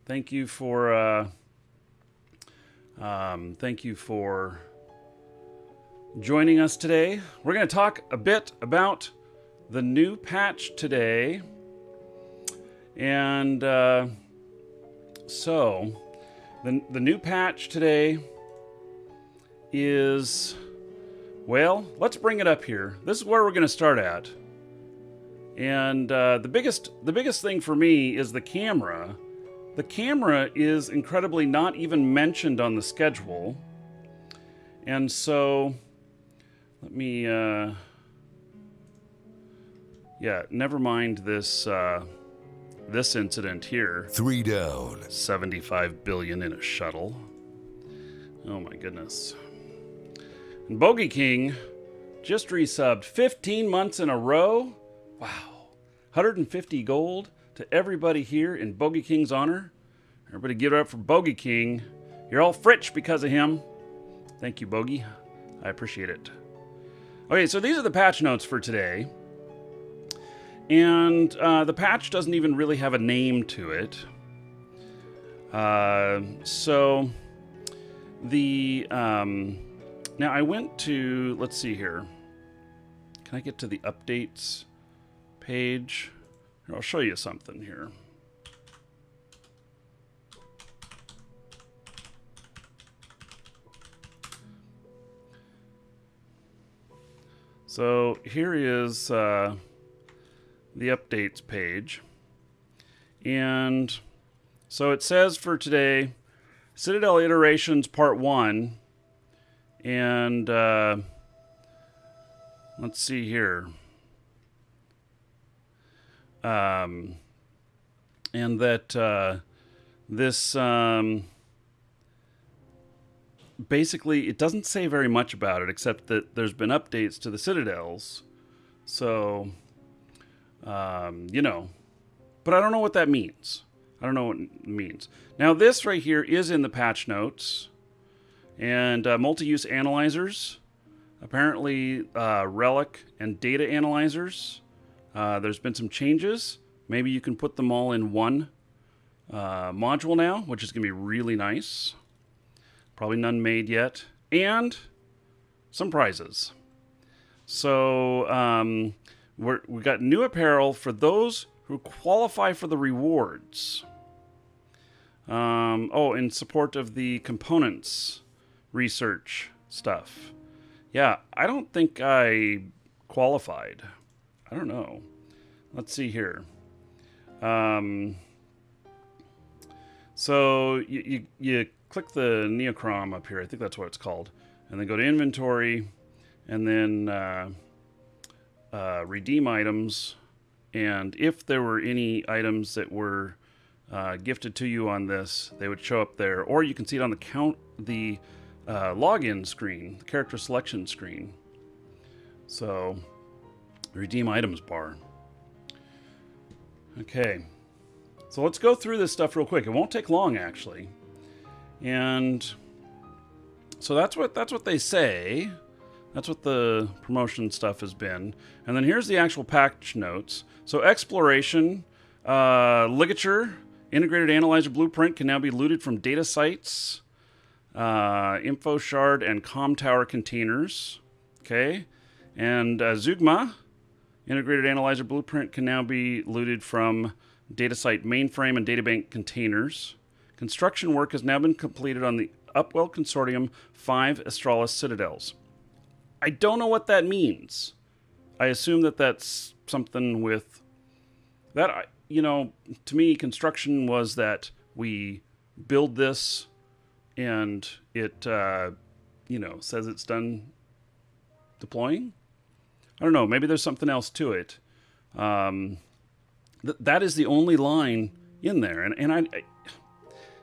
Thank you for joining us today. We're going to talk a bit about the new patch today. And so the new patch today is, well, let's bring it up here. This is where we're going to start at. And the biggest thing for me is the camera. The camera is incredibly not even mentioned on the schedule. And so let me never mind this this incident here. 3 down. 75 billion in a shuttle. Oh my goodness. And Bogey King just resubbed 15 months in a row. Wow. 150 gold to everybody here in Bogey King's honor. Everybody give it up for Bogey King. You're all Fritch because of him. Thank you, Bogey. I appreciate it. Okay, so these are the patch notes for today. And the patch doesn't even really have a name to it. So the now I went to, let's see here. Can I get to the updates page? Here, I'll show you something here. So here is the updates page. And so it says for today, Citadel Iterations Part 1. And let's see here. And that this basically, it doesn't say very much about it, except that there's been updates to the Citadels. So, you know, but I don't know what that means. I don't know what it means. Now, this right here is in the patch notes. And multi-use analyzers, apparently relic and data analyzers. There's been some changes. Maybe you can put them all in one module now, which is going to be really nice. Probably none made yet. And some prizes. So we got new apparel for those who qualify for the rewards. In support of the components research stuff. Yeah, I don't think I qualified. I don't know. Let's see here. So you click the Neocrom up here. I think that's what it's called. And then go to inventory and then redeem items. And if there were any items that were gifted to you on this, they would show up there. Or you can see it on the login screen, the character selection screen. So, redeem items bar. Okay, so let's go through this stuff real quick. It won't take long, actually. And so that's what they say. That's what the promotion stuff has been. And then here's the actual patch notes. So exploration, ligature, integrated analyzer blueprint can now be looted from data sites. Info shard and com tower containers. Okay. And Zugma, integrated analyzer blueprint, can now be looted from data site mainframe and databank containers. Construction work has now been completed on the Upwell Consortium 5 Astralis Citadels. I don't know what that means. I assume that that's something with that, you know, to me, construction was that we build this and it, says it's done deploying. I don't know. Maybe there's something else to it. That is the only line in there, and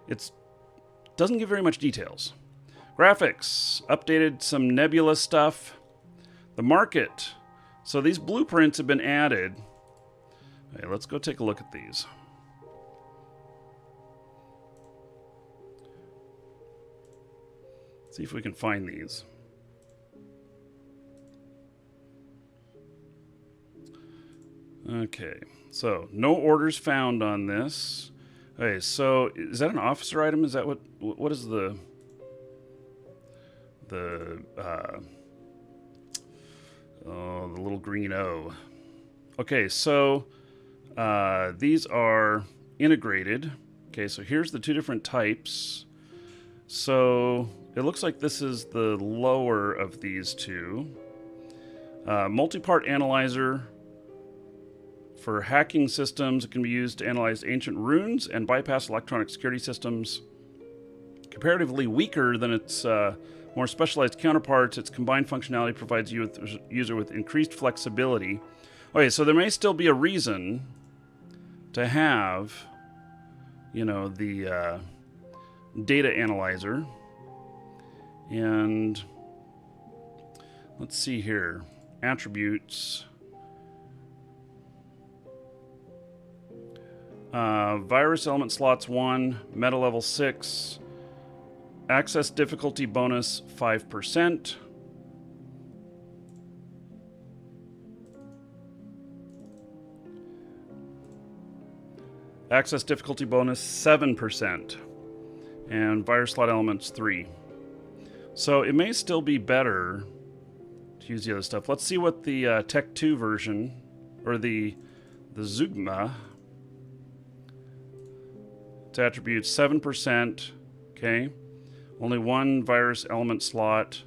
it doesn't give very much details. Graphics updated some nebula stuff. The market. So these blueprints have been added. Okay, let's go take a look at these. See if we can find these. Okay, so no orders found on this. Okay, so is that an officer item? Is that what is the little green O? Okay, so these are integrated. Okay, so here's the two different types. So it looks like this is the lower of these two. Multi-part analyzer for hacking systems. It can be used to analyze ancient runes and bypass electronic security systems. Comparatively weaker than its more specialized counterparts, its combined functionality provides you with user with increased flexibility. Okay, so there may still be a reason to have, the data analyzer. And let's see here. Attributes. Virus element slots 1, meta level 6. Access difficulty bonus 5%. Access difficulty bonus 7%. And virus slot elements 3. So it may still be better to use the other stuff. Let's see what the Tech 2 version, or the Zugma. Its attributes 7%. Okay. Only one virus element slot.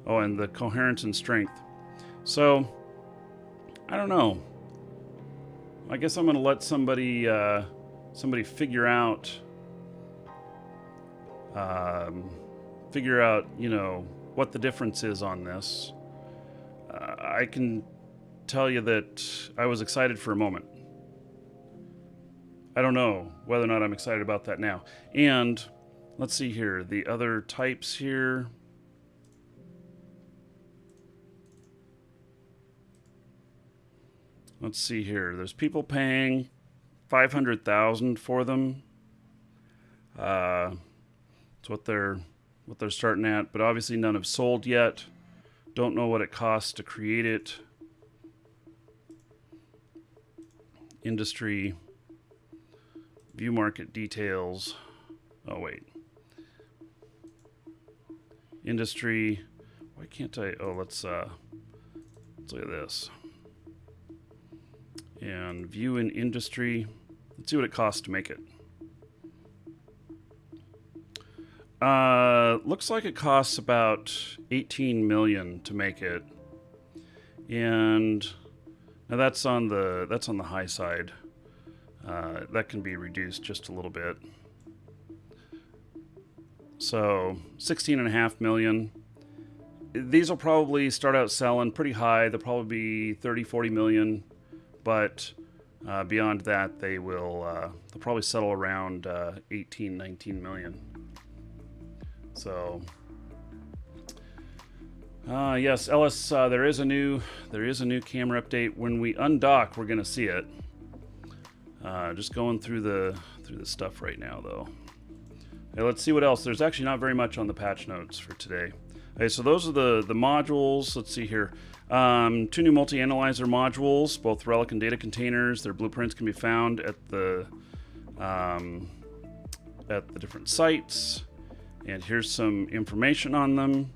Oh, and the coherence and strength. So, I don't know. I guess I'm going to let somebody figure out, what the difference is on this. I can tell you that I was excited for a moment. I don't know whether or not I'm excited about that now. And let's see here, the other types here. Let's see here. There's people paying $500,000 for them. That's what they're starting at, but obviously none have sold yet. Don't know what it costs to create it. Industry. View market details. Oh wait. Industry. Why can't I? Oh, let's look at this. And view in industry. Let's see what it costs to make it. Looks like it costs about 18 million to make it, and now that's on the high side. That can be reduced just a little bit. So 16.5 million. These will probably start out selling pretty high. They'll probably be 30-40 million, but beyond that, they'll probably settle around 18-19 million. So, yes, Ellis, there is a new camera update. When we undock, we're gonna see it. Just going through the stuff right now, though. Okay, let's see what else. There's actually not very much on the patch notes for today. Okay, so those are the modules. Let's see here. 2 new multi-analyzer modules, both relic and data containers. Their blueprints can be found at the different sites. And here's some information on them.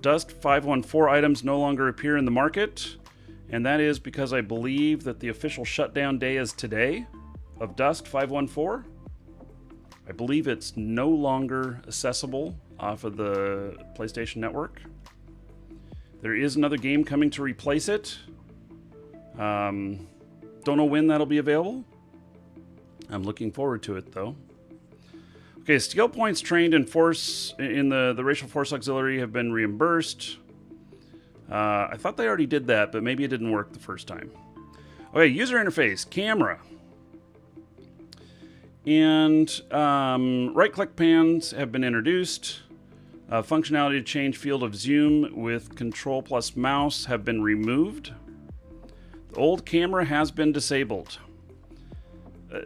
Dust 514 items no longer appear in the market, and that is because I believe that the official shutdown day is today of Dust 514. I believe it's no longer accessible off of the PlayStation Network. There is another game coming to replace it. Don't know when that'll be available. I'm looking forward to it, though. Okay, skill points trained in force in the Racial Force Auxiliary have been reimbursed. I thought they already did that, but maybe it didn't work the first time. Okay, user interface, camera. And right-click pans have been introduced. Functionality to change field of zoom with Control plus mouse have been removed. The old camera has been disabled.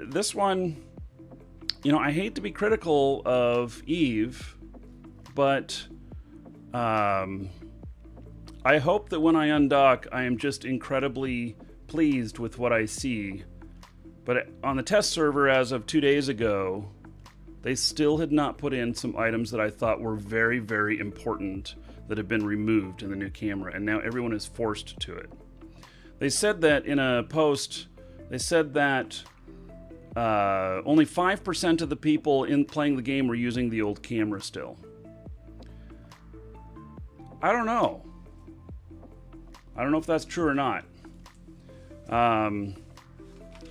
This one, I hate to be critical of Eve, but I hope that when I undock, I am just incredibly pleased with what I see. But on the test server as of 2 days ago, they still had not put in some items that I thought were very, very important that have been removed in the new camera, and now everyone is forced to it. They said that in a post, they said that only 5% of the people playing the game were using the old camera still. I don't know. I don't know if that's true or not.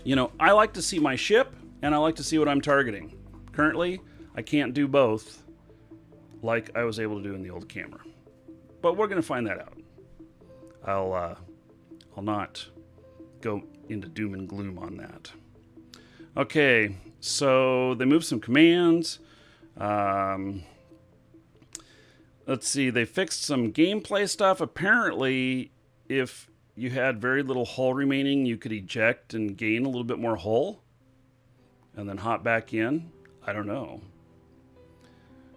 You know, I like to see my ship, and I like to see what I'm targeting. Currently, I can't do both like I was able to do in the old camera. But we're going to find that out. I'll not go into doom and gloom on that. Okay, so they moved some commands. Let's see, they fixed some gameplay stuff. Apparently, if you had very little hull remaining, you could eject and gain a little bit more hull and then hop back in. I don't know.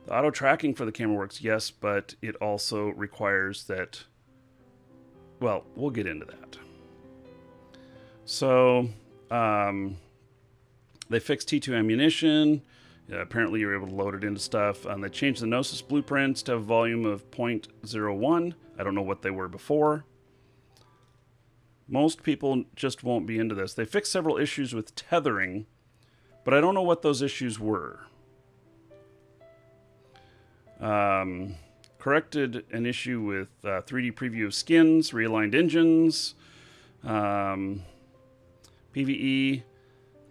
The auto tracking for the camera works, yes, but it also requires that, well, we'll get into that. So, they fixed T2 ammunition. Apparently you're able to load it into stuff. They changed the Gnosis blueprints to have a volume of 0.01. I don't know what they were before. Most people just won't be into this. They fixed several issues with tethering, but I don't know what those issues were. Corrected an issue with 3D preview of skins, realigned engines, PvE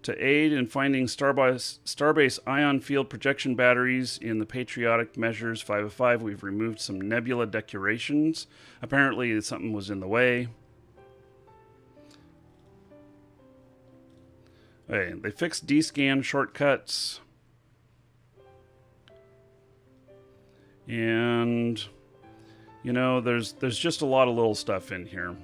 to aid in finding Starbase ion field projection batteries in the Patriotic Measures 505. We've removed some nebula decorations. Apparently something was in the way. Okay, they fixed D-scan shortcuts. And, you know, there's just a lot of little stuff in here.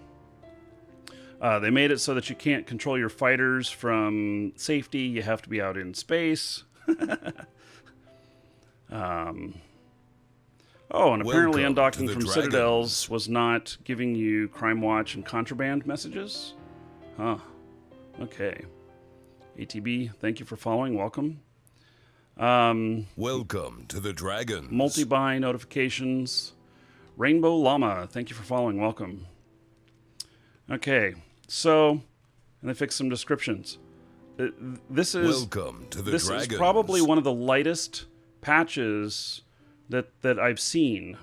They made it so that you can't control your fighters from safety. You have to be out in space. Oh, and apparently undocking from Citadels was not giving you Crime Watch and contraband messages. Huh. Okay. ATB, thank you for following. Welcome. Welcome to the Dragons. Multi-buy notifications. Rainbow Llama, thank you for following. Welcome. Okay, so, and they fixed some descriptions. This is Welcome to the this Dragons. is probably one of the lightest patches that I've seen,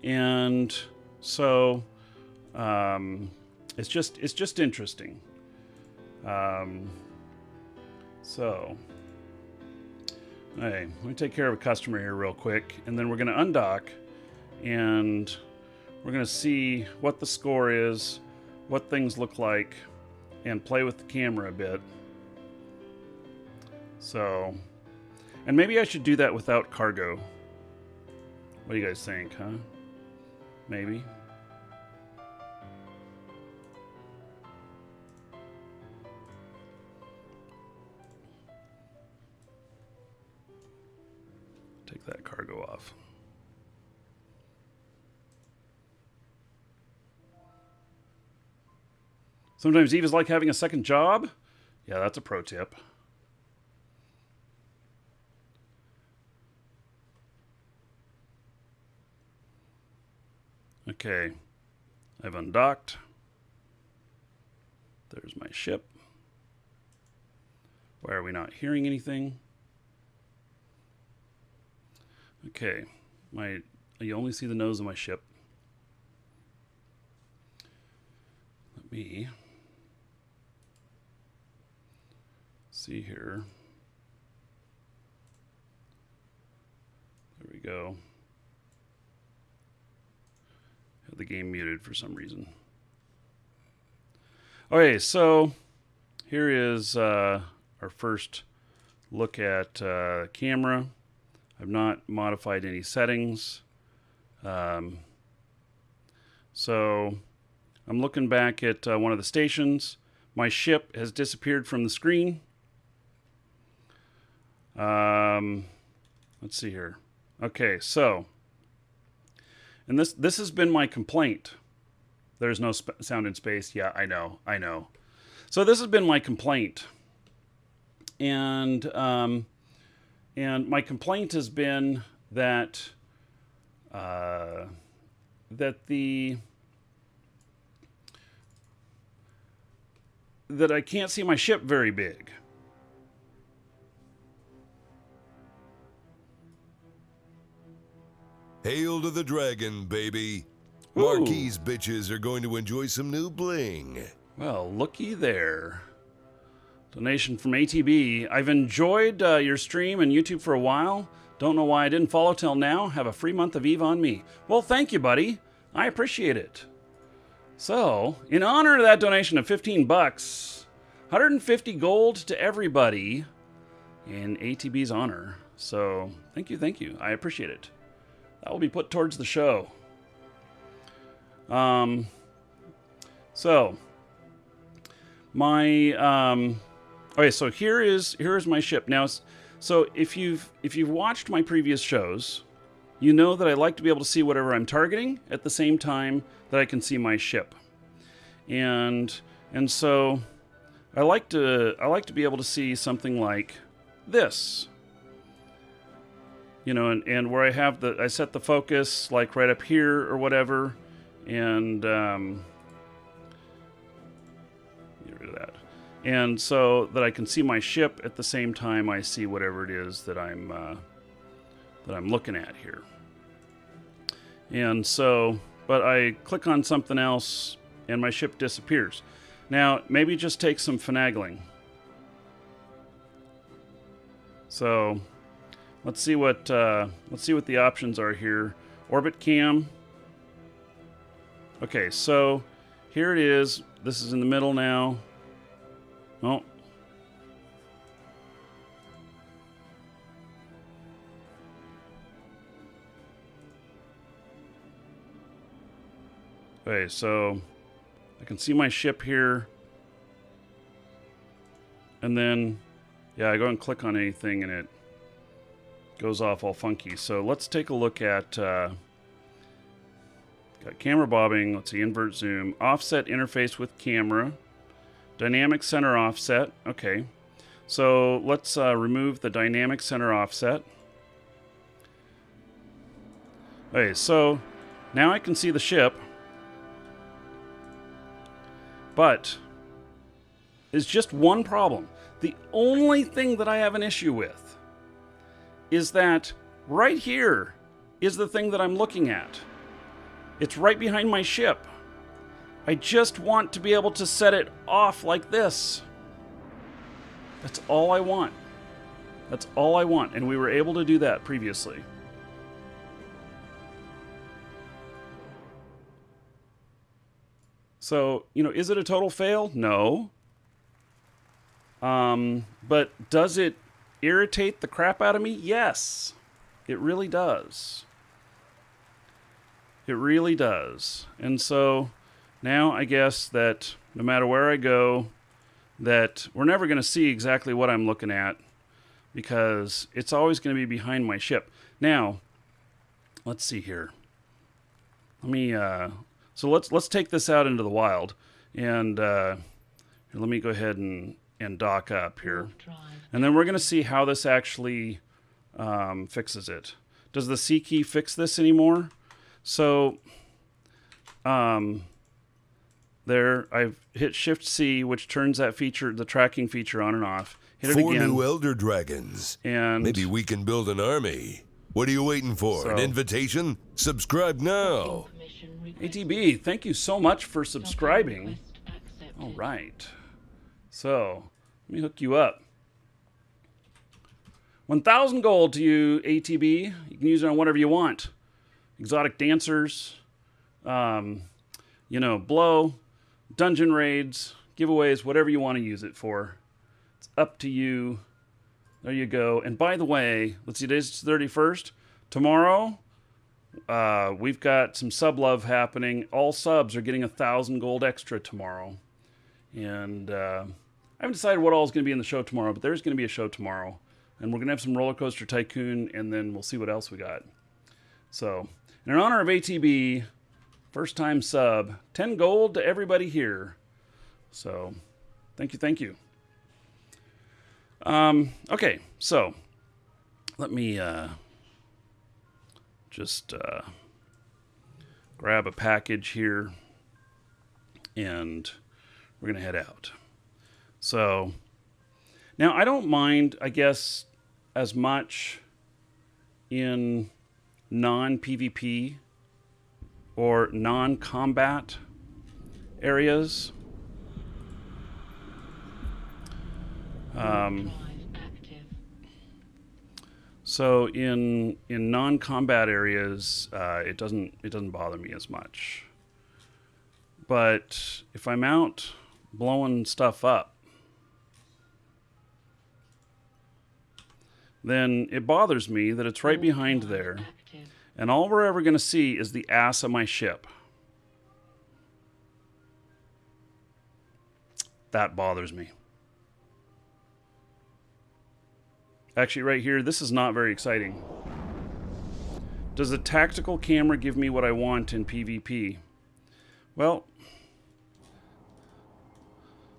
and so it's just interesting. So. Hey, let me take care of a customer here real quick, and then we're going to undock, and we're going to see what the score is, what things look like, and play with the camera a bit. So, and maybe I should do that without cargo. What do you guys think, huh? Maybe. Take that cargo off. Sometimes Eve is like having a second job. Yeah, that's a pro tip. Okay, I've undocked. There's my ship. Why are we not hearing anything? Okay, you only see the nose of my ship. Let me see here. There we go. Had the game muted for some reason. Okay, so here is our first look at camera. I've not modified any settings. So I'm looking back at one of the stations. My ship has disappeared from the screen. Let's see here. Okay, so, and this has been my complaint. There's no sound in space. Yeah, I know. So this has been my complaint. And my complaint has been that that I can't see my ship very big. Hail to the dragon, baby. Ooh. Marquise bitches are going to enjoy some new bling. Well, looky there. Donation from ATB. I've enjoyed your stream and YouTube for a while. Don't know why I didn't follow till now. Have a free month of Eve on me. Well, thank you, buddy. I appreciate it. So, in honor of that donation of 15 bucks, 150 gold to everybody in ATB's honor. So, thank you. I appreciate it. That will be put towards the show. So, my, okay, so here is my ship. Now, so if you've watched my previous shows, you know that I like to be able to see whatever I'm targeting at the same time that I can see my ship. And so I like to be able to see something like this. You know, and where I set the focus like right up here or whatever, and get rid of that. And so that I can see my ship at the same time I see whatever it is that I'm looking at here. And so, but I click on something else and my ship disappears. Now, maybe just take some finagling. So, let's see what the options are here. Orbit cam. Okay, so here it is. This is in the middle now. Oh. Okay, so I can see my ship here. And then, yeah, I go and click on anything and it goes off all funky. So let's take a look at, got camera bobbing, let's see, invert zoom, offset interface with camera, dynamic center offset, okay. So let's remove the dynamic center offset. Okay, so now I can see the ship, but there's just one problem. The only thing that I have an issue with is that right here is the thing that I'm looking at. It's right behind my ship. I just want to be able to set it off like this. That's all I want. That's all I want. And we were able to do that previously. So, you know, is it a total fail? No. But does it irritate the crap out of me? Yes. It really does. It really does. And so now I guess that no matter where I go, that we're never going to see exactly what I'm looking at because it's always going to be behind my ship. Now, let's see here. Let me, so let's take this out into the wild and here, let me go ahead and dock up here. And then we're going to see how this actually fixes it. Does the C key fix this anymore? So, there, I've hit Shift C, which turns that feature, the tracking feature, on and off. Hit it again. 4 new Elder Dragons. And maybe we can build an army. What are you waiting for? So, an invitation? Subscribe now. ATB, thank you so much for subscribing. All right. So, let me hook you up. 1,000 gold to you, ATB. You can use it on whatever you want. Exotic dancers, you know, blow, dungeon raids, giveaways, whatever you want to use it for. It's up to you. There you go. And by the way, let's see, today's the 31st. Tomorrow, we've got some sub love happening. All subs are getting 1,000 gold extra tomorrow. And I haven't decided what all is going to be in the show tomorrow, but there's going to be a show tomorrow. And we're going to have some Roller Coaster Tycoon, and then we'll see what else we got. So, in honor of ATB, First time sub. 10 gold to everybody here. So, thank you, thank you. Okay, so let me just grab a package here, and we're going to head out. So, now I don't mind, I guess, as much in non-PvP or non-combat areas. So in non-combat areas, it doesn't bother me as much. But if I'm out blowing stuff up, then it bothers me that it's right behind there, and all we're ever going to see is the ass of my ship. That bothers me. Actually, right here, this is not very exciting. Does the tactical camera give me what I want in PvP? Well,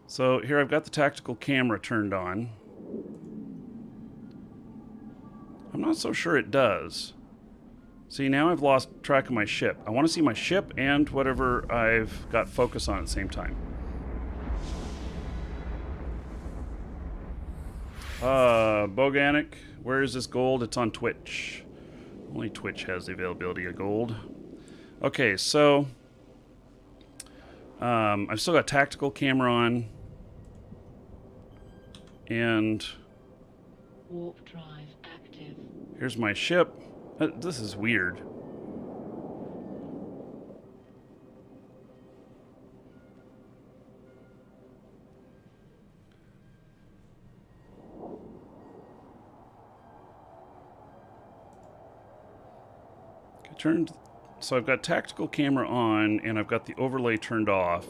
so here I've got the tactical camera turned on. I'm not so sure it does. See, now I've lost track of my ship. I want to see my ship and whatever I've got focus on at the same time. Boganic, where is this gold? It's on Twitch. Only Twitch has the availability of gold. Okay, so I've still got tactical camera on, and warp drive active. Here's my ship. This is weird. So I've got tactical camera on, and I've got the overlay turned off.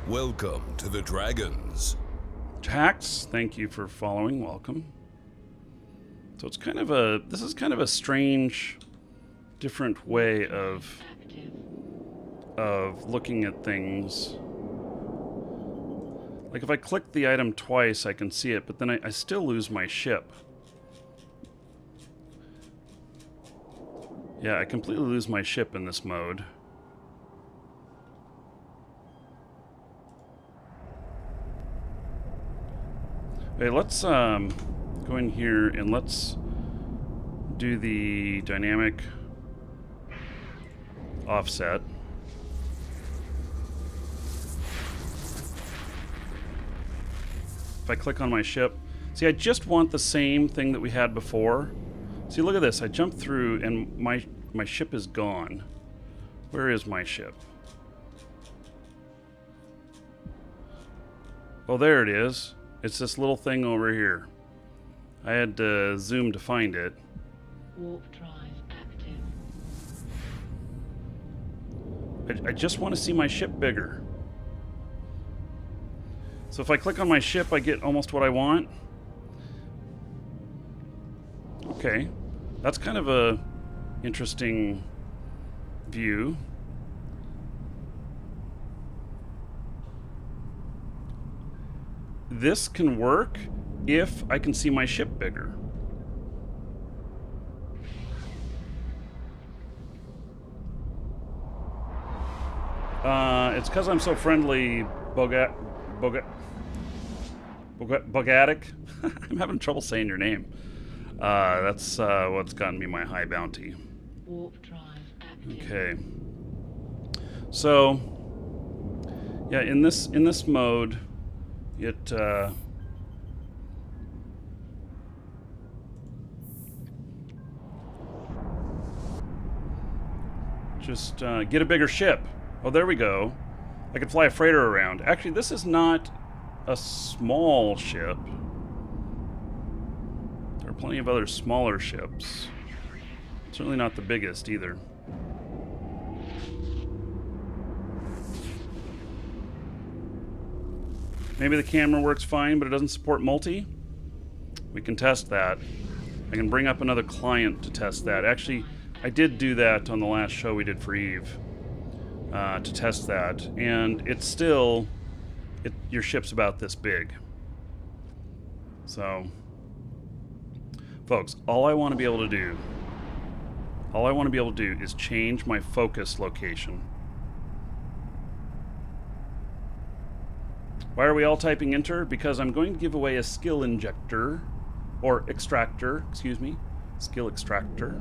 Welcome to the Dragons. Tax, thank you for following. Welcome. So it's kind of this is kind of a strange, different way of looking at things. Like if I click the item twice, I can see it, but then I still lose my ship. Yeah, I completely lose my ship in this mode. Okay, let's go in here and let's do the dynamic offset. If I click on my ship, see, I just want the same thing that we had before. See, look at this. I jumped through and my ship is gone. Where is my ship? Oh, there it is. It's this little thing over here. I had to zoom to find it. Warp drive active. I just want to see my ship bigger. So if I click on my ship, I get almost what I want. Okay. That's kind of a interesting view. This can work if I can see my ship bigger. It's because I'm so friendly, Bogatic. I'm having trouble saying your name. That's what's gotten me my high bounty. Warp drive active. Okay. So, yeah, in this mode, it just get a bigger ship. Oh, there we go. I could fly a freighter around. Actually, this is not a small ship. There are plenty of other smaller ships. Certainly not the biggest either. Maybe the camera works fine, but it doesn't support multi. We can test that. I can bring up another client to test that. Actually, I did do that on the last show we did for Eve to test that, and it's still, your ship's about this big. So, folks, all I want to be able to do is change my focus location. Why are we all typing enter? Because I'm going to give away a skill injector, or extractor, excuse me, skill extractor,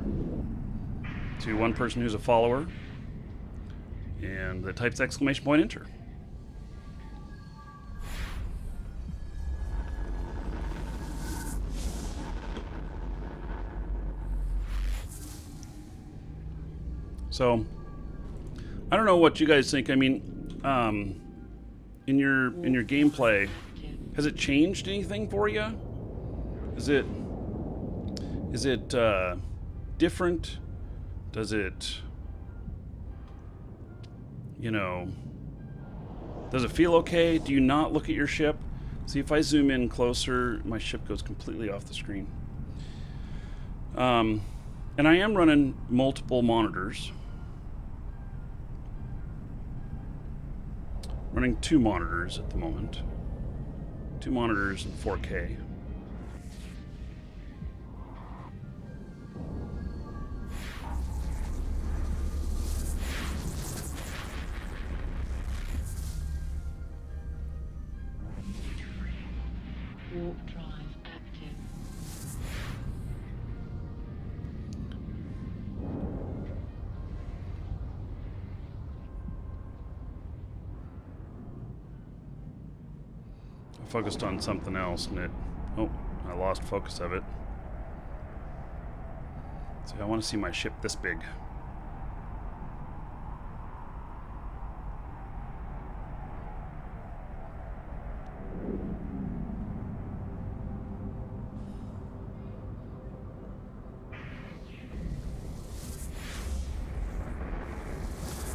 to one person who's a follower, and that types exclamation point enter. So, I don't know what you guys think. I mean, in your gameplay, has it changed anything for you? Is it different? Does it, does it feel okay? Do you not look at your ship? See, if I zoom in closer, my ship goes completely off the screen. And I am running multiple monitors. Running 2 monitors at the moment. 2 monitors in 4K. Warp drive active. I focused on something else and I lost focus of it. So I want to see my ship this big.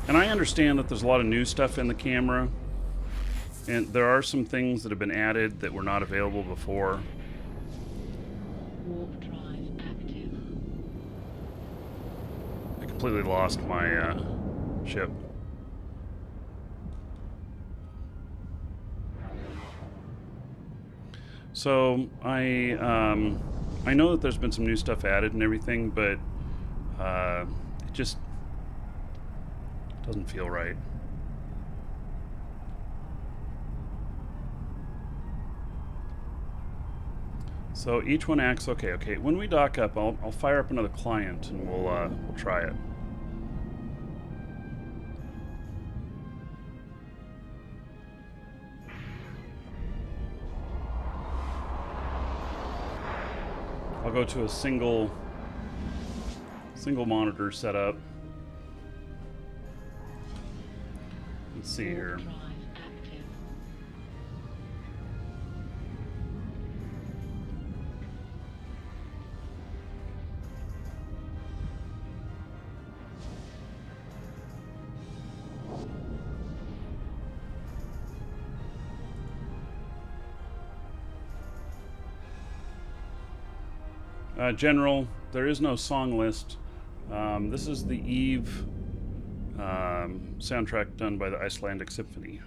And I understand that there's a lot of new stuff in the camera, and there are some things that have been added that were not available before. Warp drive active. I completely lost my ship. So I know that there's been some new stuff added and everything, but it just doesn't feel right. So each one acts okay. When we dock up, I'll fire up another client and we'll try it. I'll go to a single monitor setup. Let's see here. Drive active. General, there is no song list. This is the Eve soundtrack done by the Icelandic Symphony.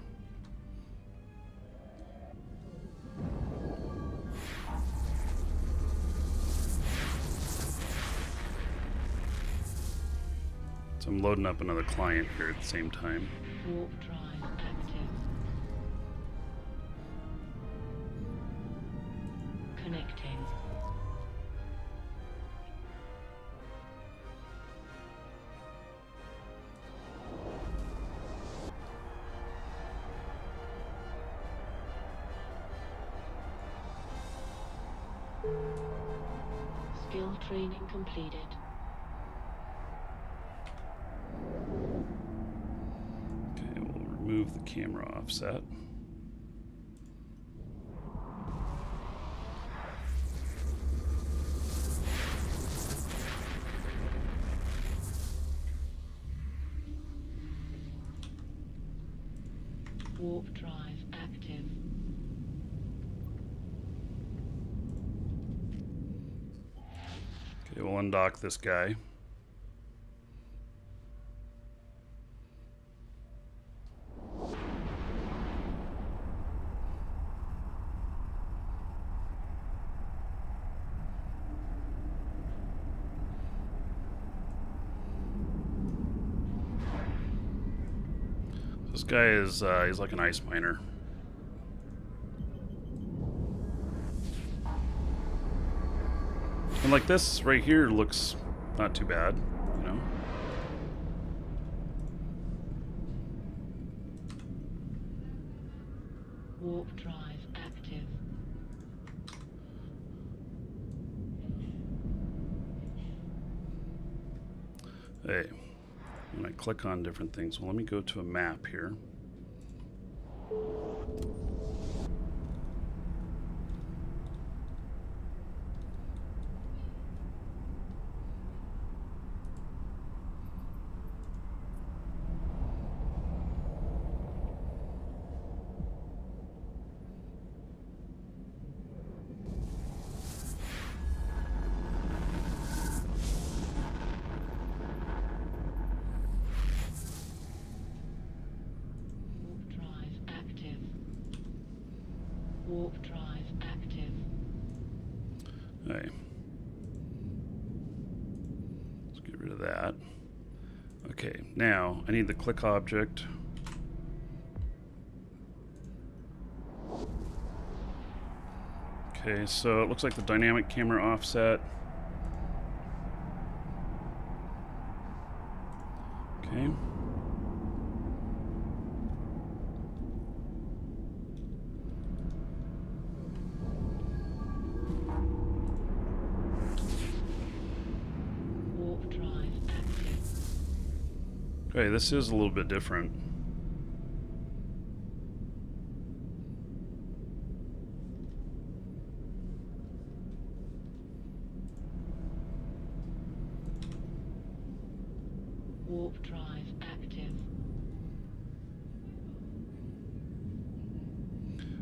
So I'm loading up another client here at the same time. Warp drive active. Connecting. Skill training completed. Okay, we'll remove the camera offset. Warp drive active. I'll undock this guy. This guy is, he's like an ice miner. And like this right here looks not too bad, you know? Warp drive active. Hey, when I click on different things, well, let me go to a map here. Warp drive active. Warp drive active. Hey. Let's get rid of that. Okay, now I need the click object. Okay, so it looks like the dynamic camera offset. Okay. Warp drive active. Okay, this is a little bit different. Warp drive active.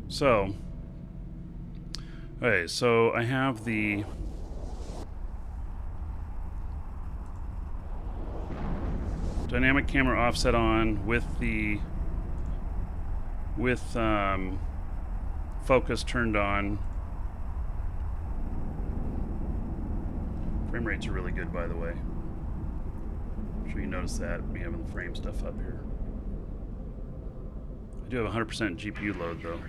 So, okay, so I have the dynamic camera offset on with the focus turned on. Frame rates are really good, by the way. I'm sure you noticed that, me having the frame stuff up here. I do have 100% GPU load, though.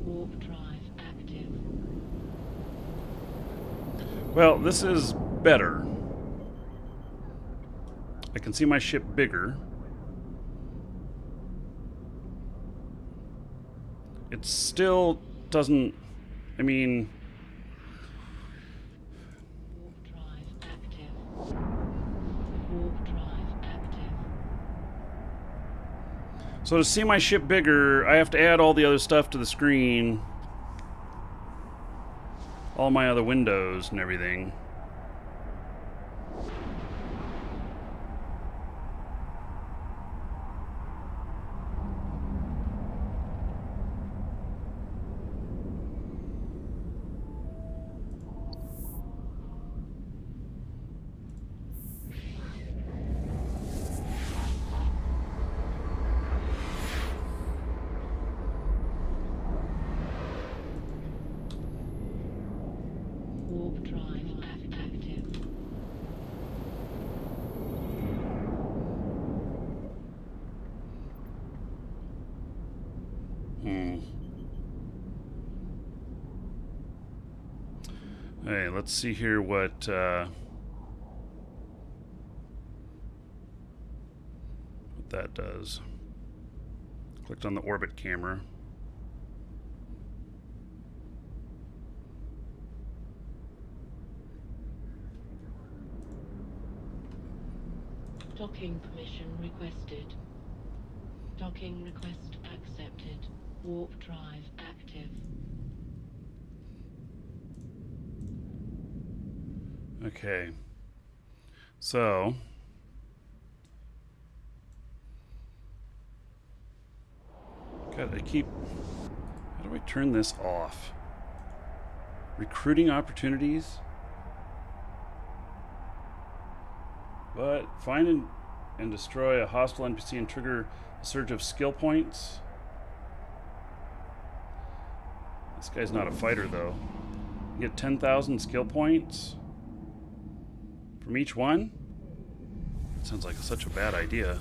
Warp drive active. Well, this is better. I can see my ship bigger. It still doesn't, I mean, Warp drive active. Warp drive active. so to see my ship bigger, I have to add all the other stuff to the screen. All my other windows and everything. Warp drive active. Hey, let's see here what that does. Clicked on the orbit camera. Docking permission requested. Docking request accepted. Warp drive active. Okay. So God, how do I turn this off? Recruiting opportunities? What? Find and destroy a hostile NPC and trigger a surge of skill points? This guy's not a fighter, though. You get 10,000 skill points from each one? Sounds like such a bad idea.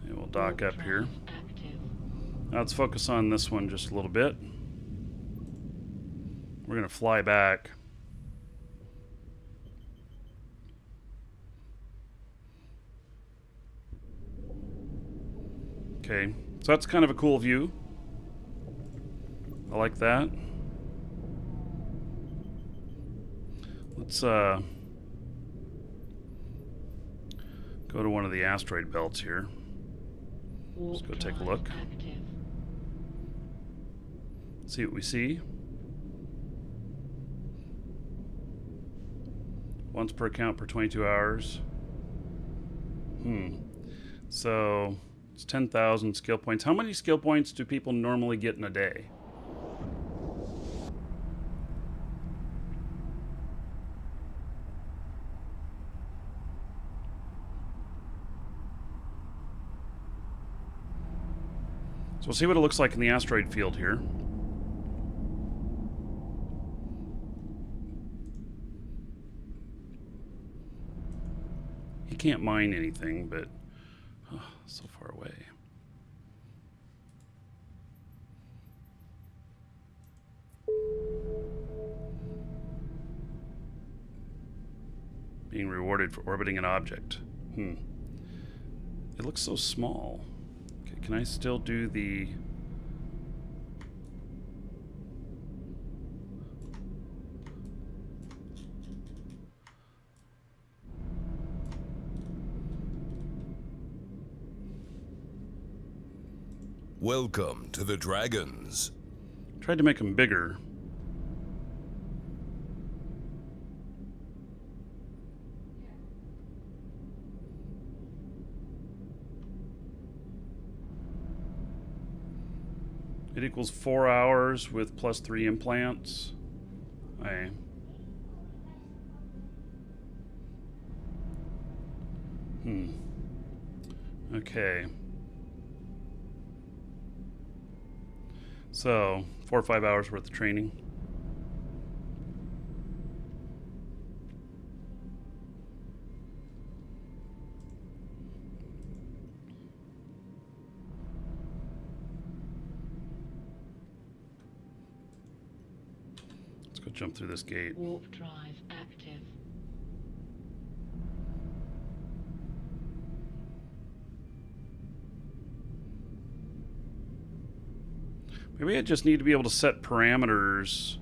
And we'll dock up here. Now let's focus on this one just a little bit. We're going to fly back. Okay, so that's kind of a cool view. I like that. Let's go to one of the asteroid belts here. Let's go take a look. See what we see. Once per account per 22 hours. So it's 10,000 skill points. How many skill points do people normally get in a day? So we'll see what it looks like in the asteroid field here. He can't mine anything, but so far away. Being rewarded for orbiting an object. It looks so small. Okay, can I still do the... Welcome to the Dragons. Tried to make them bigger. It equals 4 hours with plus 3 implants. Okay. So, 4 or 5 hours worth of training. Let's go jump through this gate. Warp drive active. Maybe I just need to be able to set parameters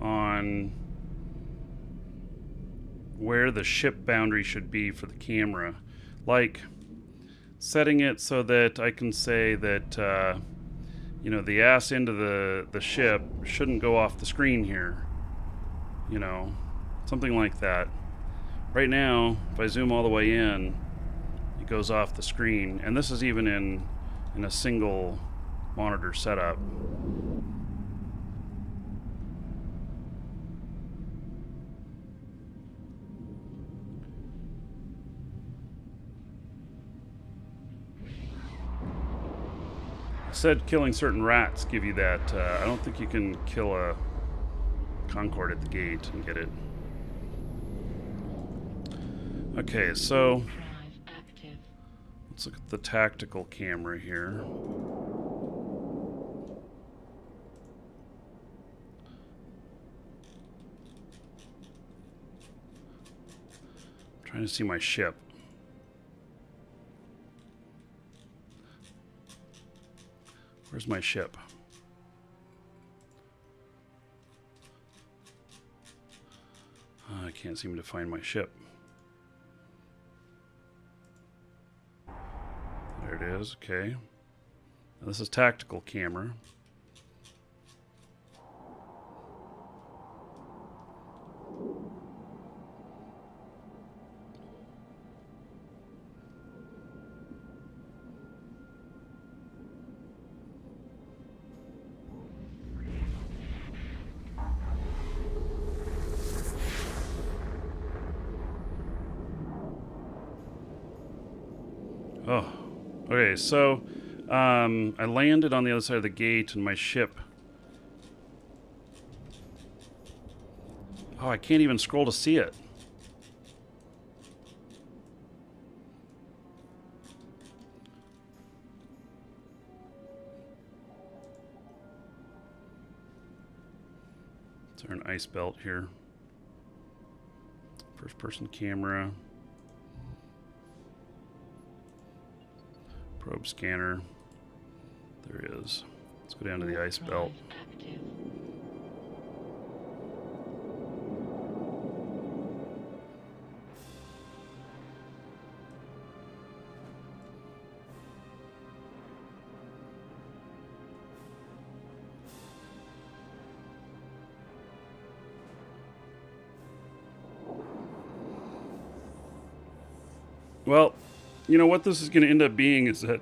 on where the ship boundary should be for the camera. Like setting it so that I can say that, you know, the ass end of the ship shouldn't go off the screen here. You know, something like that. Right now, if I zoom all the way in, it goes off the screen. And this is even in a single monitor setup. I said killing certain rats give you that. I don't think you can kill a Concorde at the gate and get it. Okay, so let's look at the tactical camera here. Trying to see my ship. Where's my ship? I can't seem to find my ship. There it is, okay. Now this is tactical camera. Oh, okay. So I landed on the other side of the gate, and my ship. Oh, I can't even scroll to see it. Is there an ice belt here? First person camera. Probe scanner. There is. Let's go down to the ice belt. Active. Well, you know what this is going to end up being is that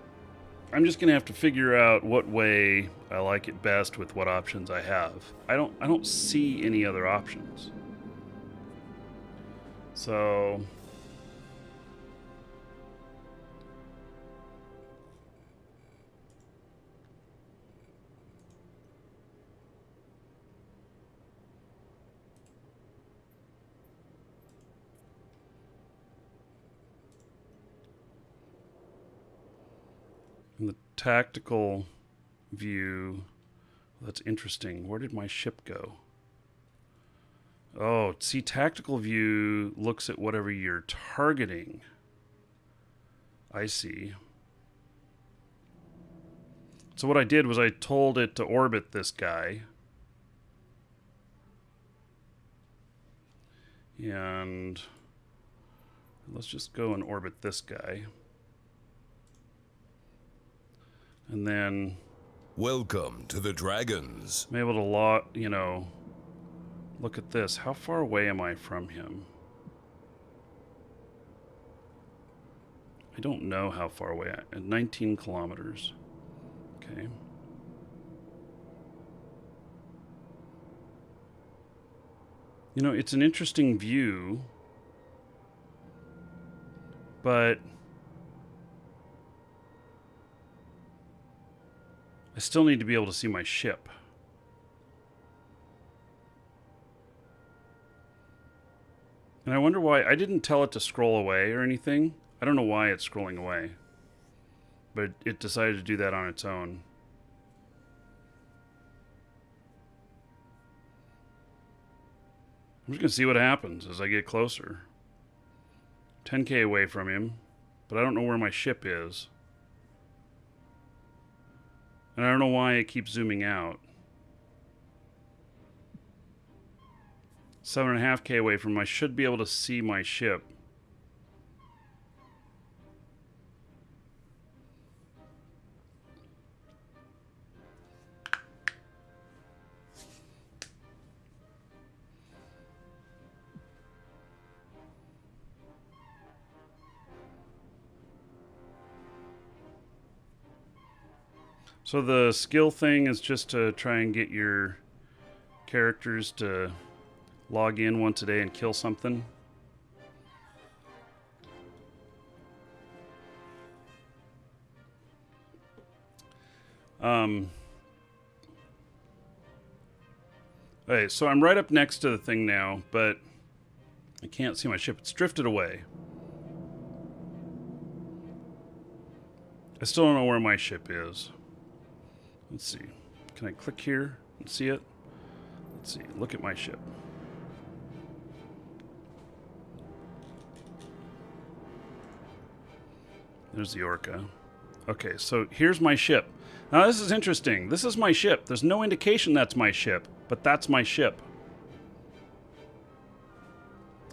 I'm just going to have to figure out what way I like it best with what options I have. I don't see any other options. So in the tactical view, that's interesting. Where did my ship go? Oh, see, tactical view looks at whatever you're targeting. I see. So what I did was I told it to orbit this guy. And let's just go and orbit this guy. And then Welcome to the Dragons. I'm able to look at this. How far away am I from him? I don't know how far away. At 19 kilometers. Okay. You know, it's an interesting view, but I still need to be able to see my ship. And I wonder why. I didn't tell it to scroll away or anything. I don't know why it's scrolling away. But it decided to do that on its own. I'm just going to see what happens as I get closer. 10k away from him, but I don't know where my ship is. And I don't know why it keeps zooming out. 7.5k away from him. I should be able to see my ship. So the skill thing is just to try and get your characters to log in once a day and kill something. Okay, so I'm right up next to the thing now, but I can't see my ship. It's drifted away. I still don't know where my ship is. Let's see. Can I click here and see it? Let's see. Look at my ship. There's the Orca. Okay, so here's my ship. Now this is interesting. This is my ship. There's no indication that's my ship, but that's my ship.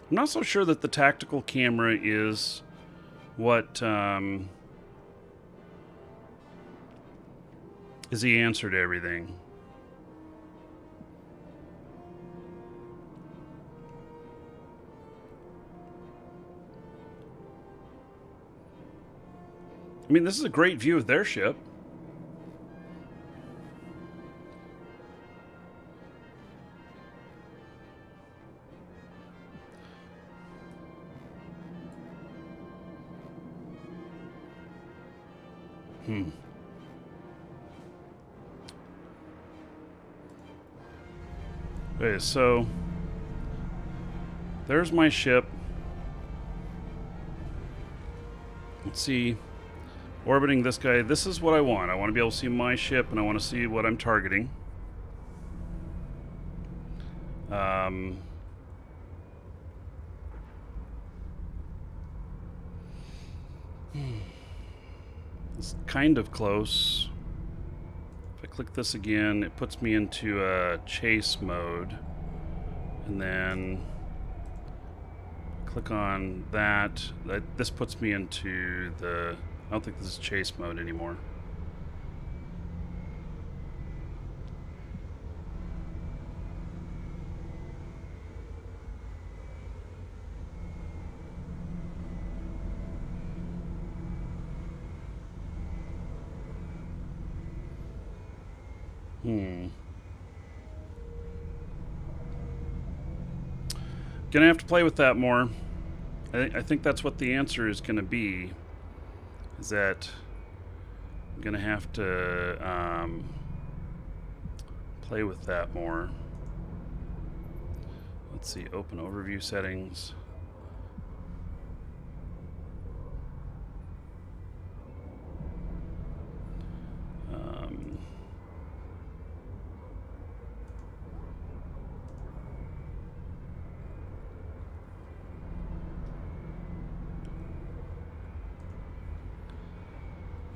I'm not so sure that the tactical camera is what is the answer to everything. I mean, this is a great view of their ship. Hmm. Okay, so there's my ship. Let's see. Orbiting this guy. This is what I want. I want to be able to see my ship, and I want to see what I'm targeting. It's kind of close. If I click this again, it puts me into a chase mode. And then click on that. This puts me into the... I don't think this is chase mode anymore. Gonna have to play with that more. I think that's what the answer is gonna be. Is that I'm gonna have to play with that more. Let's see, open overview settings.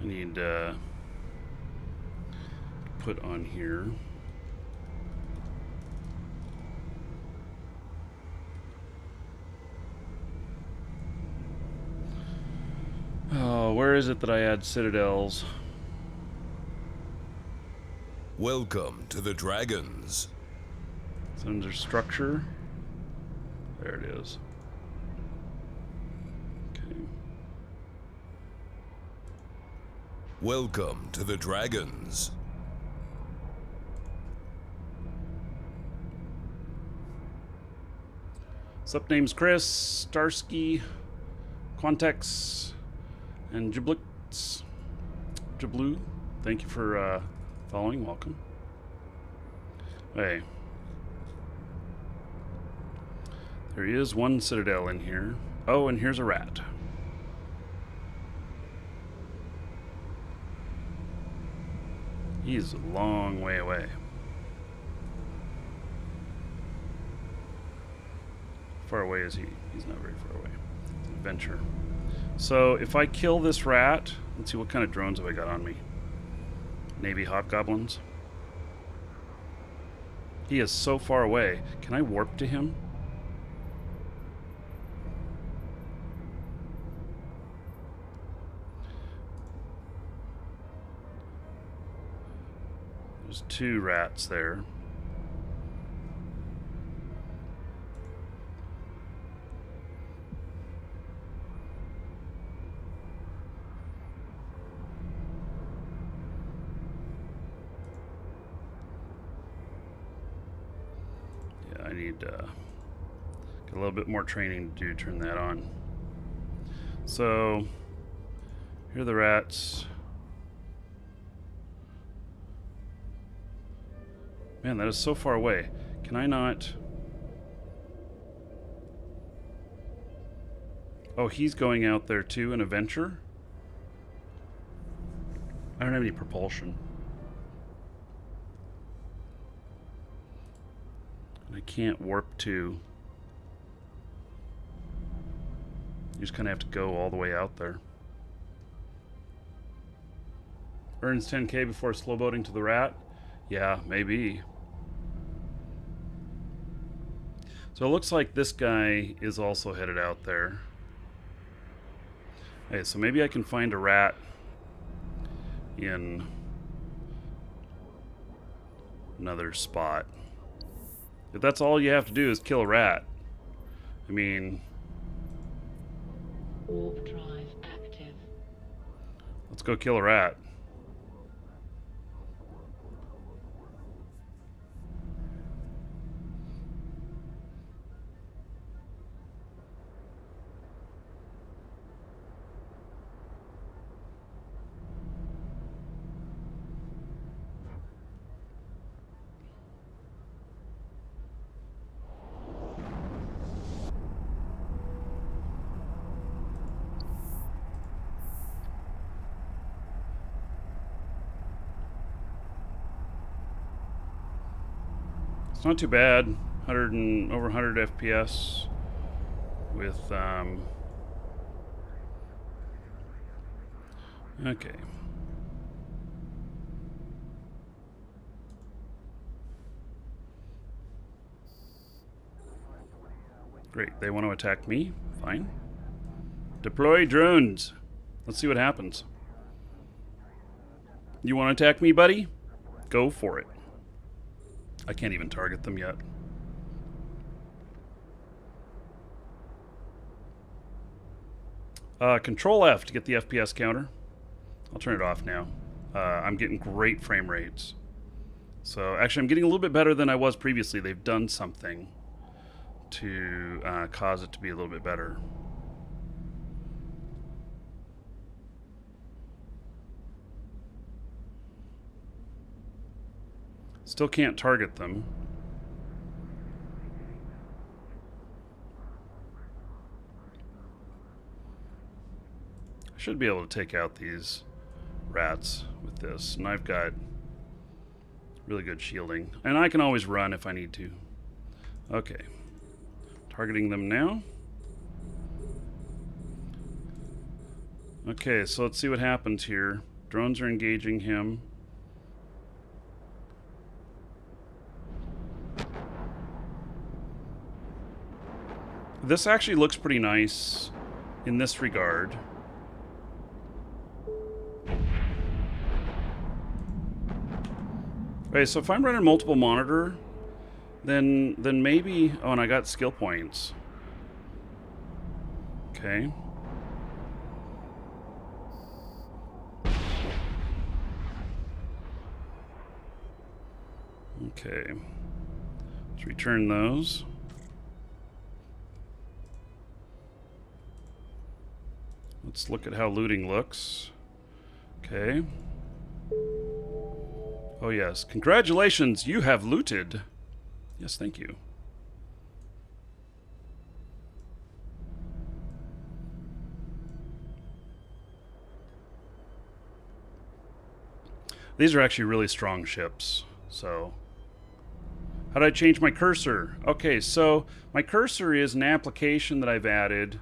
I need to put on here. Oh, where is it that I add citadels? Welcome to the Dragons. It's under structure. There it is. Okay. Welcome to the Dragons. Sup name's Chris, Starsky, Quantex, and Jiblix. Jiblu. Thank you for following. Welcome. Hey. There is one citadel in here. Oh, and here's a rat. He's a long way away. How far away is he? He's not very far away. It's an adventure. So if I kill this rat, let's see, what kind of drones have I got on me? Navy hobgoblins. He is so far away. Can I warp to him? There's two rats there. Yeah, I need get a little bit more training to do, turn that on. So, here are the rats. Man, that is so far away. Can I not... Oh, he's going out there too in a venture? I don't have any propulsion. I can't warp to... You just kind of have to go all the way out there. Earns 10k before slow boating to the rat? Yeah, maybe. So it looks like this guy is also headed out there. Okay, so maybe I can find a rat in another spot. If that's all you have to do is kill a rat. I mean... Warp drive active. Let's go kill a rat. It's not too bad. 100 and over 100 FPS with okay. Great. They want to attack me. Fine. Deploy drones. Let's see what happens. You want to attack me, buddy? Go for it. I can't even target them yet. Control F to get the FPS counter. I'll turn it off now. I'm getting great frame rates. So actually I'm getting a little bit better than I was previously. They've done something to cause it to be a little bit better. Still can't target them. I should be able to take out these rats with this. And I've got really good shielding. And I can always run if I need to. Okay. Targeting them now. Okay, so let's see what happens here. Drones are engaging him. This actually looks pretty nice in this regard. Okay, so if I'm running multiple monitor, then maybe... Oh, and I got skill points. Okay. Okay. Let's return those. Let's look at how looting looks. Okay. Oh yes. Congratulations, you have looted. Yes, thank you. These are actually really strong ships, so... How did I change my cursor? Okay, so my cursor is an application that I've added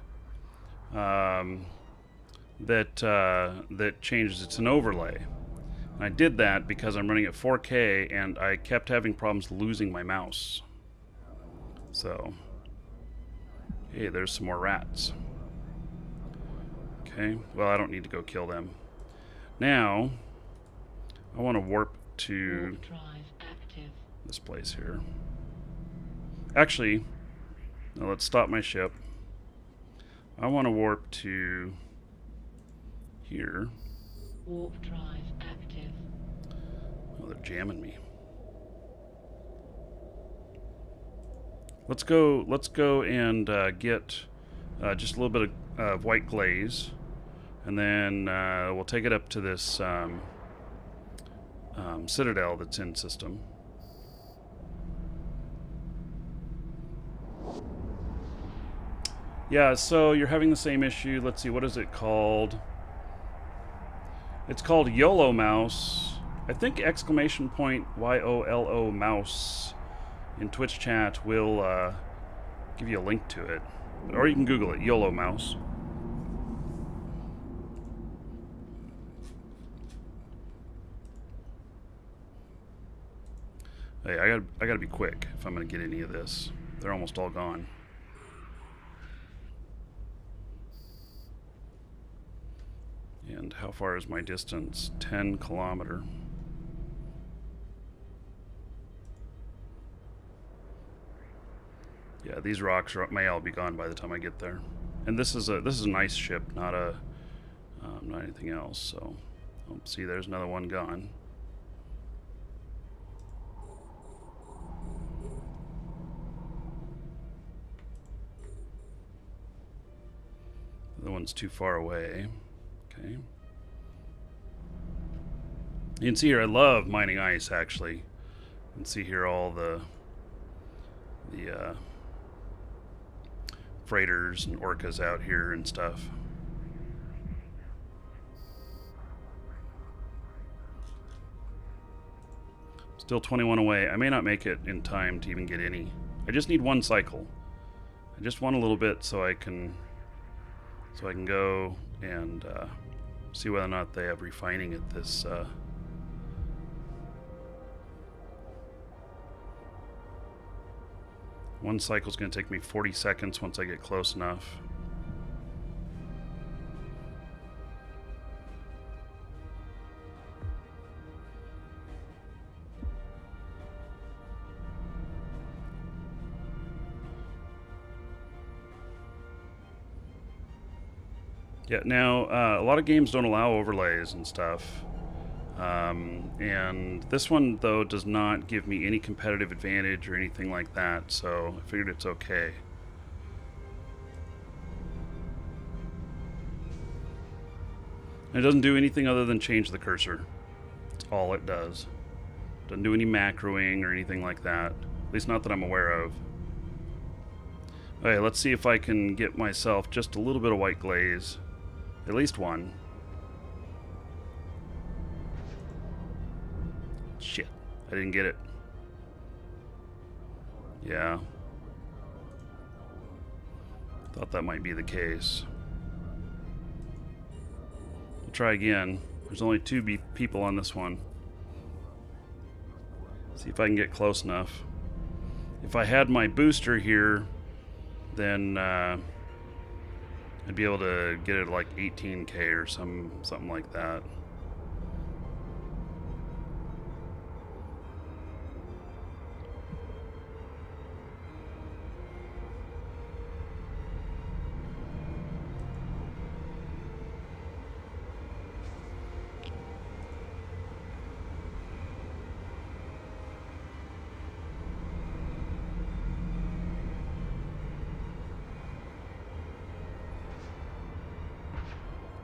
that changes. It's an overlay. And I did that because I'm running at 4K and I kept having problems losing my mouse. So, hey, there's some more rats. Okay, well, I don't need to go kill them. Now, I want to warp to this place here. Actually, now let's stop my ship. I want to warp to here. Warp drive active. Oh, they're jamming me. Let's go and get just a little bit of white glaze, and then we'll take it up to this citadel that's in system. Yeah, so you're having the same issue. Let's see, what is it called? It's called YOLO mouse. I think exclamation point YOLO mouse in Twitch chat will give you a link to it. Or you can Google it, YOLO mouse. Hey, I gotta be quick if I'm gonna get any of this. They're almost all gone. And how far is my distance? 10 kilometer. Yeah, these rocks may all be gone by the time I get there. And this is a nice ship, not anything else. So, oh, see, there's another one gone. The one's too far away. Okay. You can see here I love mining ice, actually. You can see here all the freighters and orcas out here and stuff. Still 21 away. I may not make it in time to even get any. I just need one cycle. I just want a little bit so I can go and see whether or not they have refining at this. One cycle is going to take me 40 seconds once I get close enough. Yeah, now a lot of games don't allow overlays and stuff. And this one, though, does not give me any competitive advantage or anything like that, so I figured it's okay. And it doesn't do anything other than change the cursor. That's all it does. Doesn't do any macroing or anything like that. At least not that I'm aware of. Okay, let's see if I can get myself just a little bit of white glaze. At least one. Shit, I didn't get it. Yeah. Thought that might be the case. We'll try again. There's only two people on this one. See if I can get close enough. If I had my booster here, then I'd be able to get it like 18K or something like that.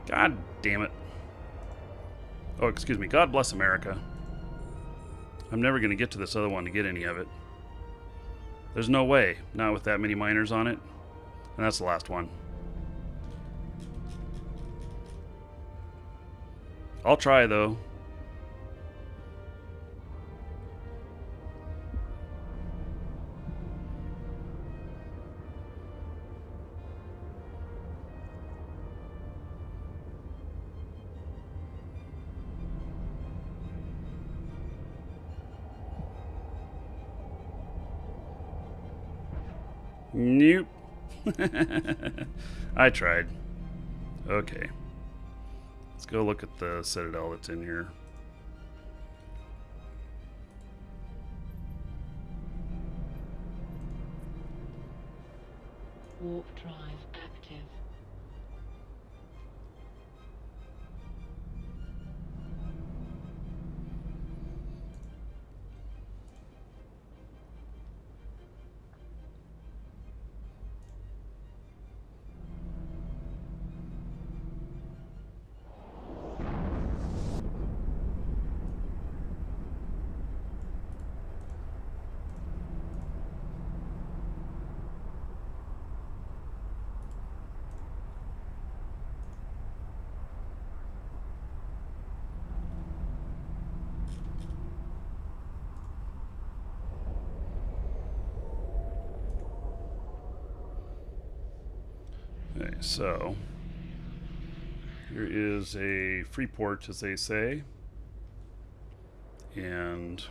God damn it. Oh, excuse me. God bless America. I'm never going to get to this other one to get any of it. There's no way. Not with that many miners on it. And that's the last one. I'll try, though. Nope. I tried. Okay. Let's go look at the citadel that's in here. Warp drive active. Okay, so here is a free port, as they say, and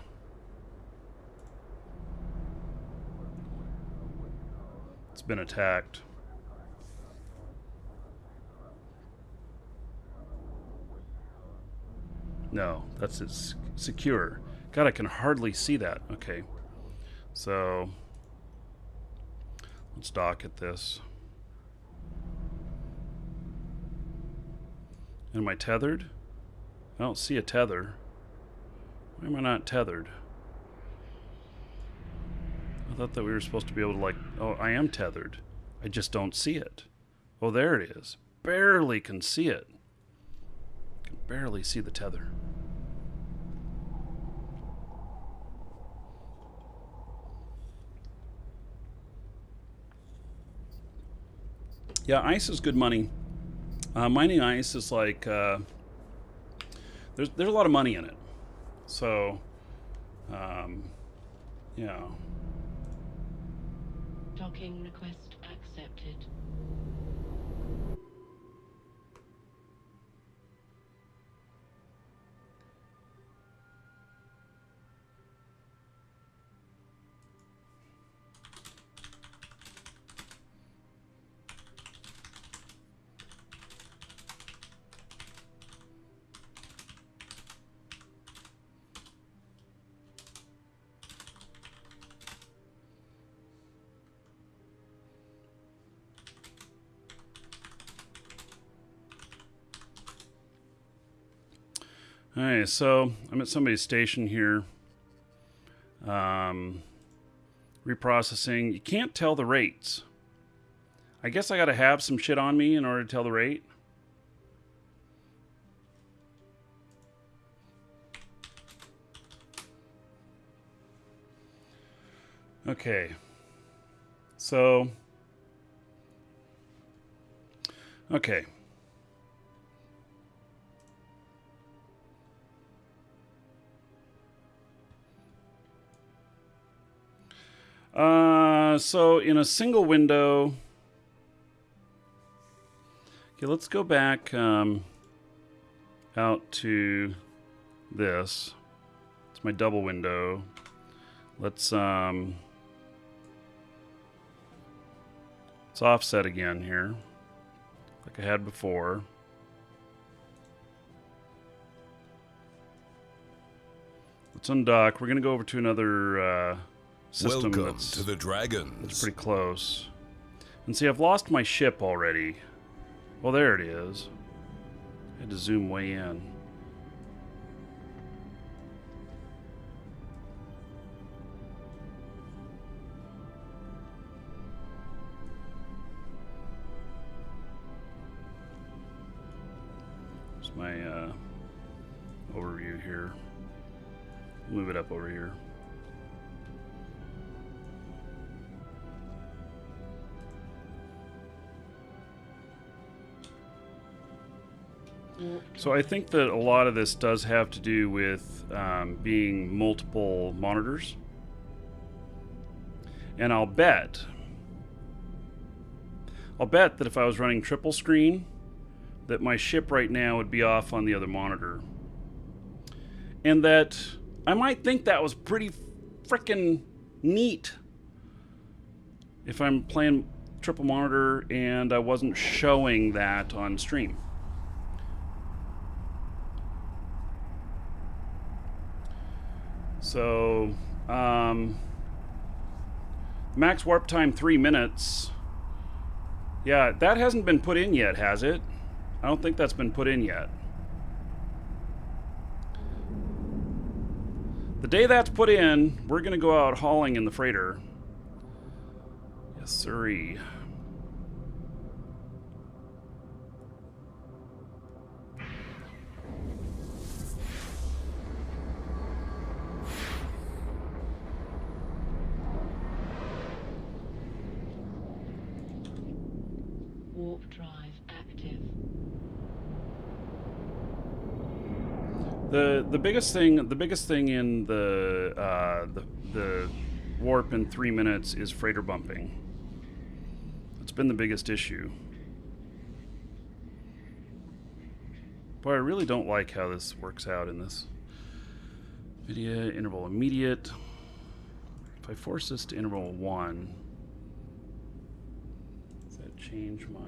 it's been attacked. No, that's it's secure. God, I can hardly see that. Okay, so let's dock at this. Am I tethered? I don't see a tether. Why am I not tethered? I thought that we were supposed to be able to, like... Oh, I am tethered. I just don't see it. Oh, there it is. Barely can see it. Can barely see the tether. Yeah, ice is good money. Mining ice is like, there's a lot of money in it. So Yeah. Docking request accepted. All right, so I'm at somebody's station here. Reprocessing. You can't tell the rates. I guess I got to have some shit on me in order to tell the rate. Okay. So. Okay. So in a single window, okay, let's go back out to this. It's my double window. Let's offset again here, like I had before. Let's undock. We're gonna go over to another system Welcome to the Dragons. that's pretty close. And see, I've lost my ship already. Well, there it is. I had to zoom way in. There's my overview here. Move it up over here. So I think that a lot of this does have to do with being multiple monitors. And I'll bet that if I was running triple screen, that my ship right now would be off on the other monitor. And that I might think that was pretty frickin' neat if I'm playing triple monitor and I wasn't showing that on stream. So, max warp time 3 minutes. Yeah, that hasn't been put in yet, has it? I don't think that's been put in yet. The day that's put in, we're going to go out hauling in the freighter. Yes, sirree. Warp drive active. The biggest thing in the warp in 3 minutes is freighter bumping. It's been the biggest issue. Boy, I really don't like how this works out in this video. Interval immediate. If I force this to interval 1, does that change my...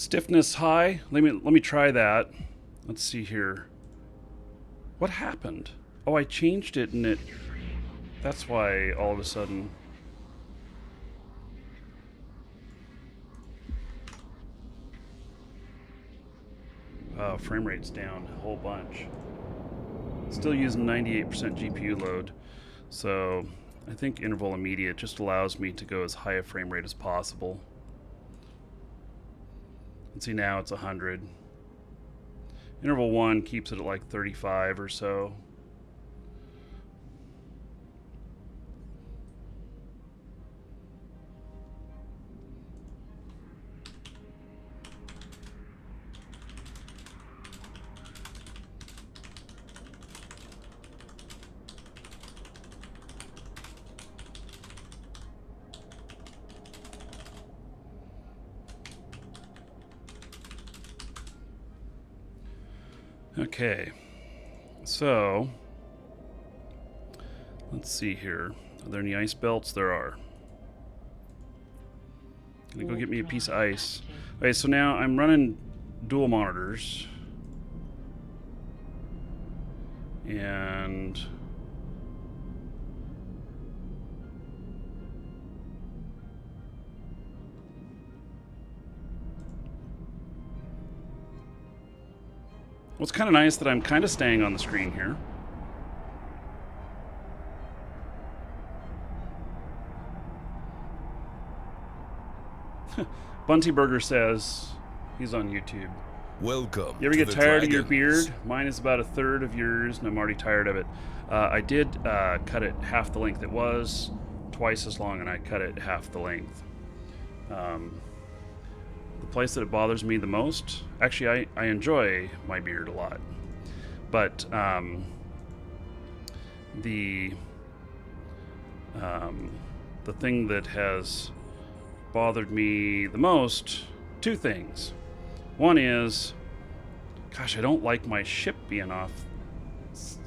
Stiffness high. Let me try that. Let's see here. What happened? Oh, I changed it and that's why all of a sudden. Frame rate's down a whole bunch. Still using 98% GPU load. So I think interval immediate just allows me to go as high a frame rate as possible. Let's see, now it's 100. Interval 1 keeps it at like 35 or so. Okay, so let's see here. Are there any ice belts? There are. Gonna go get me a piece of ice. Okay, so now I'm running dual monitors. And well, it's kind of nice that I'm kind of staying on the screen here. Bunty Burger says he's on YouTube. Welcome. You ever get to the tired of your Dragons. beard? Mine is about a third of yours, and I'm already tired of it. I did cut it half the length. It was twice as long, and I cut it half the length. The place that it bothers me the most, actually, I enjoy my beard a lot, but the thing that has bothered me the most, two things. One is, gosh, I don't like my ship being off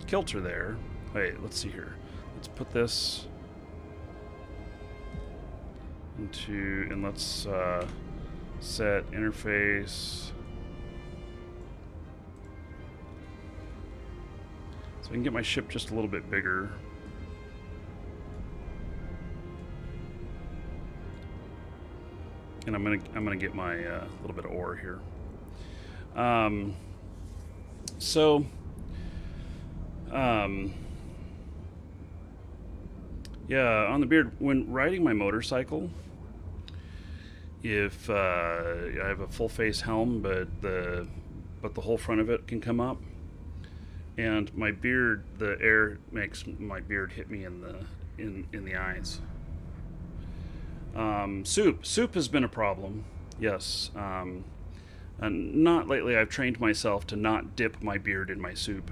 kilter there. Wait, let's see here. Let's put this into, and let's set interface. So I can get my ship just a little bit bigger. And I'm gonna get my little bit of ore here. Yeah, on the beard, when riding my motorcycle, if I have a full face helm, but the whole front of it can come up, and my beard, the air makes my beard hit me in the eyes. Soup has been a problem. Yes. And not lately. I've trained myself to not dip my beard in my soup.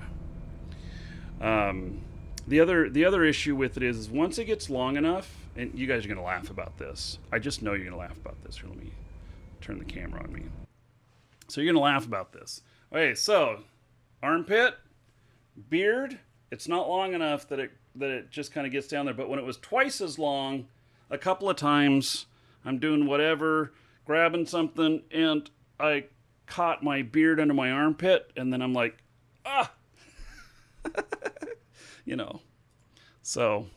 The other issue with it is once it gets long enough, and you guys are gonna laugh about this. I just know you're gonna laugh about this. Here, let me turn the camera on me. So you're gonna laugh about this. Okay, so armpit, beard. It's not long enough that it just kind of gets down there. But when it was twice as long, a couple of times I'm doing whatever, grabbing something, and I caught my beard under my armpit, and then I'm like, ah, you know. So,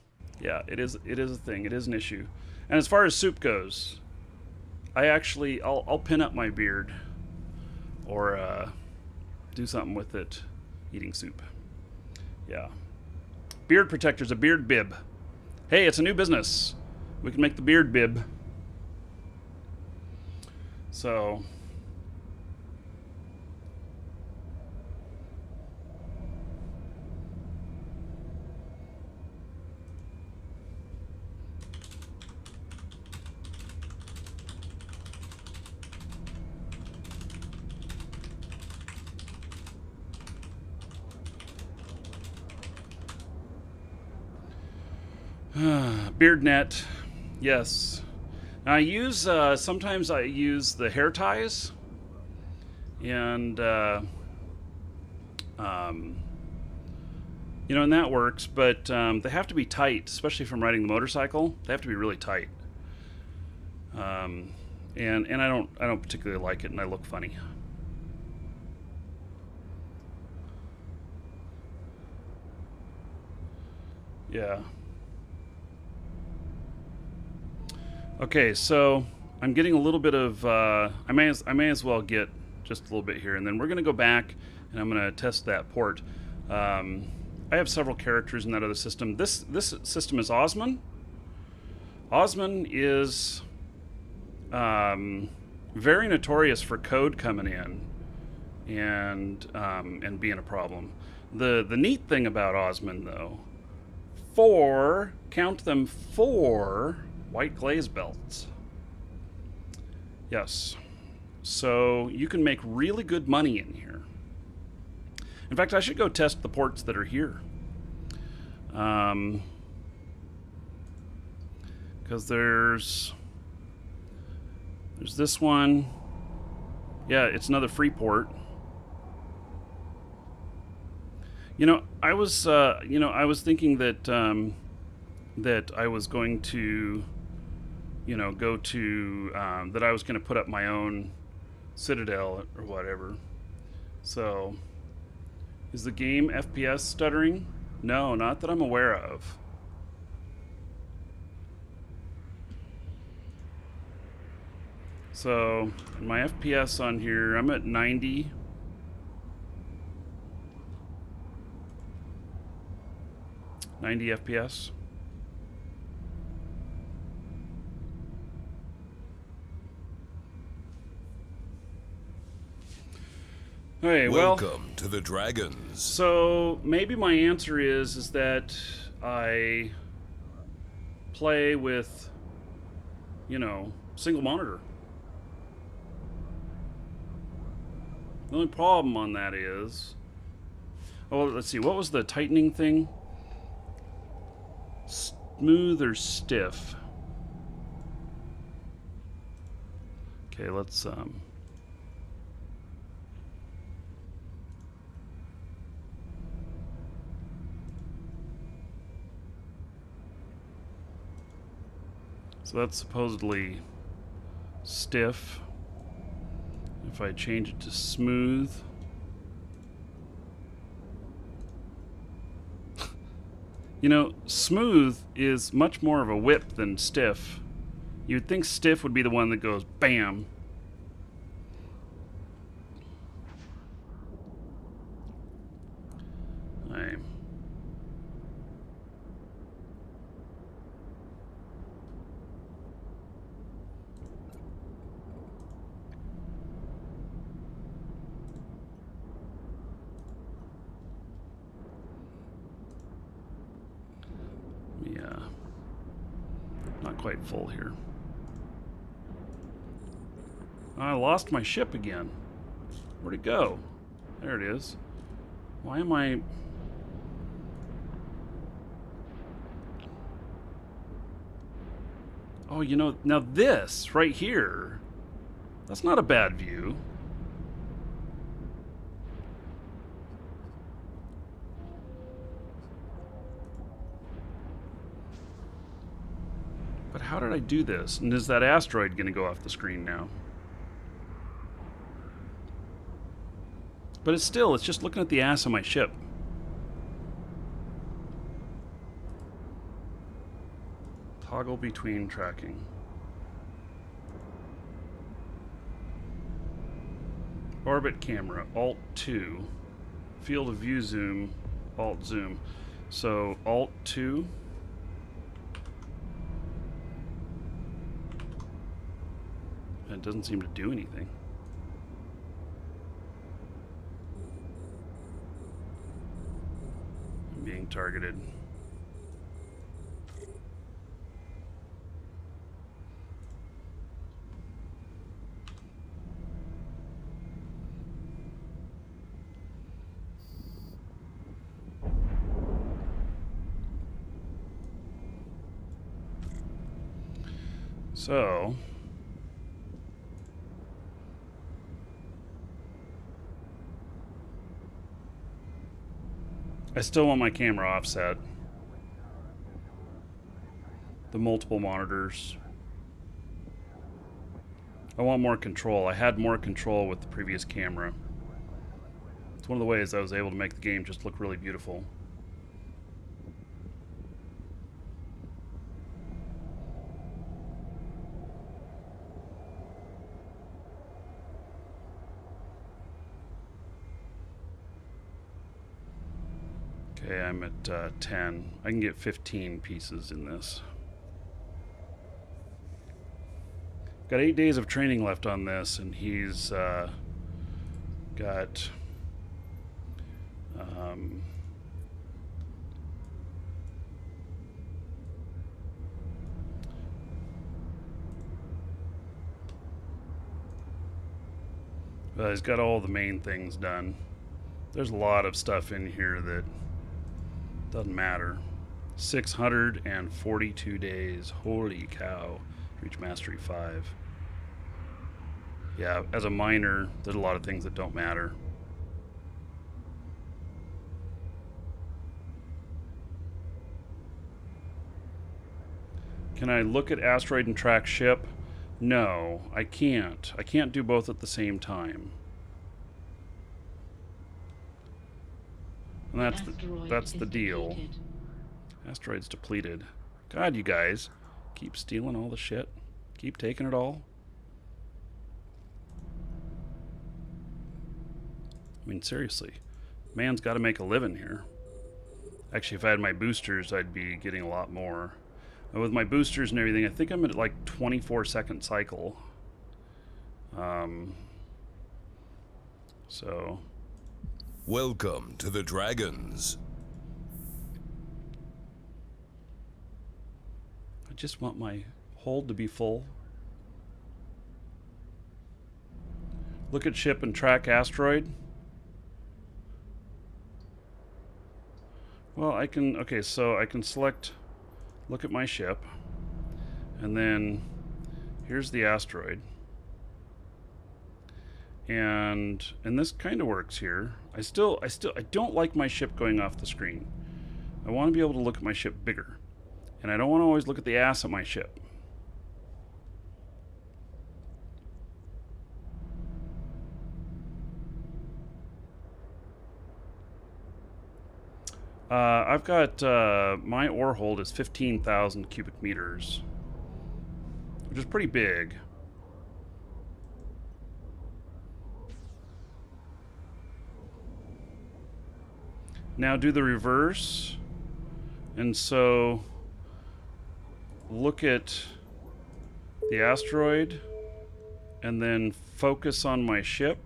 yeah, it is a thing. It is an issue. And as far as soup goes, I'll pin up my beard or do something with it eating soup. Yeah. Beard protectors, a beard bib. Hey, it's a new business. We can make the beard bib. So, beard net, yes. Now I use sometimes I use the hair ties, and and that works. But they have to be tight, especially if I'm riding the motorcycle. They have to be really tight. and I don't particularly like it, and I look funny. Yeah. Okay, so I'm getting a little bit of. I may as well get just a little bit here, and then we're gonna go back, and I'm gonna test that port. I have several characters in that other system. This system is Osman. Osman is very notorious for code coming in and being a problem. The neat thing about Osman, though, count them, 4 white glaze belts. Yes. So you can make really good money in here. In fact, I should go test the ports that are here. Because there's this one. Yeah, it's another free port. I was thinking that that I was going to, go to that I was going to put up my own Citadel or whatever. So, is the game FPS stuttering? No, not that I'm aware of. So, my FPS on here, I'm at 90. FPS. Okay, Welcome to the Dragons. So maybe my answer is that I play with, single monitor. The only problem on that is, let's see, what was the tightening thing? Smooth or stiff? Okay, let's so that's supposedly stiff. If I change it to smooth, smooth is much more of a whip than stiff. You'd think stiff would be the one that goes bam. Right. Yeah. Not quite full here. I lost my ship again. Where'd it go? There it is. Why am I... Oh, now this right here, that's not a bad view. But how did I do this? And is that asteroid going to go off the screen now? But it's just looking at the ass of my ship. Toggle between tracking. Orbit camera, Alt 2. Field of view zoom, Alt zoom. So Alt 2. It doesn't seem to do anything. I'm being targeted. So I still want my camera offset. The multiple monitors. I want more control. I had more control with the previous camera. It's one of the ways I was able to make the game just look really beautiful. Okay, I'm at 10. I can get 15 pieces in this. Got 8 days of training left on this, and he's got he's got all the main things done. There's a lot of stuff in here that doesn't matter. 642 days. Holy cow. Reach Mastery 5. Yeah, as a miner, there's a lot of things that don't matter. Can I look at Asteroid and track ship? No, I can't. I can't do both at the same time. And that's the deal. Asteroid's depleted. God, you guys keep stealing all the shit. Keep taking it all. I mean, seriously. Man's got to make a living here. Actually, if I had my boosters, I'd be getting a lot more. And with my boosters and everything, I think I'm at like 24-second cycle. So... Welcome to the Dragons. I just want my hold to be full. Look at ship and track asteroid. Well, I can, okay, so I can select, look at my ship, and then here's the asteroid. And this kind of works here. I don't like my ship going off the screen. I want to be able to look at my ship bigger. And I don't want to always look at the ass of my ship. I've got, my ore hold is 15,000 cubic meters, which is pretty big. Now do the reverse, and so look at the asteroid and then focus on my ship.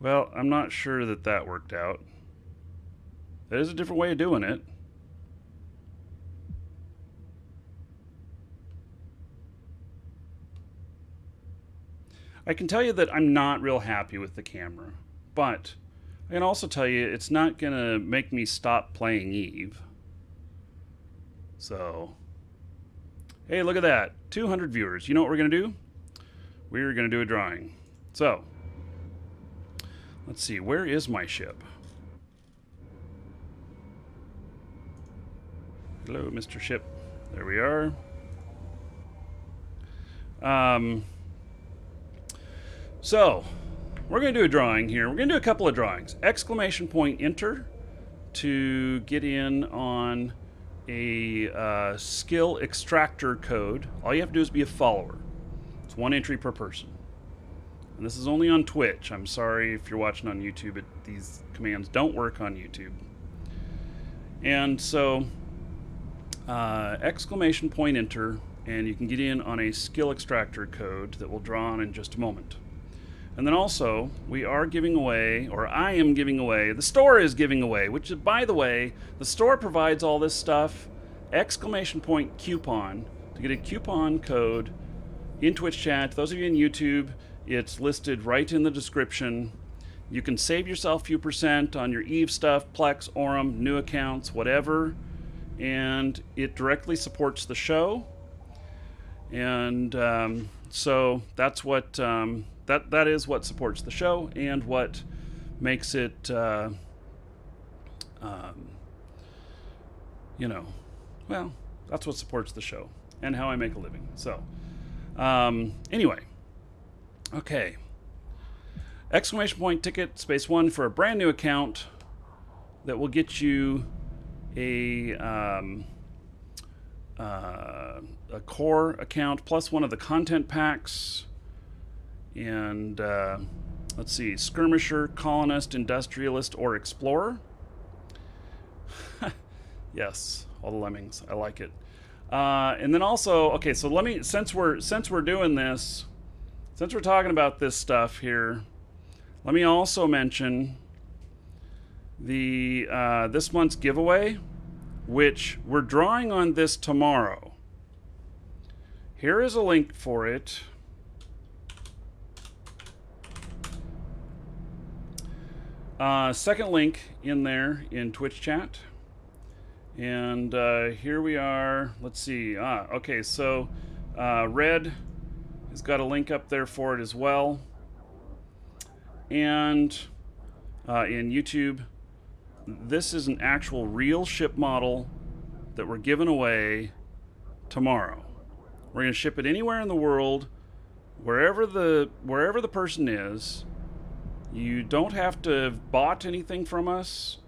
Well, I'm not sure that that worked out. That is a different way of doing it. I can tell you that I'm not real happy with the camera, but I can also tell you it's not going to make me stop playing Eve. So, hey, look at that. 200 viewers. You know what we're going to do? We're going to do a drawing. So, let's see. Where is my ship? Hello, Mr. Ship. There we are. So, we're going to do a drawing here. We're going to do a couple of drawings. Exclamation point enter to get in on a skill extractor code. All you have to do is be a follower. It's 1 entry per person. And this is only on Twitch. I'm sorry if you're watching on YouTube. These commands don't work on YouTube. And so, exclamation point enter, and you can get in on a skill extractor code that we'll draw on in just a moment. And then also, we are giving away, or I am giving away, the store is giving away, which is, by the way, the store provides all this stuff, exclamation point coupon, to get a coupon code in Twitch chat. Those of you in YouTube, it's listed right in the description. You can save yourself a few % on your Eve stuff, Plex, Aurum, new accounts, whatever, and it directly supports the show. And so that's what... That is what supports the show and what makes it, you know, well, That's what supports the show and how I make a living. So, anyway, okay. Exclamation point ticket space 1 for a brand new account that will get you a core account plus one of the content packs. And let's see, skirmisher, colonist, industrialist, or explorer. Yes, all the lemmings. I like it. And then also, okay, so let me, since we're doing this, since we're talking about this stuff here, let me also mention the this month's giveaway, which we're drawing on this tomorrow. Here is a link for it. Second link in there in Twitch chat. And here we are. Let's see. Okay, so Red has got a link up there for it as well. And in YouTube, this is an actual real ship model that we're giving away tomorrow. We're going to ship it anywhere in the world, wherever the person is. You don't have to have bought anything from us,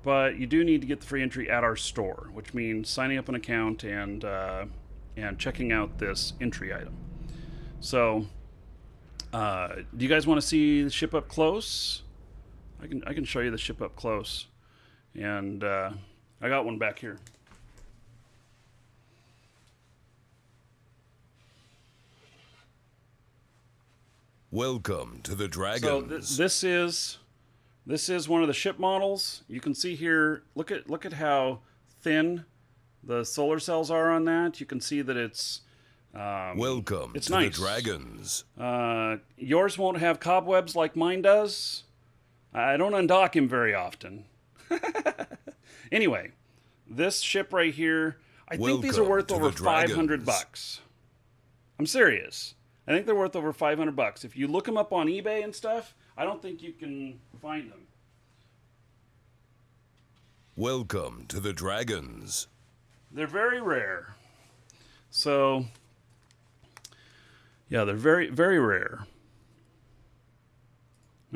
but you do need to get the free entry at our store, which means signing up an account and checking out this entry item. So, do you guys want to see the ship up close? I can show you the ship up close, and I got one back here. Welcome to the Dragons. So this is one of the ship models. You can see here. Look at how thin the solar cells are on that. You can see that it's Welcome it's to nice. the Dragons. Yours won't have cobwebs like mine does. I don't undock him very often. Anyway, this ship right here, I think these are Welcome worth to over the Dragons. $500. I'm serious. I think they're worth over $500. If you look them up on eBay and stuff, I don't think you can find them. Welcome to the Dragons. They're very rare. So, yeah, they're very, very rare.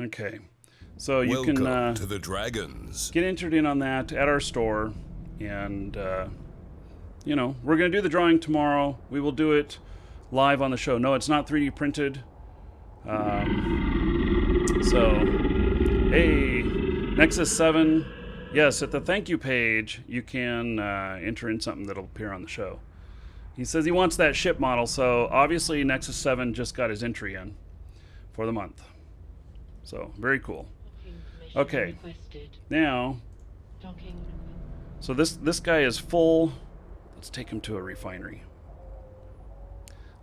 Okay. So you Welcome can to the Dragons. get entered in on that at our store. And, you know, we're going to do the drawing tomorrow. We will do it live on the show. No, it's not 3D printed. So, hey, Nexus 7. Yes, at the thank you page, you can enter in something that'll appear on the show. He says he wants that ship model, so obviously Nexus 7 just got his entry in for the month. So, very cool. Okay, now, so this guy is full. Let's take him to a refinery.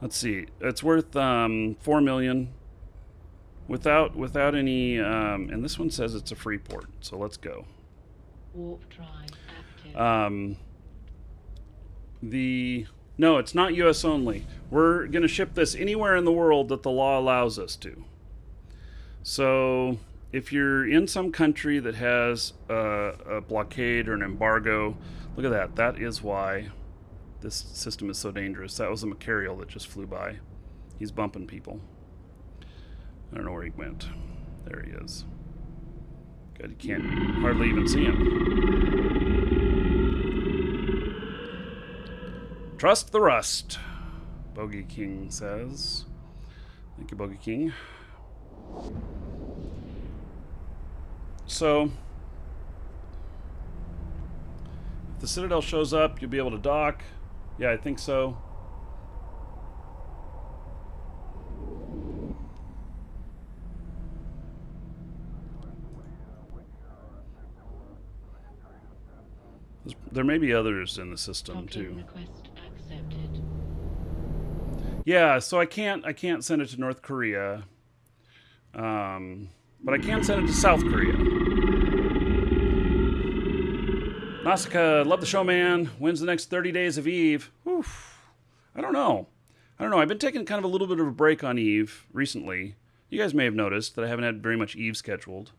Let's see. It's worth $4 million without any. And this one says it's a free port. So let's go. Warp drive active. No, it's not U.S. only. We're going to ship this anywhere in the world that the law allows us to. So if you're in some country that has a blockade or an embargo, look at that. That is why this system is so dangerous. That was a Macarial that just flew by. He's bumping people. I don't know where he went. There he is. God, you can't hardly even see him. Trust the rust, Bogey King says. Thank you, Bogey King. So, if the Citadel shows up, you'll be able to dock. Yeah, I think so. There may be others in the system too. Request accepted. Yeah, so I can't send it to North Korea, but I can send it to South Korea. Nausicaa, love the show, man. When's the next 30 days of Eve? Oof. I don't know. I've been taking kind of a little bit of a break on Eve recently. You guys may have noticed that I haven't had very much Eve scheduled.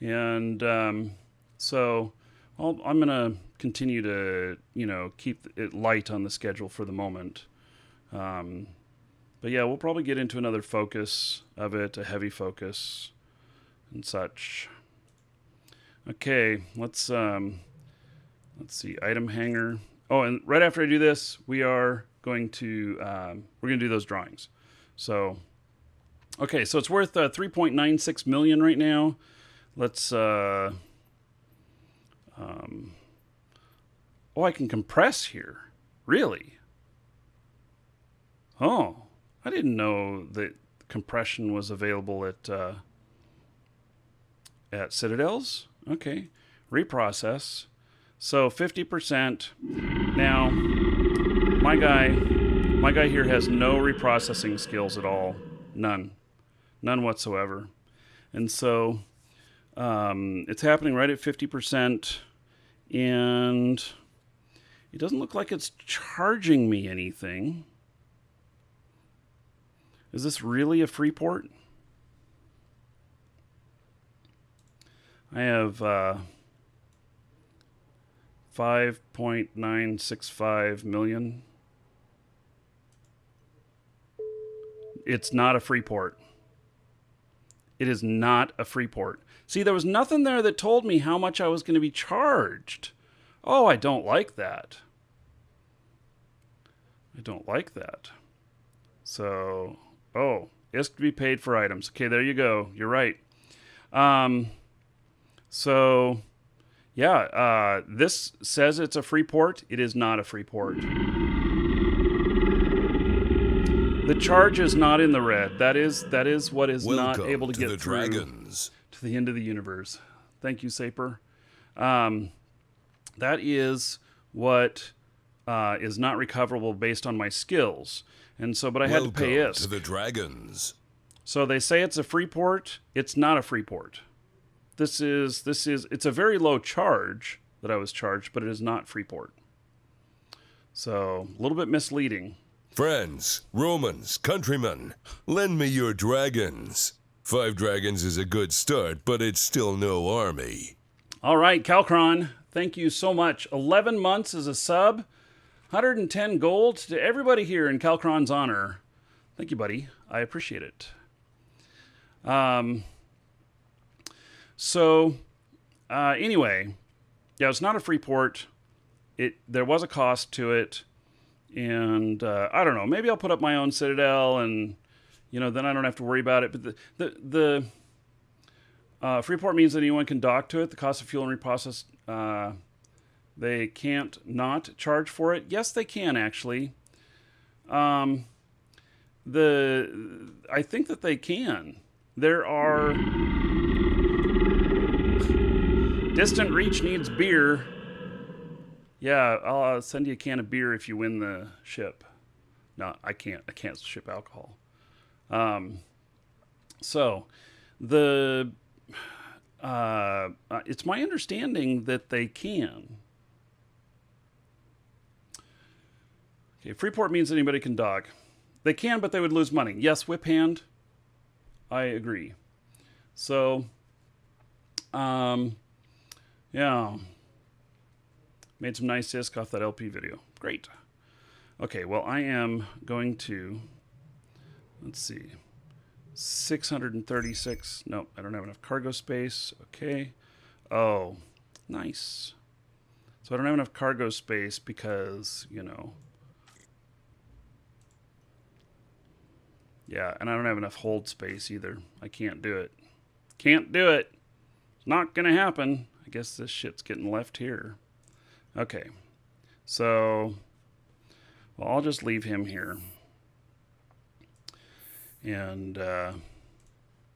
And so I'm going to continue to, keep it light on the schedule for the moment. But yeah, we'll probably get into another focus of it, a heavy focus and such. Okay, let's see, item hanger. Oh, and right after I do this, we are going to do those drawings. So, okay, so it's worth 3.96 million right now. Let's oh, I can compress here. Really? Oh, I didn't know that compression was available at Citadels. Okay, reprocess. So 50%. Now, my guy here has no reprocessing skills at all. None whatsoever. And so it's happening right at 50%, and it doesn't look like it's charging me anything. Is this really a free port? I have 5.965 million. It's not a free port. It is not a free port. See, there was nothing there that told me how much I was going to be charged. Oh, I don't like that. I don't like that. So, oh, is to be paid for items. Okay, there you go. You're right. So, yeah, this says it's a free port. It is not a free port. The charge is not in the red. That is what is Welcome not able to to get the through dragons. to the end of the universe. Thank you, Saper. That is what is not recoverable based on my skills. And so, but I had to pay Welcome ISK. to the dragons. So they say it's a free port. It's not a free port. It's a very low charge that I was charged, but it is not free port. So a little bit misleading. Friends, Romans, countrymen, lend me your dragons. 5 dragons is a good start, but it's still no army. All right, Calcron, thank you so much. 11 months as a sub, 110 gold to everybody here in Calcron's honor. Thank you, buddy. I appreciate it. Anyway, yeah, it's not a free port. There was a cost to it, and I don't know. Maybe I'll put up my own Citadel, and then I don't have to worry about it. But the free port means that anyone can dock to it. The cost of fuel and reprocess, they can't not charge for it. Yes, they can actually. I think that they can. There are. Distant Reach needs beer. Yeah, I'll send you a can of beer if you win the ship. No, I can't. I can't ship alcohol. It's my understanding that they can. Okay, Freeport means anybody can dock. They can, but they would lose money. Yes, whip hand. I agree. So, yeah. Made some nice ISK off that LP video. Great. Okay, well, I am going to, let's see, 636. No, I don't have enough cargo space. Okay. Oh, nice. So I don't have enough cargo space because, yeah, and I don't have enough hold space either. I can't do it. Can't do it. It's not going to happen. I guess this shit's getting left here. Okay. So, well, I'll just leave him here. And,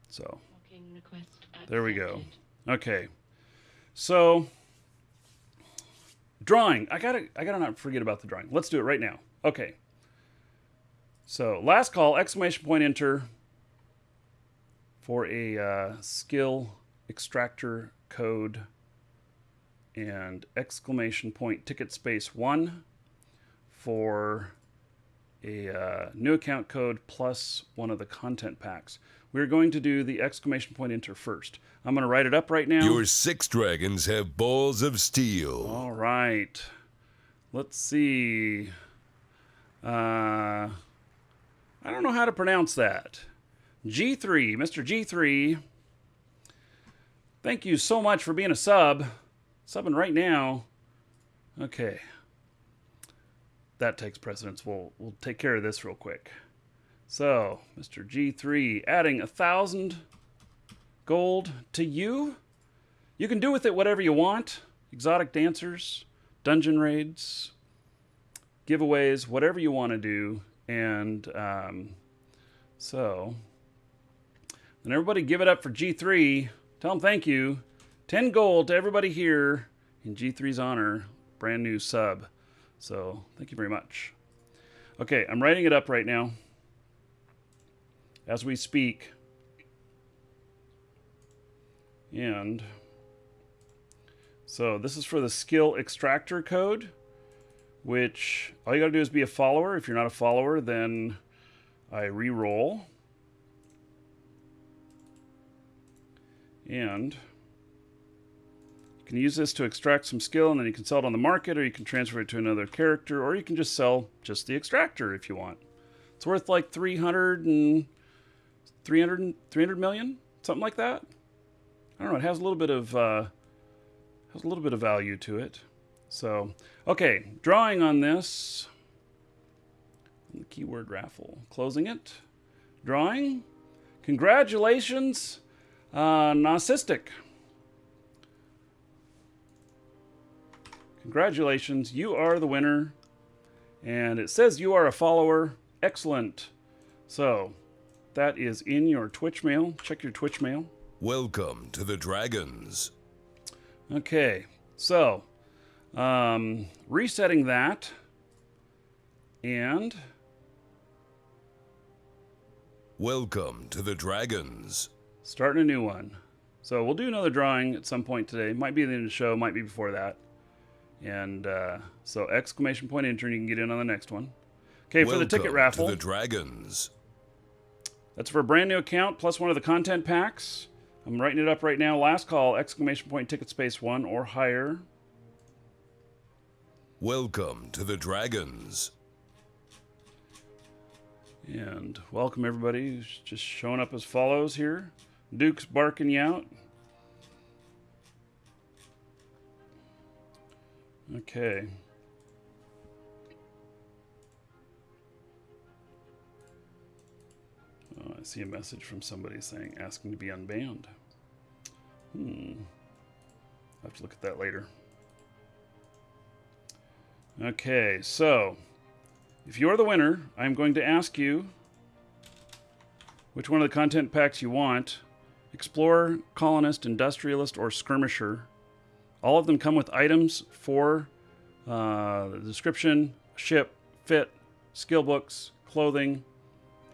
so, there we go. Okay. So, drawing. I gotta not forget about the drawing. Let's do it right now. Okay. So, last call, exclamation point enter for a skill extractor code, and exclamation point ticket space 1 for a new account code plus one of the content packs. we're going to do the exclamation point enter first. I'm going to write it up right now. Your 6 dragons have balls of steel. All right. Let's see. I don't know how to pronounce that. G3, Mr. G3. Thank you so much for being a sub. Subbing right now. Okay. That takes precedence. We'll take care of this real quick. So, Mr. G3 adding 1,000 gold to you. You can do with it whatever you want. Exotic dancers, dungeon raids, giveaways, whatever you want to do. And so, then everybody give it up for G3. Tell them thank you. 10 gold to everybody here in G3's honor. Brand new sub. So, thank you very much. Okay, I'm writing it up right now as we speak. And so this is for the skill extractor code, which all you gotta do is be a follower. If you're not a follower, then I re-roll. And you can use this to extract some skill, and then you can sell it on the market, or you can transfer it to another character, or you can just sell just the extractor if you want. It's worth like 300 million, something like that. I don't know. It has a little bit of value to it. So, okay, drawing on this. The keyword raffle. Closing it. Drawing. Congratulations, Narcissistic. Congratulations, you are the winner. And it says you are a follower. Excellent. So, that is in your Twitch mail. Check your Twitch mail. Welcome to the dragons. Okay, so resetting that, and Welcome to the dragons. starting a new one. So we'll do another drawing at some point today. Might be at the end of the show, might be before that. And so exclamation point enter, and you can get in on the next one. Okay, for the ticket raffle. To the dragons. That's for a brand new account plus one of the content packs. I'm writing it up right now. Last call, exclamation point ticket space 1 or higher. Welcome to the dragons. And welcome everybody who's just showing up as follows here. Duke's barking you out. Okay. Oh, I see a message from somebody saying, asking to be unbanned. I'll have to look at that later. Okay, so if you're the winner, I'm going to ask you which one of the content packs you want. Explorer, Colonist, Industrialist, or Skirmisher. All of them come with items for the description, ship, fit, skill books, clothing,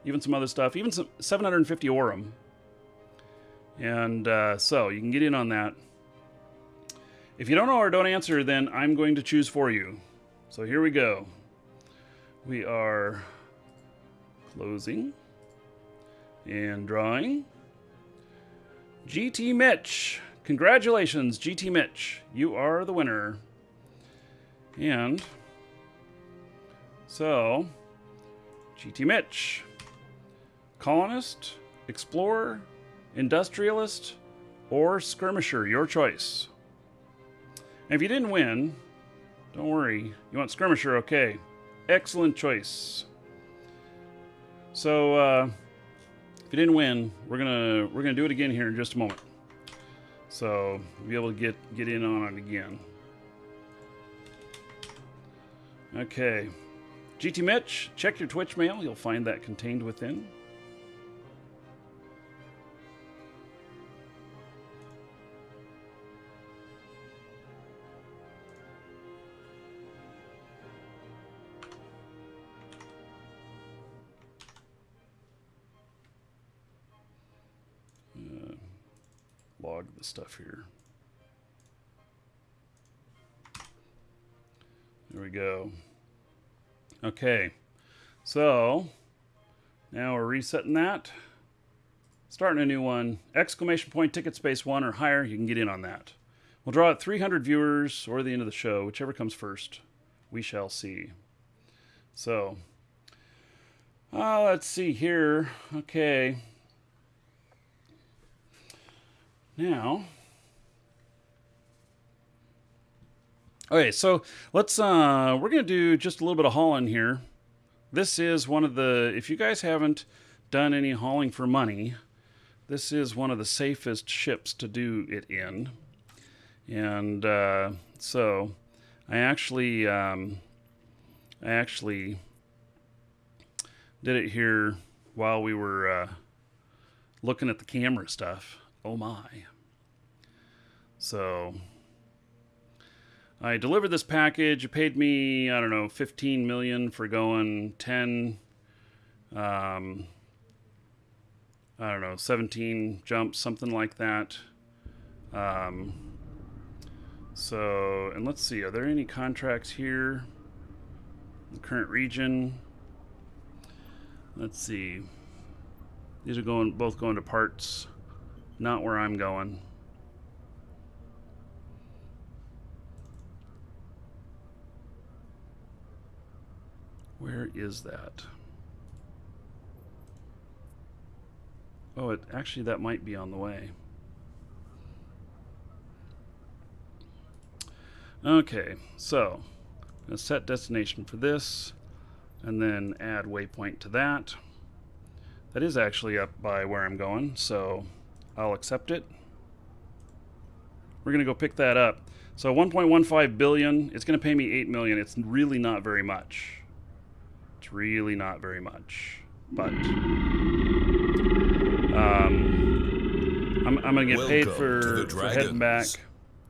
even some other stuff, even some 750 Aurum. And so you can get in on that. If you don't know or don't answer, then I'm going to choose for you. So here we go. We are closing and drawing. GT Mitch. Congratulations, GT Mitch. You are the winner. And so, GT Mitch. Colonist, Explorer, Industrialist, or Skirmisher, your choice. And if you didn't win, don't worry. You want Skirmisher, okay. Excellent choice. So, if you didn't win, we're gonna do it again here in just a moment. So, you'll be able to get in on it again. Okay. GT Mitch, check your Twitch mail. You'll find that contained within. Log the stuff here. There we go. Okay, so now we're resetting that. Starting a new one. Exclamation point ticket space 1 or higher. You can get in on that. We'll draw out 300 viewers or the end of the show. Whichever comes first. We shall see. So, let's see here. Okay. Now. Okay, so let's, we're going to do just a little bit of hauling here. This is one of the, if you guys haven't done any hauling for money, this is one of the safest ships to do it in. And so I actually did it here while we were looking at the camera stuff. Oh my. So I delivered this package. It paid me, I don't know, 15 million for going 10, I don't know, 17 jumps, something like that. So, and let's see, are there any contracts here? The current region. Let's see. These are both going to parts, not where I'm going. Where is that? Oh, actually that might be on the way. Okay, so I'm going to set destination for this and then add waypoint to that. That is actually up by where I'm going, so I'll accept it. We're going to go pick that up. So 1.15 billion, it's going to pay me 8 million. It's really not very much. It's really not very much, but I'm going to get paid for heading back.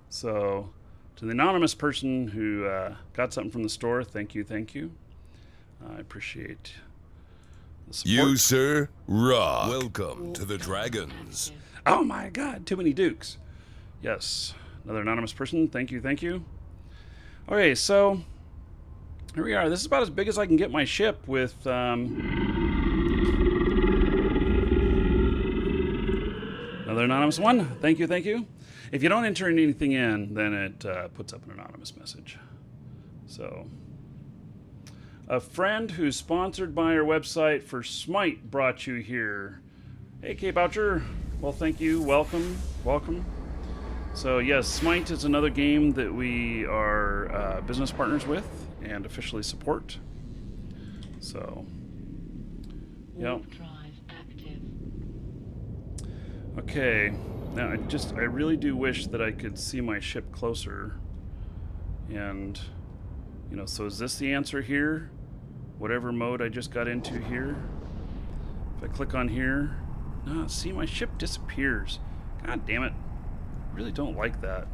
So to the anonymous person who got something from the store, thank you. I appreciate the support. You, sir, rock. Welcome to the Dragons. Oh my God, too many dukes. Yes, another anonymous person, thank you. Okay, so here we are. This is about as big as I can get my ship with another anonymous one. Thank you. If you don't enter anything in, then it puts up an anonymous message. So, a friend who's sponsored by our website for Smite brought you here. Hey, K Boucher. Well, thank you. Welcome. So, yes, Smite is another game that we are business partners with and officially support. So, yep. Okay. Now, I really do wish that I could see my ship closer. And, so is this the answer here? Whatever mode I just got into here. If I click on here, no, see, my ship disappears. God damn it. I really don't like that.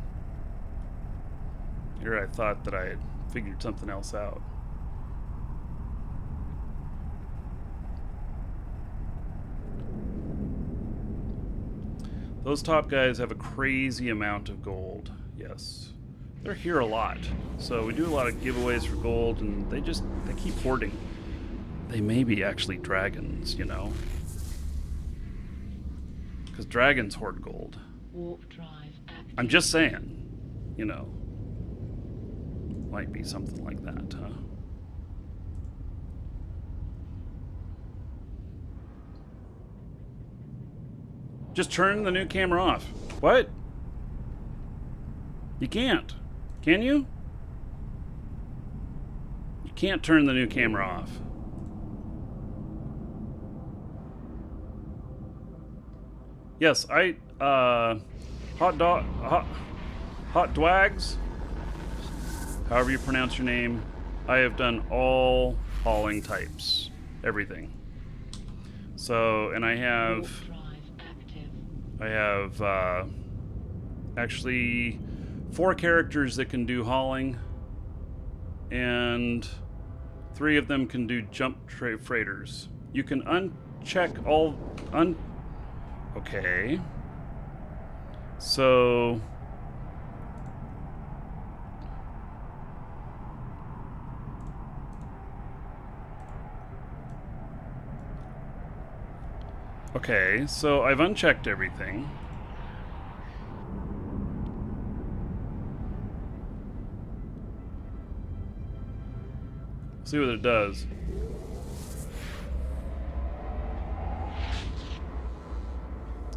Here I thought that I had figured something else out. Those top guys have a crazy amount of gold. Yes. They're here a lot. So we do a lot of giveaways for gold, and they keep hoarding. They may be actually dragons, Because dragons hoard gold. Warp drive active. I'm just saying, Might be something like that, huh? Just turn the new camera off. What? You can't. Can you? You can't turn the new camera off. Yes, hot dwags, however you pronounce your name, I have done all hauling types, everything. So, and I have actually 4 characters that can do hauling, and 3 of them can do jump freighters. You can uncheck all okay. So Okay, so I've unchecked everything. See what it does.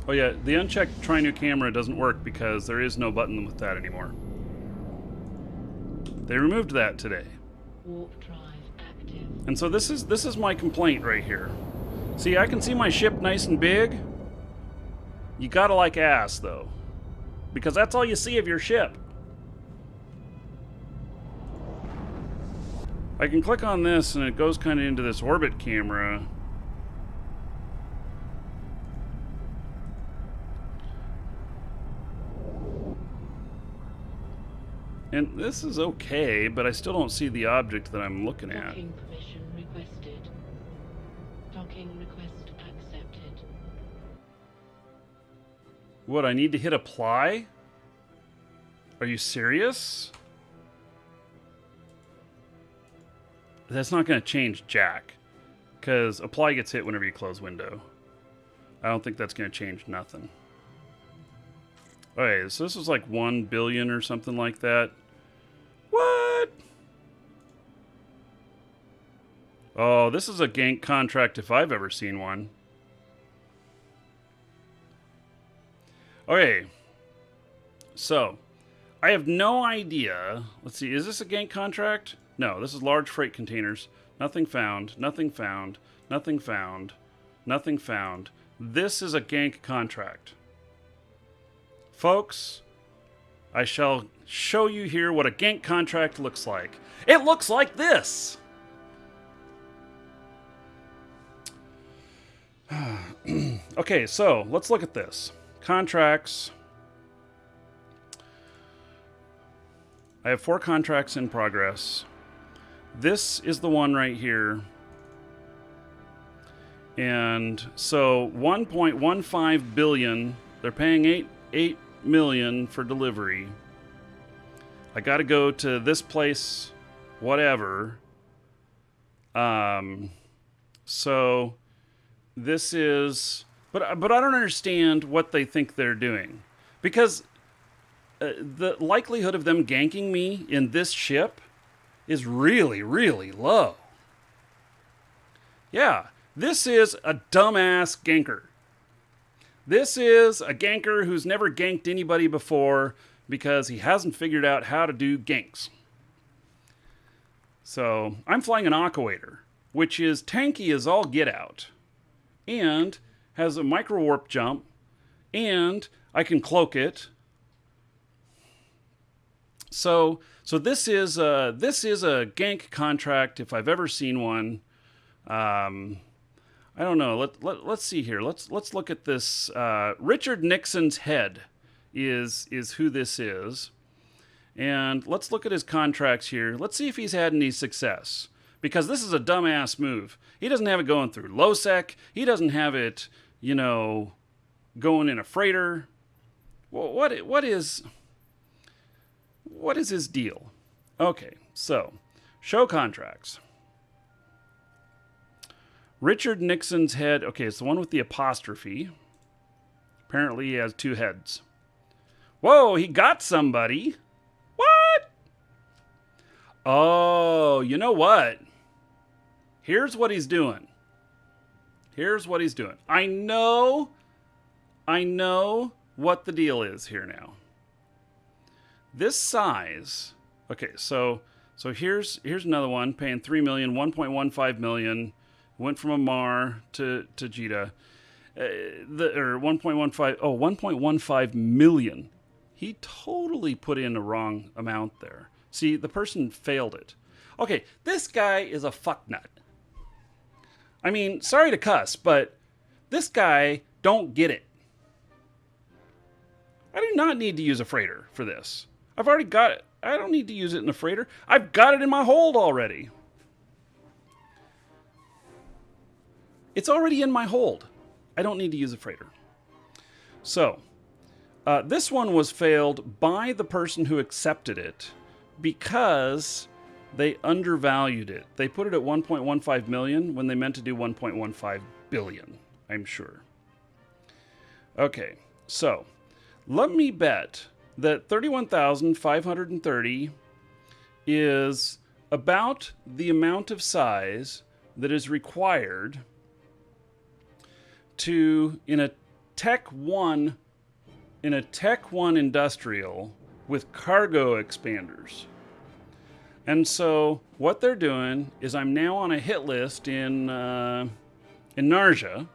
Oh yeah, the unchecked try new camera doesn't work because there is no button with that anymore. They removed that today. Warp drive active. And so this is my complaint right here. See, I can see my ship nice and big. You gotta like ass though, because that's all you see of your ship. I can click on this and it goes kind of into this orbit camera. And this is okay, but I still don't see the object that I'm looking at. Docking permission requested. Docking request accepted. What, I need to hit apply? Are you serious? That's not going to change jack, because apply gets hit whenever you close window. I don't think that's going to change nothing. Okay, so this is like 1 billion or something like that. What? Oh, this is a gank contract if I've ever seen one. Okay, so I have no idea. Let's see, is this a gank contract? No, this is large freight containers. Nothing found, nothing found, nothing found, nothing found. This is a gank contract. Folks, I shall show you here what a gank contract looks like. It looks like this! Okay, so let's look at this. Contracts. I have 4 contracts in progress. This is the one right here. And so 1.15 billion, they're paying 8 million for delivery. I got to go to this place, whatever. So this is, but I don't understand what they think they're doing, because the likelihood of them ganking me in this ship is really, really low. Yeah, this is a dumbass ganker. This is a ganker who's never ganked anybody before because he hasn't figured out how to do ganks. So I'm flying an Aquator, which is tanky as all get out, and has a micro warp jump, and I can cloak it. So this is a gank contract if I've ever seen one. I don't know. Let's see here. Let's look at this. Richard Nixon's head is who this is, and let's look at his contracts here. Let's see if he's had any success, because this is a dumbass move. He doesn't have it going through LOSEC. He doesn't have it, going in a freighter. Well, what is his deal? Okay, so show contracts. Richard Nixon's head. Okay, it's the one with the apostrophe. Apparently he has 2 heads. Whoa, he got somebody. What? Oh, you know what? Here's what he's doing. I know what the deal is here now. This size. Okay, so here's another one paying 3 million, 1.15 million. Went from Amar to Jita. Or 1.15 million. He totally put in the wrong amount there. See, the person failed it. Okay, this guy is a fucknut. I mean, sorry to cuss, but this guy don't get it. I do not need to use a freighter for this. I've already got it. I don't need to use it in a freighter. I've got it in my hold already. It's already in my hold. I don't need to use a freighter. So, this one was failed by the person who accepted it because they undervalued it. They put it at 1.15 million when they meant to do 1.15 billion, I'm sure. Okay, so let me bet that 31,530 is about the amount of size that is required to, in a Tech 1 industrial with cargo expanders. And so what they're doing is I'm now on a hit list in Narja,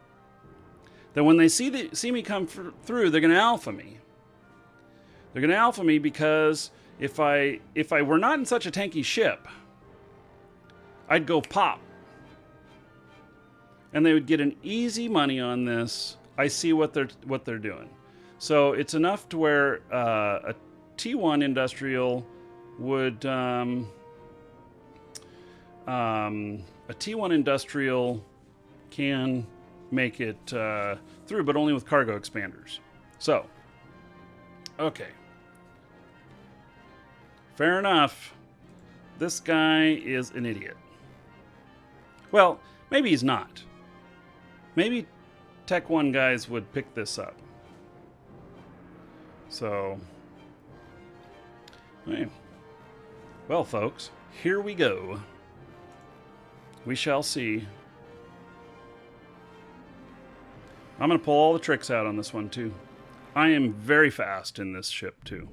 that when they see me come through, they're going to alpha me. They're going to alpha me because if I were not in such a tanky ship, I'd go pop. And they would get an easy money on this. I see what they're doing. So it's enough to where a T1 industrial would a T1 industrial can make it through, but only with cargo expanders. So, okay. Fair enough. This guy is an idiot. Well, maybe he's not. Maybe Tech 1 guys would pick this up. So, hey. Well, folks, here we go. We shall see. I'm going to pull all the tricks out on this one, too. I am very fast in this ship, too.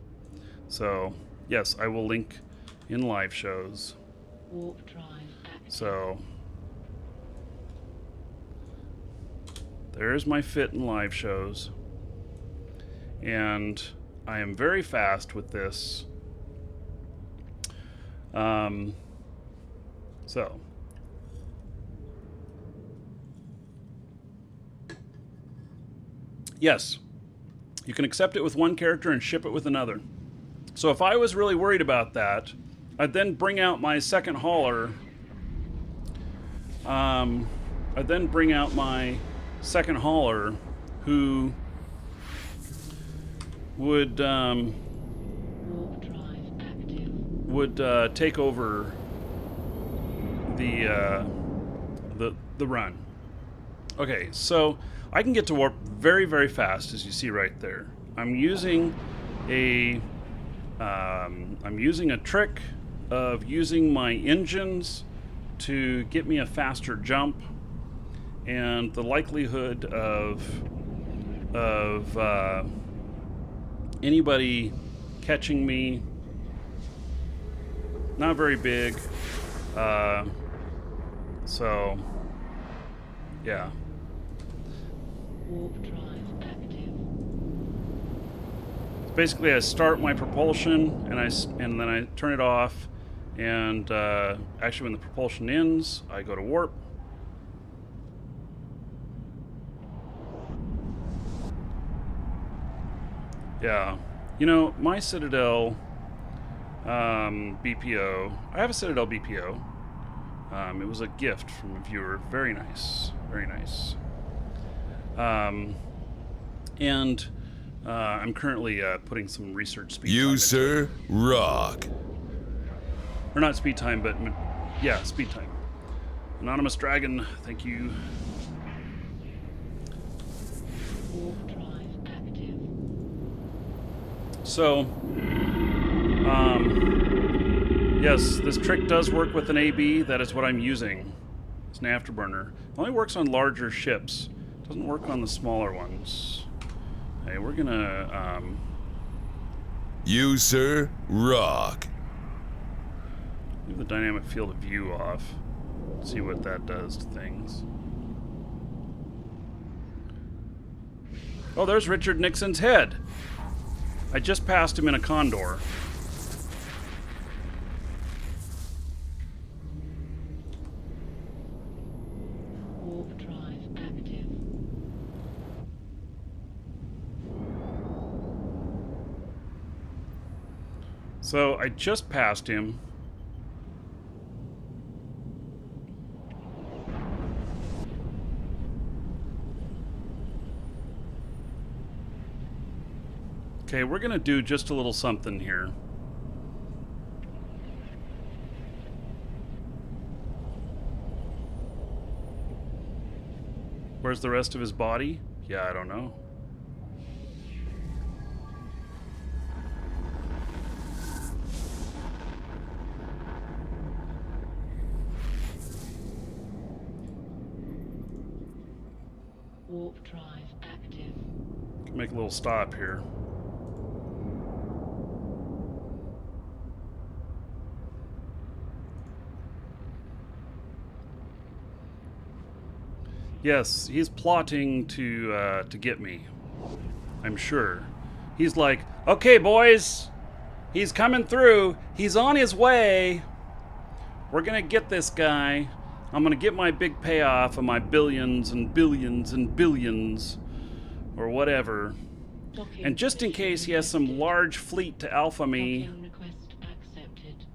So, yes, I will link in live shows. Warp drive active. So, there's my fit in live shows. And I am very fast with this. So, yes, you can accept it with one character and ship it with another. So if I was really worried about that, I'd then bring out my second hauler. Who would Warp drive active. would take over the run. Okay, so I can get to warp very, very fast, as you see right there. I'm using a trick of using my engines to get me a faster jump, and the likelihood of anybody catching me, not very big. So yeah. Warp drive active. Basically, I start my propulsion and then I turn it off, and actually when the propulsion ends, I go to warp. Yeah, you know, my Citadel BPO, I have a Citadel BPO. It was a gift from a viewer. Very nice, very nice. And I'm currently putting some research speed time You, into sir, it. rock. Or not speed time, but yeah, speed time. Anonymous Dragon, thank you. Warp drive active. So, yes, this trick does work with an AB. That is what I'm using. It's an afterburner. It only works on larger ships. It doesn't work on the smaller ones. Hey, we're gonna, You, sir, rock. leave the dynamic field of view off. See what that does to things. Oh, there's Richard Nixon's head. I just passed him in a Condor. Warp drive active. So I just passed him. Okay, we're gonna do just a little something here. Where's the rest of his body? Yeah, I don't know. make a little stop here. Yes, he's plotting to get me. I'm sure. He's like, okay, boys, he's coming through. He's on his way. We're gonna get this guy. I'm gonna get my big payoff of my billions and billions and billions, or whatever. Docking And just in case he has some requested. large fleet to alpha me, Docking request accepted.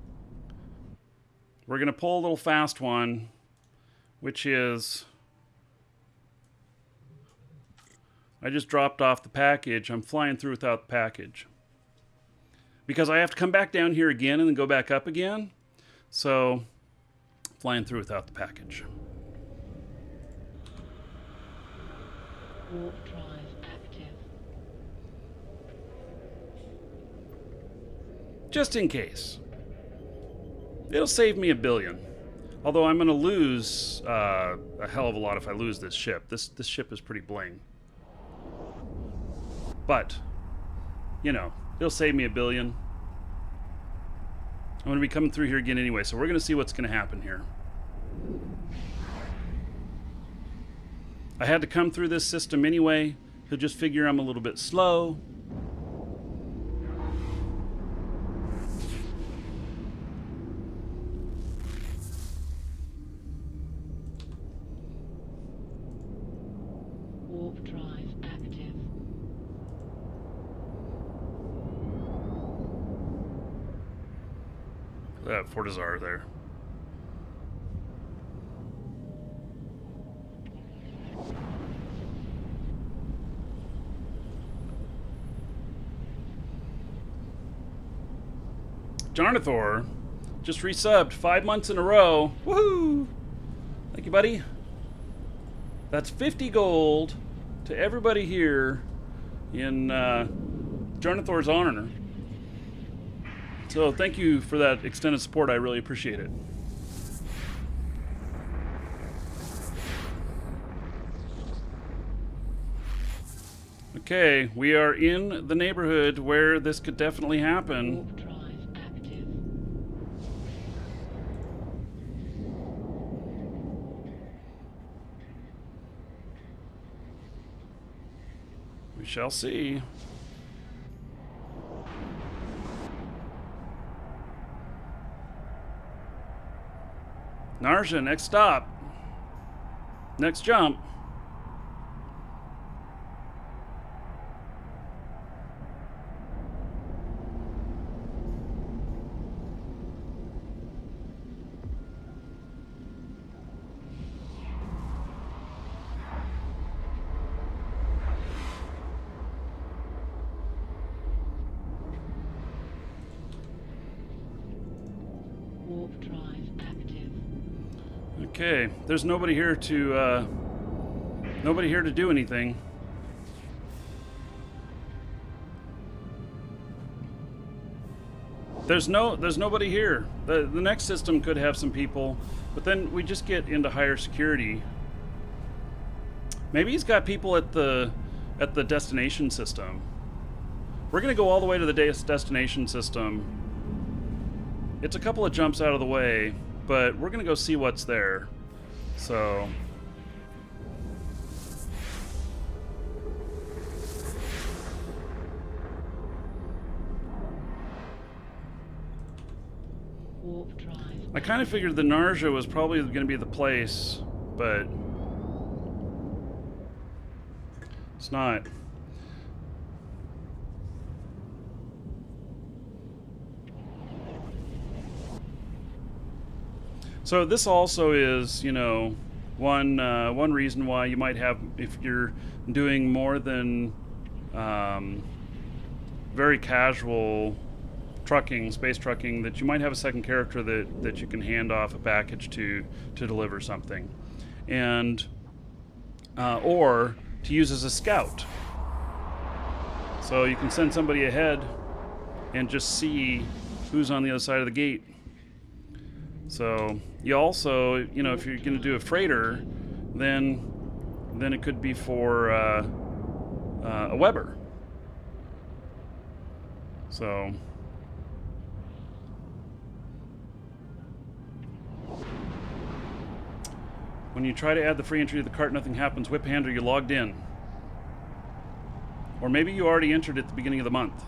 we're gonna pull a little fast one, which is, I just dropped off the package. I'm flying through without the package. Because I have to come back down here again and then go back up again. So, flying through without the package. Warp drive active. Just in case. It'll save me $1 billion. Although I'm going to lose a hell of a lot if I lose this ship. This ship is pretty bling. But, you know, it'll save me $1 billion. I'm going to be coming through here again anyway, so we're going to see what's going to happen here. I had to come through this system anyway. He'll just figure I'm a little bit slow. Warp drive active. That Fortizar there. Jarnathor just resubbed 5 months in a row. Woohoo! Thank you, buddy. That's 50 gold to everybody here in Jarnathor's honor. So thank you for that extended support. I really appreciate it. Okay, we are in the neighborhood where this could definitely happen. Warp drive active. We shall see. Narja, next stop. Next jump. Warp drive active. Okay, there's nobody here to do anything. There's nobody here. The next system could have some people, but then we just get into higher security. Maybe he's got people at the destination system. We're gonna go all the way to the destination system. It's a couple of jumps out of the way, but we're gonna go see what's there. So Warp drive. I kind of figured the Narja was probably gonna be the place, but it's not. So this also is, you know, one reason why you might have, if you're doing more than very casual trucking, space trucking, that you might have a second character that you can hand off a package to deliver something, and or to use as a scout. So you can send somebody ahead and just see who's on the other side of the gate. So you also, you know, if you're going to do a freighter, then it could be for a Weber. So when you try to add the free entry to the cart, nothing happens. Whip hand, or you logged in. Or maybe you already entered at the beginning of the month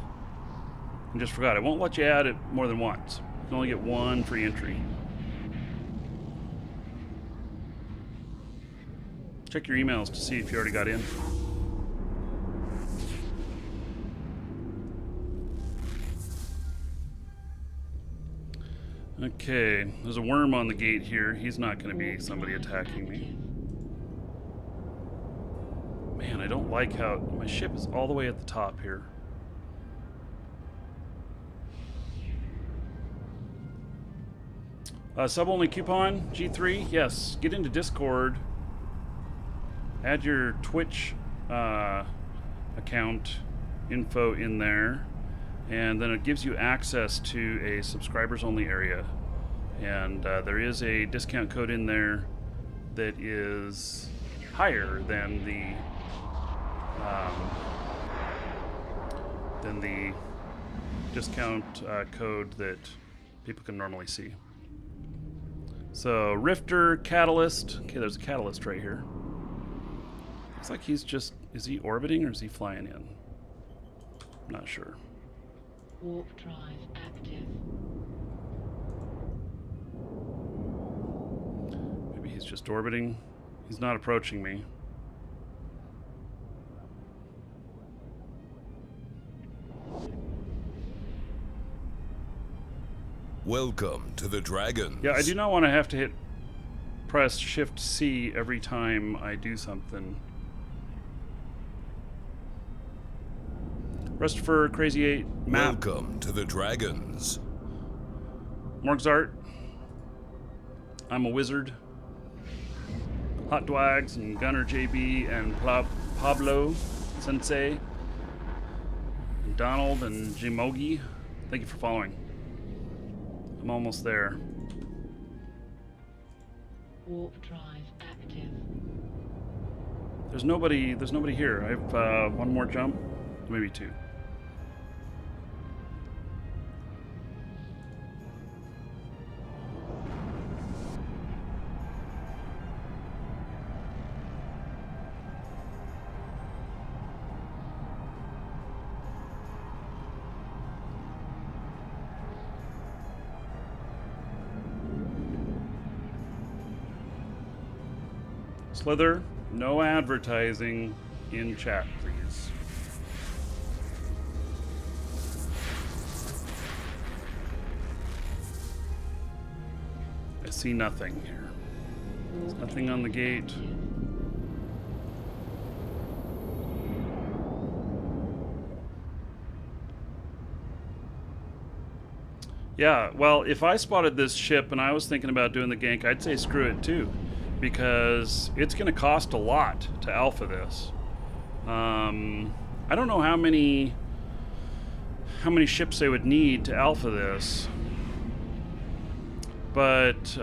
and just forgot. It won't let you add it more than once. You can only get one free entry. Check your emails to see if you already got in. Okay, there's a worm on the gate here. He's not going to be somebody attacking me. Man, I don't like how my ship is all the way at the top here. Sub-only coupon, G3, yes. Get into Discord. Add your Twitch account info in there. And then it gives you access to a subscribers-only area. And there is a discount code in there that is higher than the discount code that people can normally see. So Rifter, Catalyst. Okay, there's a Catalyst right here. Looks like he's just, is he orbiting or is he flying in? I'm not sure. Warp drive active. Maybe he's just orbiting. He's not approaching me. Welcome to the Dragons. Yeah, I do not want to have to press Shift C every time I do something. Rest for Crazy 8 map. Welcome to the Dragons. Morgzart. I'm a wizard. Hot Dwags and Gunner JB and Pablo Sensei. And Donald and Jimogi. Thank you for following. I'm almost there. Warp drive active. There's nobody here. I have one more jump. Maybe two. Slither, no advertising in chat, please. I see nothing here. There's nothing on the gate. Yeah, well, if I spotted this ship and I was thinking about doing the gank, I'd say screw it too. Because it's going to cost a lot to alpha this. I don't know how many ships they would need to alpha this, but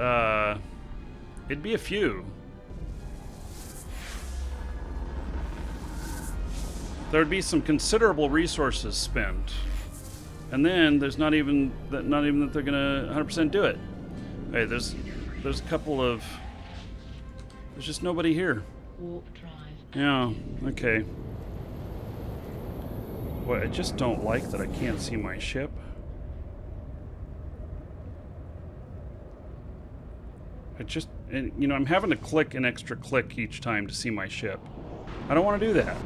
it'd be a few. There would be some considerable resources spent, and then there's not even that they're going to 100% do it. Hey, there's a couple of. There's just nobody here. Warp drive. Yeah, okay. Well, I just don't like that I can't see my ship. I'm having to click an extra click each time to see my ship. I don't want to do that.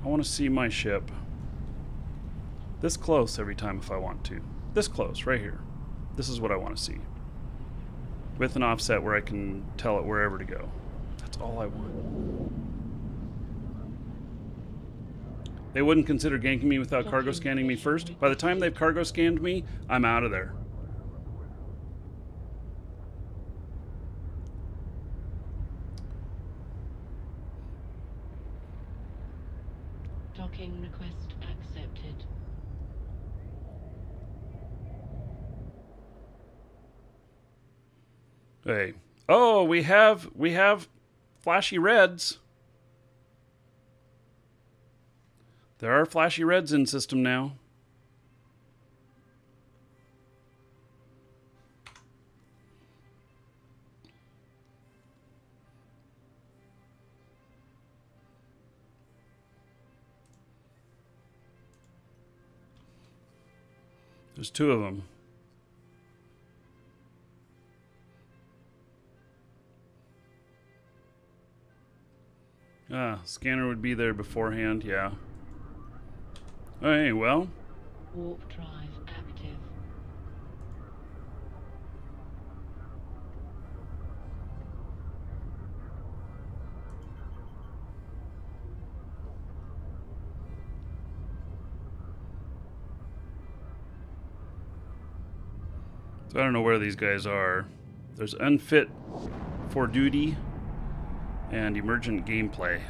I want to see my ship this close every time if I want to. This close, right here. This is what I want to see. With an offset where I can tell it wherever to go. That's all I want. They wouldn't consider ganking me without cargo scanning me first. By the time they've cargo scanned me, I'm out of there. Docking request accepted. Hey. Oh, we have flashy reds. There are flashy reds in system now. There's 2 of them. Ah, scanner would be there beforehand, yeah. Hey, well. Warp drive active. So I don't know where these guys are. There's unfit for duty and emergent gameplay.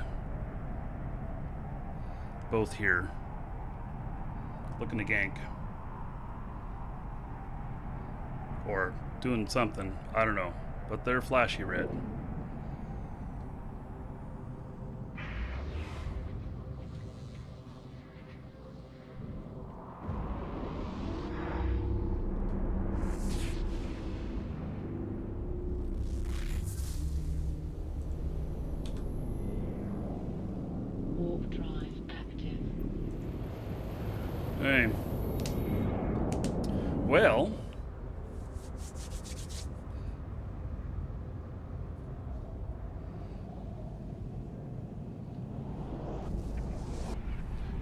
Both here. Looking to gank. Or doing something. I don't know. But they're flashy red. Warp drive active. Hey. Well.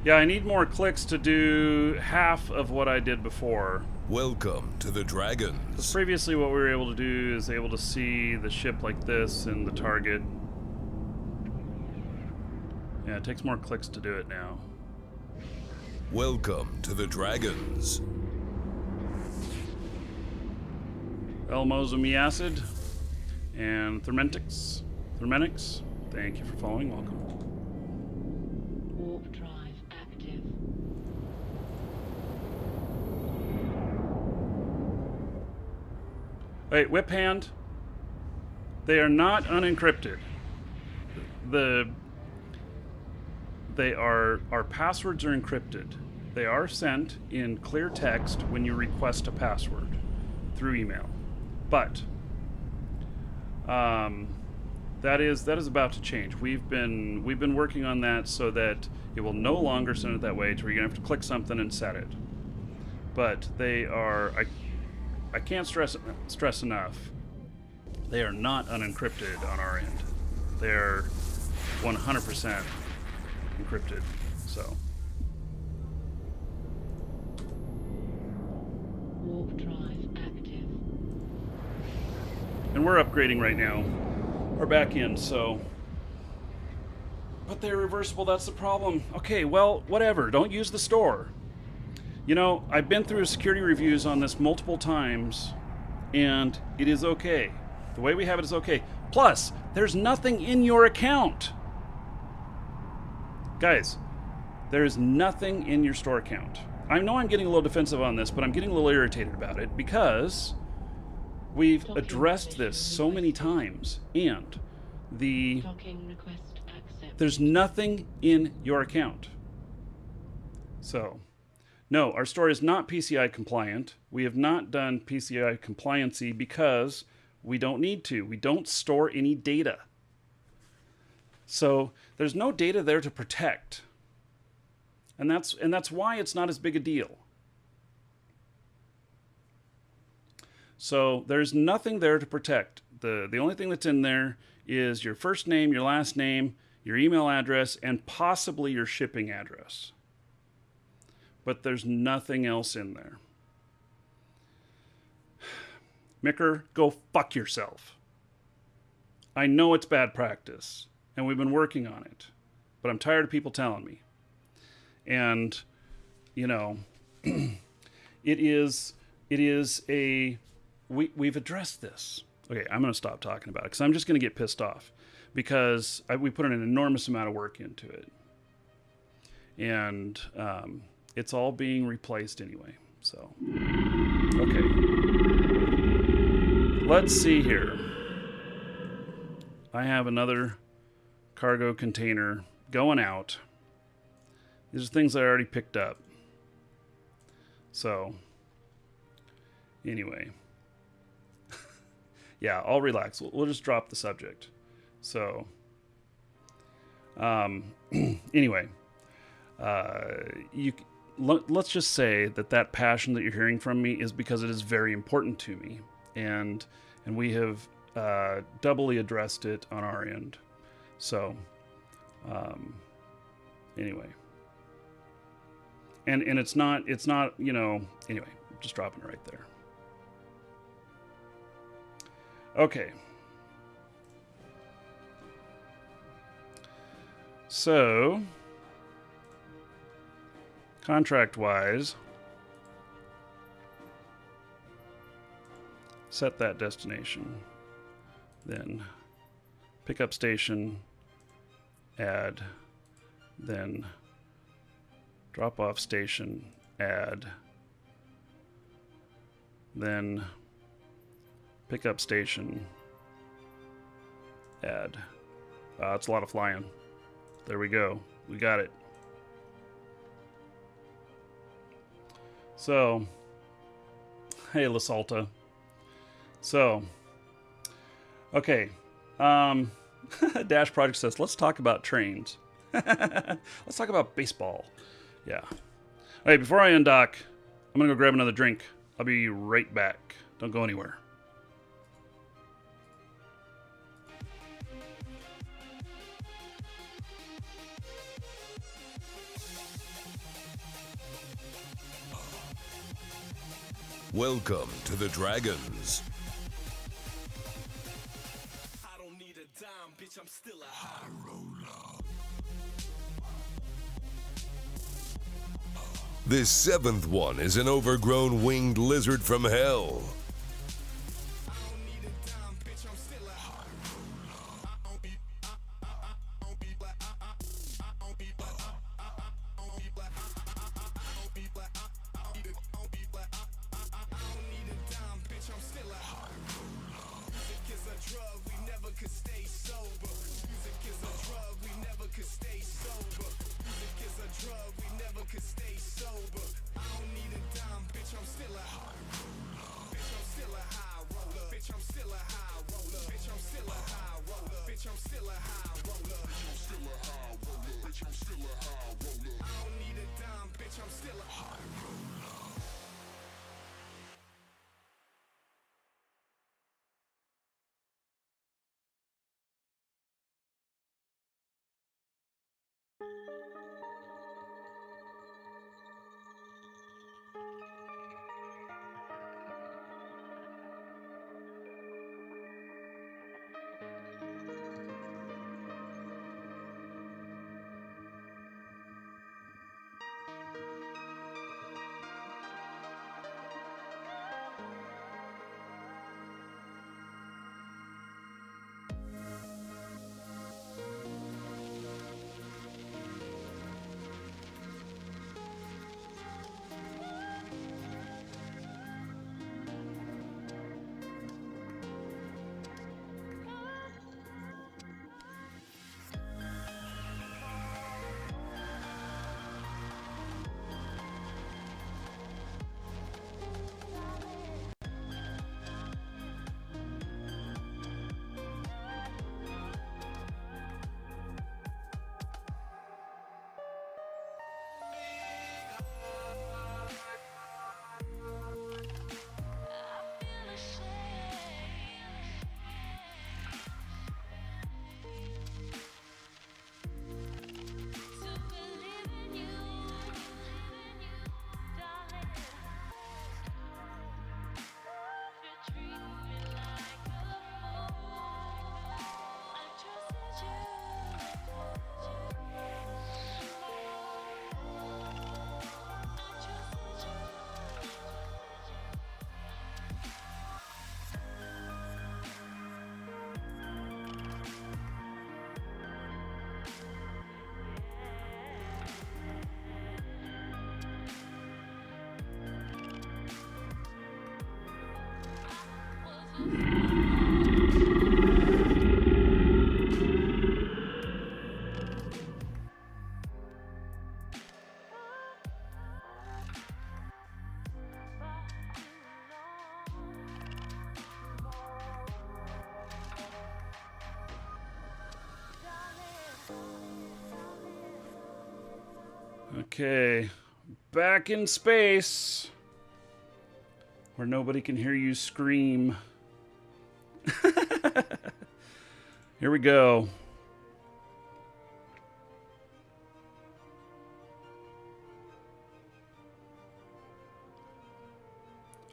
Yeah, I need more clicks to do half of what I did before. Welcome to the Dragons. Previously what we were able to do is able to see the ship like this and the target. Yeah, it takes more clicks to do it now. Welcome to the Dragons. Elmosome acid and Thermentics. Thank you for following. Welcome. Warp drive active. Wait, whip hand. They are not unencrypted. Our passwords are encrypted. They are sent in clear text when you request a password through email. But that is about to change. We've been working on that so that it will no longer send it that way to where you're gonna have to click something and set it. But they are I can't stress enough. They are not unencrypted on our end. They're 100% encrypted. So Warp drive active. and we're upgrading right now. Our back end, so. But they're reversible, that's the problem. Okay, well, whatever. Don't use the store. You know, I've been through security reviews on this multiple times, and it is okay. The way we have it is okay. Plus, there's nothing in your account. Guys, there is nothing in your store account. I know I'm getting a little defensive on this, but I'm getting a little irritated about it because we've addressed this so many times, and Docking request accepted. there's nothing in your account. So, no, our store is not PCI compliant. We have not done PCI compliancy because we don't need to. We don't store any data. So there's no data there to protect. And that's why it's not as big a deal. So there's nothing there to protect. The only thing that's in there is your first name, your last name, your email address, and possibly your shipping address. But there's nothing else in there. Micker, go fuck yourself. I know it's bad practice, and we've been working on it, but I'm tired of people telling me. And, you know, we've addressed this. Okay, I'm going to stop talking about it because I'm just going to get pissed off because we put an enormous amount of work into it. And it's all being replaced anyway. So, okay. Let's see here. I have another cargo container going out. These are things I already picked up. So, anyway. Yeah, I'll relax. We'll just drop the subject. So, anyway, let's just say that passion that you're hearing from me is because it is very important to me, and we have doubly addressed it on our end. So, anyway, and it's not anyway, just dropping it right there. Okay. So, contract-wise, set that destination. Then pickup station, add. Then drop-off station, add. Then pickup station, add. It's a lot of flying. There we go. We got it. So, hey, LaSalta. So, okay. Dash Project says, let's talk about trains. Let's talk about baseball. Yeah. All right, before I undock, I'm going to go grab another drink. I'll be right back. Don't go anywhere. Welcome to the Dragons. I don't need a dime, bitch, I'm still a high roller. This seventh one is an overgrown winged lizard from hell. I don't need a dime, bitch, I'm still a high roller. I don't be black. I don't be black. I don't be black. I don't be black. I don't be black. I don't need a dime, bitch, I'm still a high roller. Music is a drug, we never could stay sober. Music is a drug, we never could stay sober. Music is a drug, we never could stay sober. I don't need a dime, bitch, I'm still a high roller. Bitch, I'm Okay, back in space, where nobody can hear you scream. Here we go.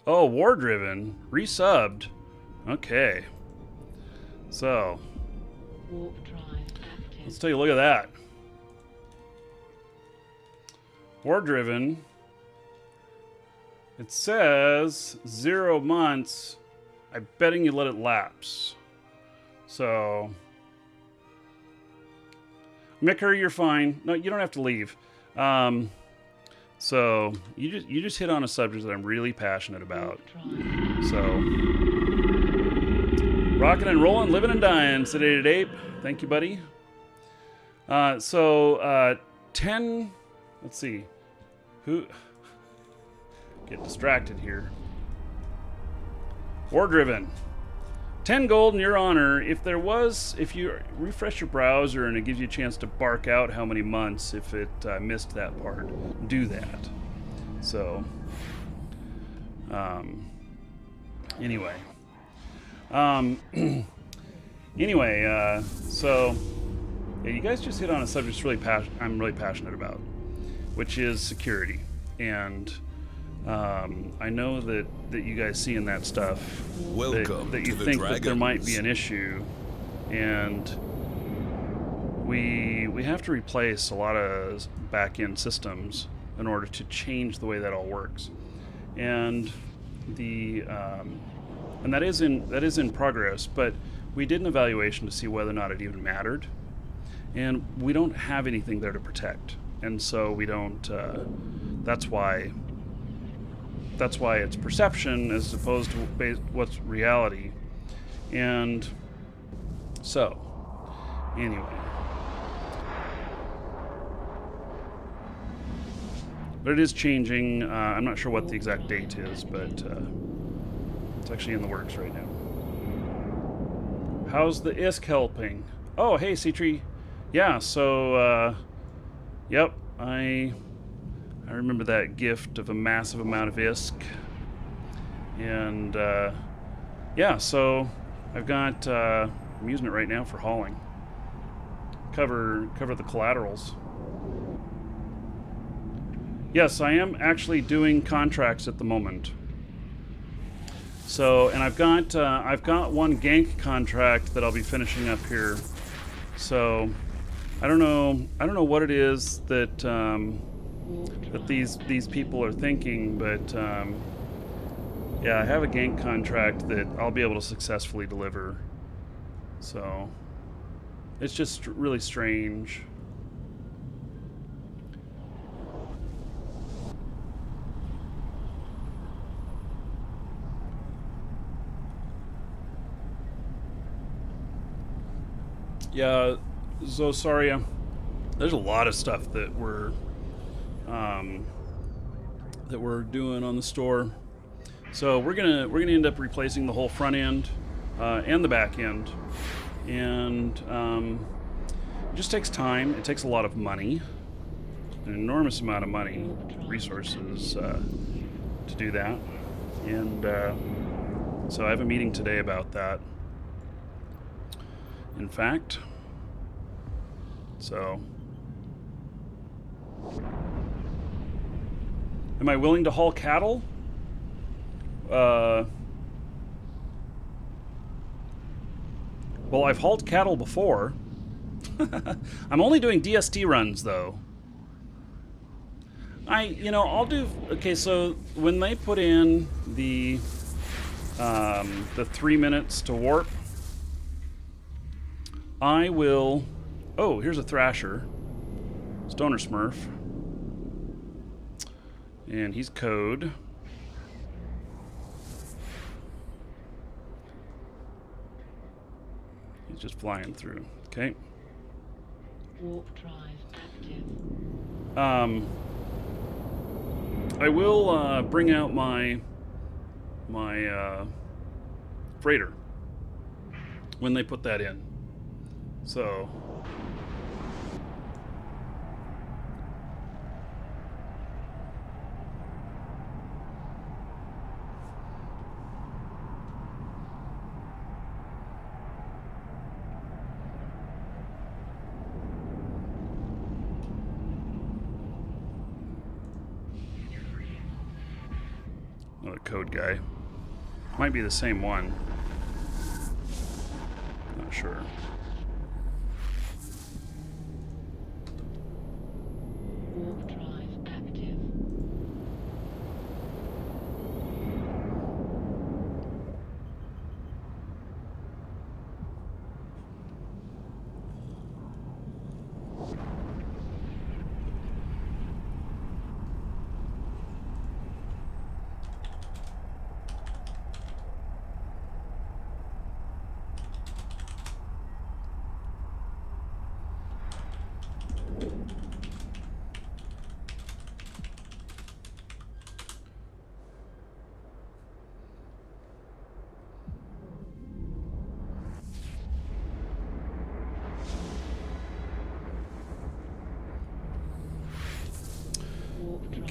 Oh, War Driven. Resubbed. Okay. So, Warp drive active. let's take a look at that. War Driven. It says 0 months. I'm betting you let it lapse. So, Micker, you're fine. No, you don't have to leave. So you just hit on a subject that I'm really passionate about. Warp drive. So, rocking and rolling, living and dying, Sedated Ape. Thank you, buddy. 10. Let's see. Who? Get distracted here. War Driven. 10 gold in your honor. If you refresh your browser and it gives you a chance to bark out how many months if it missed that part, do that. So, anyway. So, yeah, you guys just hit on a subject I'm really passionate about, which is security. And I know that you guys seeing that stuff, Welcome that you to the think that there might be Dragons. an issue, and we have to replace a lot of back-end systems in order to change the way that all works, and and that is in progress. But we did an evaluation to see whether or not it even mattered, and we don't have anything there to protect, and so we don't. That's why it's perception as opposed to what's reality. And so, anyway. But it is changing. I'm not sure what the exact date is, but it's actually in the works right now. How's the ISK helping? Oh, hey, C-Tree. Yeah, so, yep, I remember that gift of a massive amount of ISK. And, yeah, so I've got, I'm using it right now for hauling. Cover the collaterals. Yes, I am actually doing contracts at the moment. So, and I've got one gank contract that I'll be finishing up here. So, I don't know what it is that these people are thinking, but yeah, I have a gank contract that I'll be able to successfully deliver. So, it's just really strange. Yeah, Zosaria, there's a lot of stuff that we're doing on the store. So we're gonna end up replacing the whole front end and the back end, and it just takes time. It takes a lot of money, an enormous amount of money, resources to do that, and so I have a meeting today about that. In fact, so am I willing to haul cattle? Well, I've hauled cattle before. I'm only doing DST runs though. I'll do, okay, so when they put in the 3 minutes to warp, I will... Oh, here's a Thrasher. Stoner Smurf. And he's code. He's just flying through. Okay. Warp drive active. I will bring out my freighter when they put that in. So, the code guy. Might be the same one. Not sure. Warp drive active. Warp drive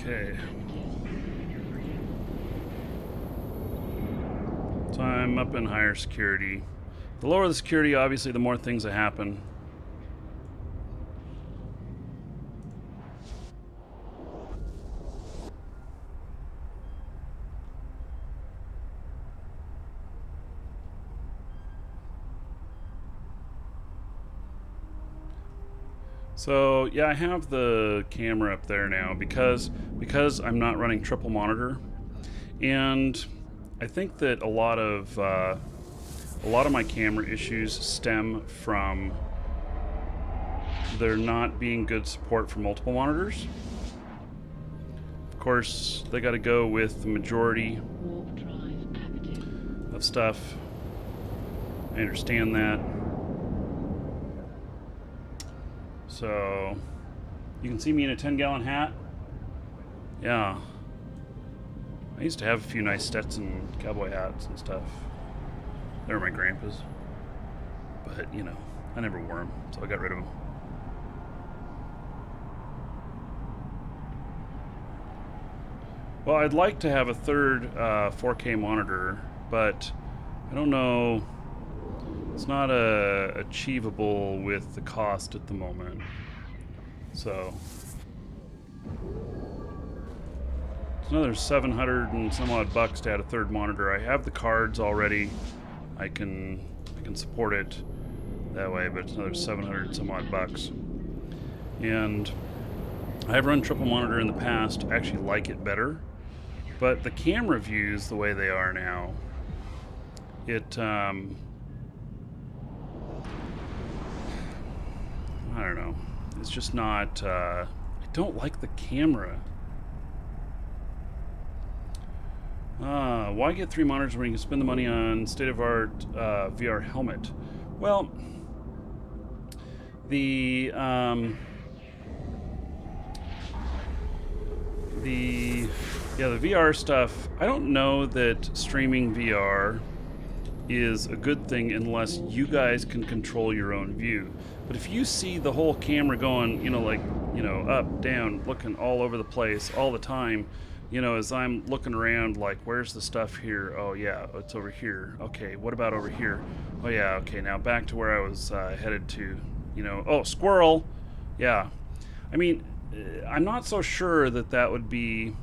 Okay. active. So I'm up in higher security. The lower the security, obviously, the more things that happen. So yeah, I have the camera up there now because I'm not running triple monitor, and I think that a lot of my camera issues stem from there not being good support for multiple monitors. Of course, they got to go with the majority Warp drive active. of stuff. I understand that. So, you can see me in a 10-gallon hat. Yeah. I used to have a few nice Stetson cowboy hats and stuff. They were my grandpa's. But, you know, I never wore them, so I got rid of them. Well, I'd like to have a third 4K monitor, but I don't know. It's not achievable with the cost at the moment. So it's another 700 and some odd bucks to add a third monitor. I have the cards already. I can support it that way, but it's another 700 and some odd bucks. And I have run triple monitor in the past. I actually like it better. But the camera views the way they are now, I don't know. It's just not. I don't like the camera. Why get 3 monitors when you can spend the money on state-of-art VR helmet? Well, the VR stuff. I don't know that streaming VR is a good thing unless you guys can control your own view. But if you see the whole camera going, up, down, looking all over the place all the time, as I'm looking around, like, where's the stuff here? Oh, yeah, it's over here. Okay, what about over here? Oh, yeah, okay, now back to where I was headed to, oh, squirrel. Yeah. I mean, I'm not so sure that would be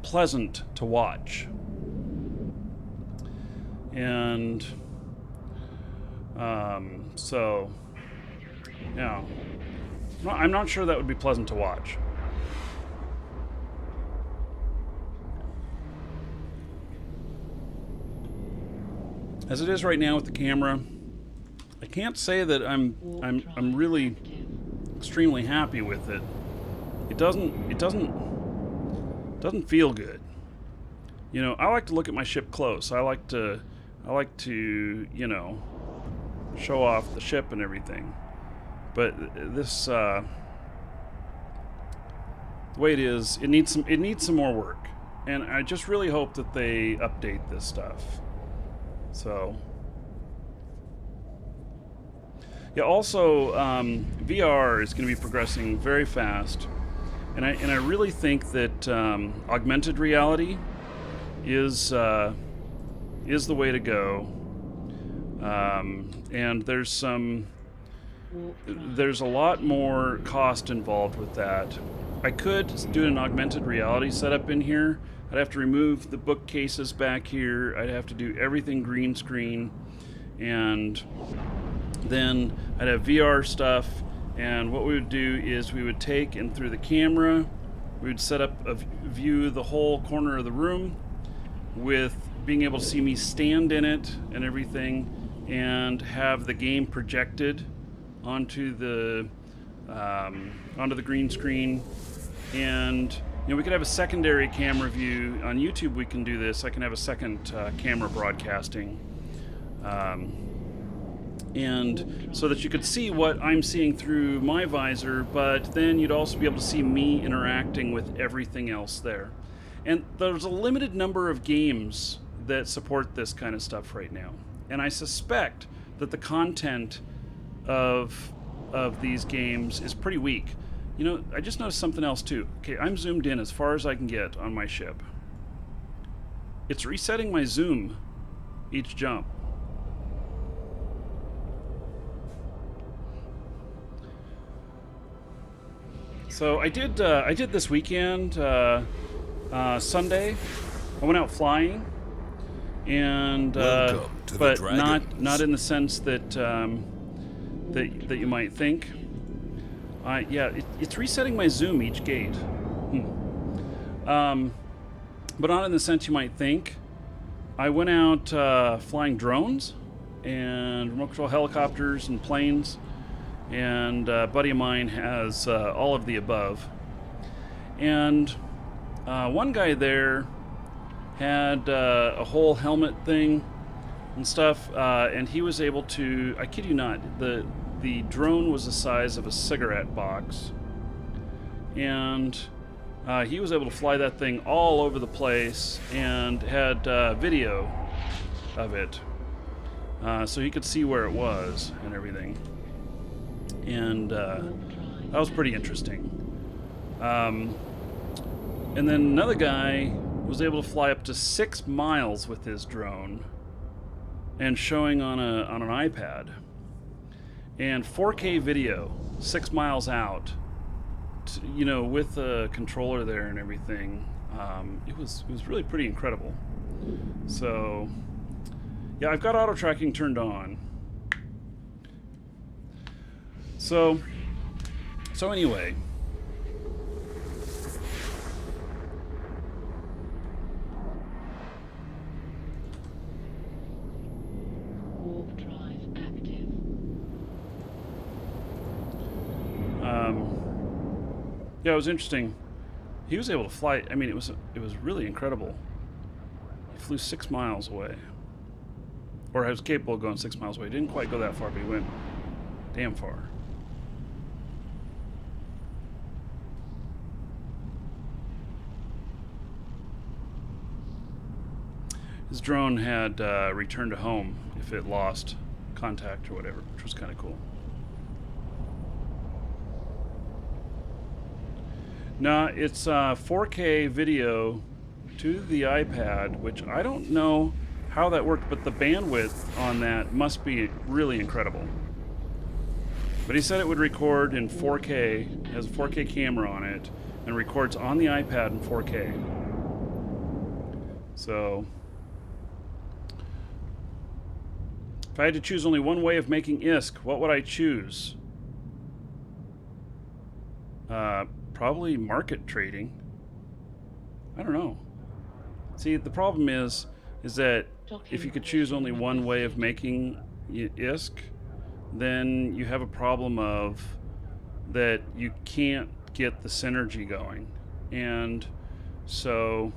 pleasant to watch. And so, yeah, I'm not sure that would be pleasant to watch. As it is right now with the camera, I can't say that I'm really extremely happy with it. It doesn't feel good. I like to look at my ship close. I like to show off the ship and everything. But this the way it is, it needs some more work. And I just really hope that they update this stuff. So yeah, also VR is going to be progressing very fast. And I really think that augmented reality is the way to go. And there's a lot more cost involved with that. I could do an augmented reality setup in here. I'd have to remove the bookcases back here. I'd have to do everything green screen, and then I'd have VR stuff. And what we would do is we would take, and through the camera, we would set up a view of the whole corner of the room with being able to see me stand in it and everything, and have the game projected onto the green screen. And we could have a secondary camera view on YouTube. We can do this. I can have a second camera broadcasting, and so that you could see what I'm seeing through my visor, but then you'd also be able to see me interacting with everything else there. And there's a limited number of games that support this kind of stuff right now, and I suspect that the content of these games is pretty weak. I just noticed something else too. Okay, I'm zoomed in as far as I can get on my ship. It's resetting my zoom each jump. So I did this weekend, Sunday. I went out flying, and Welcome to the but Dragons. not in the sense that that you might think. It's resetting my zoom each gate. But not in the sense you might think. I went out flying drones and remote control helicopters and planes, and a buddy of mine has all of the above. And one guy there had a whole helmet thing and stuff, and he was able to, I kid you not, the drone was the size of a cigarette box, and he was able to fly that thing all over the place and had video of it, so he could see where it was and everything, and that was pretty interesting. And then another guy was able to fly up to 6 miles with his drone and showing on an iPad, and 4K video 6 miles out, with a controller there and everything. It was really pretty incredible. So yeah, I've got auto tracking turned on. So anyway, Warp drive active. yeah, it was interesting. He was able to fly. I mean, it was really incredible. He flew 6 miles away, or was capable of going 6 miles away. He didn't quite go that far, but he went damn far. His drone had returned to home if it lost contact or whatever, which was kind of cool. No, it's 4K video to the iPad, which I don't know how that worked, but the bandwidth on that must be really incredible. But he said it would record in 4K, has a 4K camera on it, and records on the iPad in 4K. So if I had to choose only one way of making ISK, what would I choose? Probably market trading. I don't know. See, the problem is that if you could choose only one way of making ISK, then you have a problem of that you can't get the synergy going, and so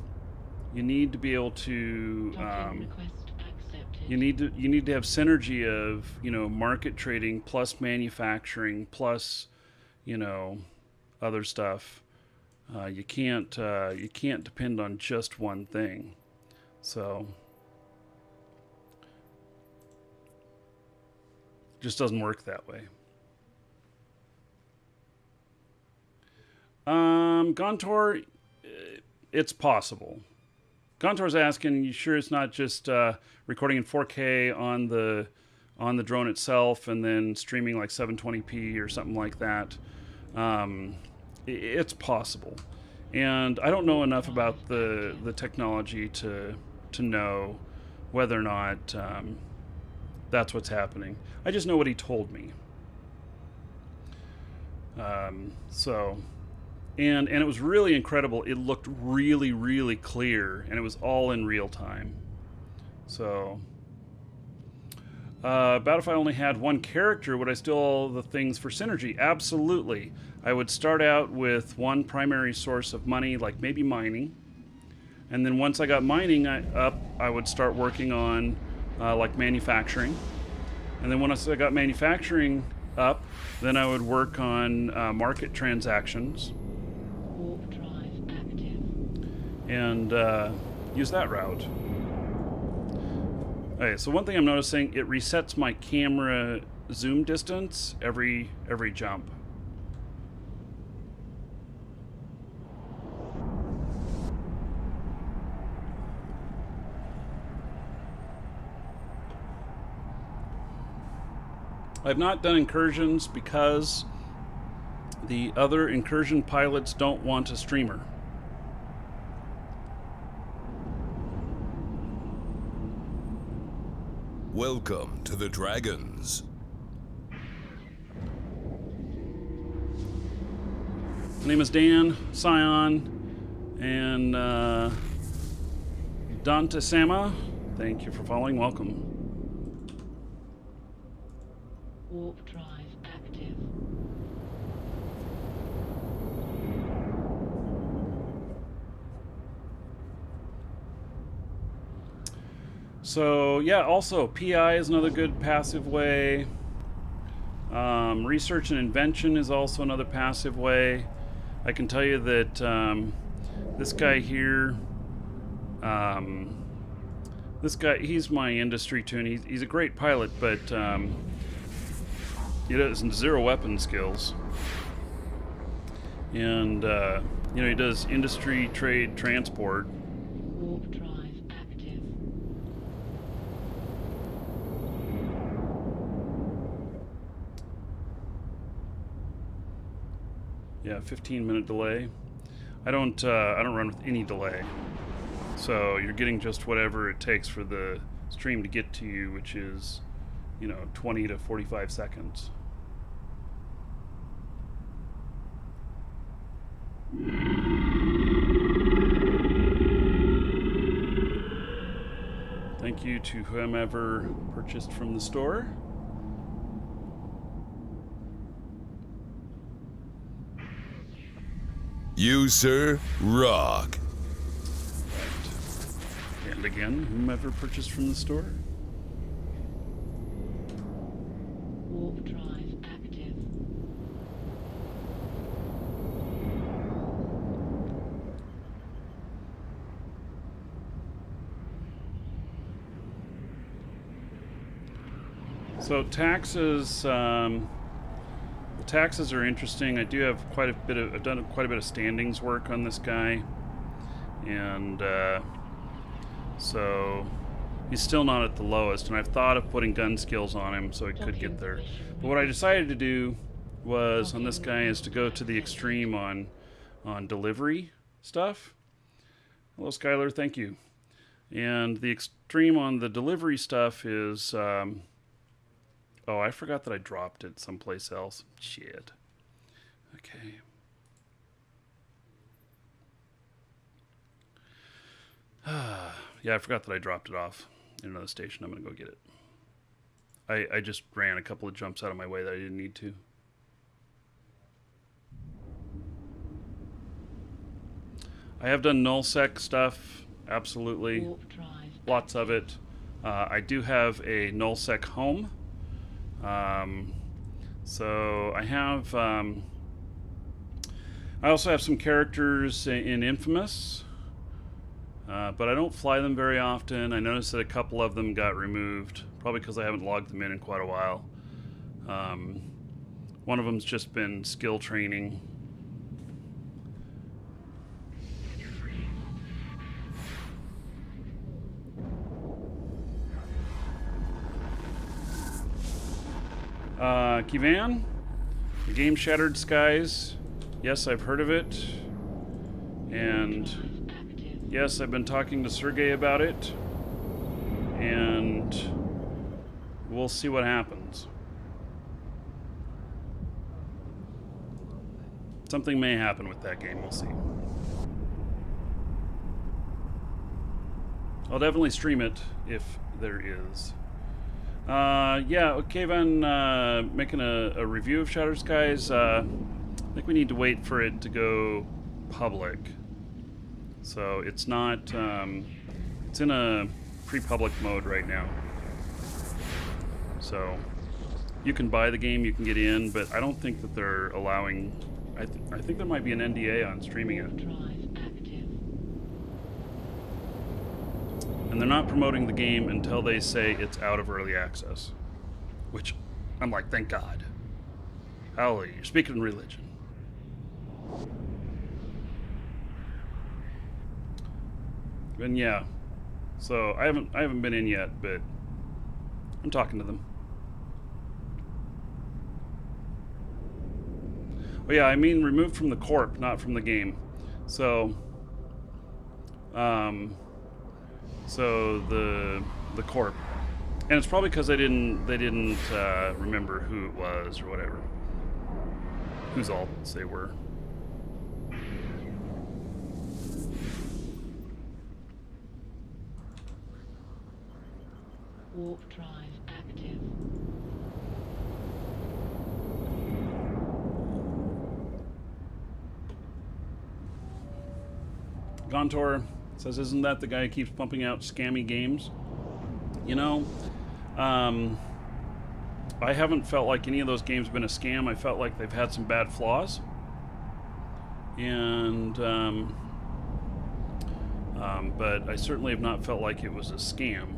you need to be able to Token request accepted. you need to have synergy of market trading plus manufacturing plus other stuff. You can't depend on just one thing. So it just doesn't work that way. Gontor, it's possible. Gontor's asking, you sure it's not just recording in 4K on the drone itself and then streaming like 720p or something like that? it's possible. And I don't know enough about the technology to know whether or not that's what's happening. I just know what he told me. So, and it was really incredible. It looked really, really clear, and it was all in real time. So, about if I only had one character, would I steal all the things for synergy? Absolutely. I would start out with one primary source of money, like maybe mining. And then once I got mining up, I would start working on like manufacturing. And then once I got manufacturing up, then I would work on market transactions. Warp drive active. And use that route. Okay, so one thing I'm noticing, it resets my camera zoom distance every jump. I've not done incursions because the other incursion pilots don't want a streamer. Welcome to the Dragons. My name is Dan, Scion, and Dante Sama. Thank you for following. Welcome. Warp drive active. So yeah, also PI is another good passive way. Research and invention is also another passive way. I can tell you that this guy here, he's my industry tune. He's a great pilot, but he has zero weapon skills. And he does industry, trade, transport. Warp drive active. Yeah, 15-minute delay. I don't run with any delay. So you're getting just whatever it takes for the stream to get to you, which is, 20 to 45 seconds. Thank you to whomever purchased from the store. You, sir, rock. And again, whomever purchased from the store. Warp drive active. So taxes, the taxes are interesting. I do have I've done quite a bit of standings work on this guy, and so he's still not at the lowest. And I've thought of putting gun skills on him so he could get there. But what I decided to do was on this guy is to go to the extreme on delivery stuff. Hello, Skylar. Thank you. And the extreme on the delivery stuff is. Oh, I forgot that I dropped it someplace else. Shit. Okay. Yeah, I forgot that I dropped it off in another station. I'm going to go get it. I just ran a couple of jumps out of my way that I didn't need to. I have done nullsec stuff. Absolutely. Warp drive. Lots of it. I do have a nullsec home. So I have, I also have some characters in Infamous, but I don't fly them very often. I noticed that a couple of them got removed, probably because I haven't logged them in quite a while. One of them's just been skill training. Kivan, the game Shattered Skies. Yes, I've heard of it. And Drive active. yes, I've been talking to Sergey about it. And we'll see what happens. Something may happen with that game, we'll see. I'll definitely stream it if there is. Yeah, Kayvan making a review of Shattered Skies. I think we need to wait for it to go public. So it's not, it's in a pre-public mode right now. So you can buy the game, you can get in, but I don't think that they're allowing, I think there might be an NDA on streaming it. Drive active. And they're not promoting the game until they say it's out of early access. Which, I'm like, thank God. Hallelujah, you're speaking religion. And yeah, so I haven't been in yet, but I'm talking to them. Oh yeah, I mean removed from the corp, not from the game. So, so the corp, and it's probably because they didn't remember who it was or whatever, whose alts they were. Warp drive active. Gontor says, "Isn't that the guy who keeps pumping out scammy games?" You know, I haven't felt like any of those games have been a scam. I felt like they've had some bad flaws, and but I certainly have not felt like it was a scam.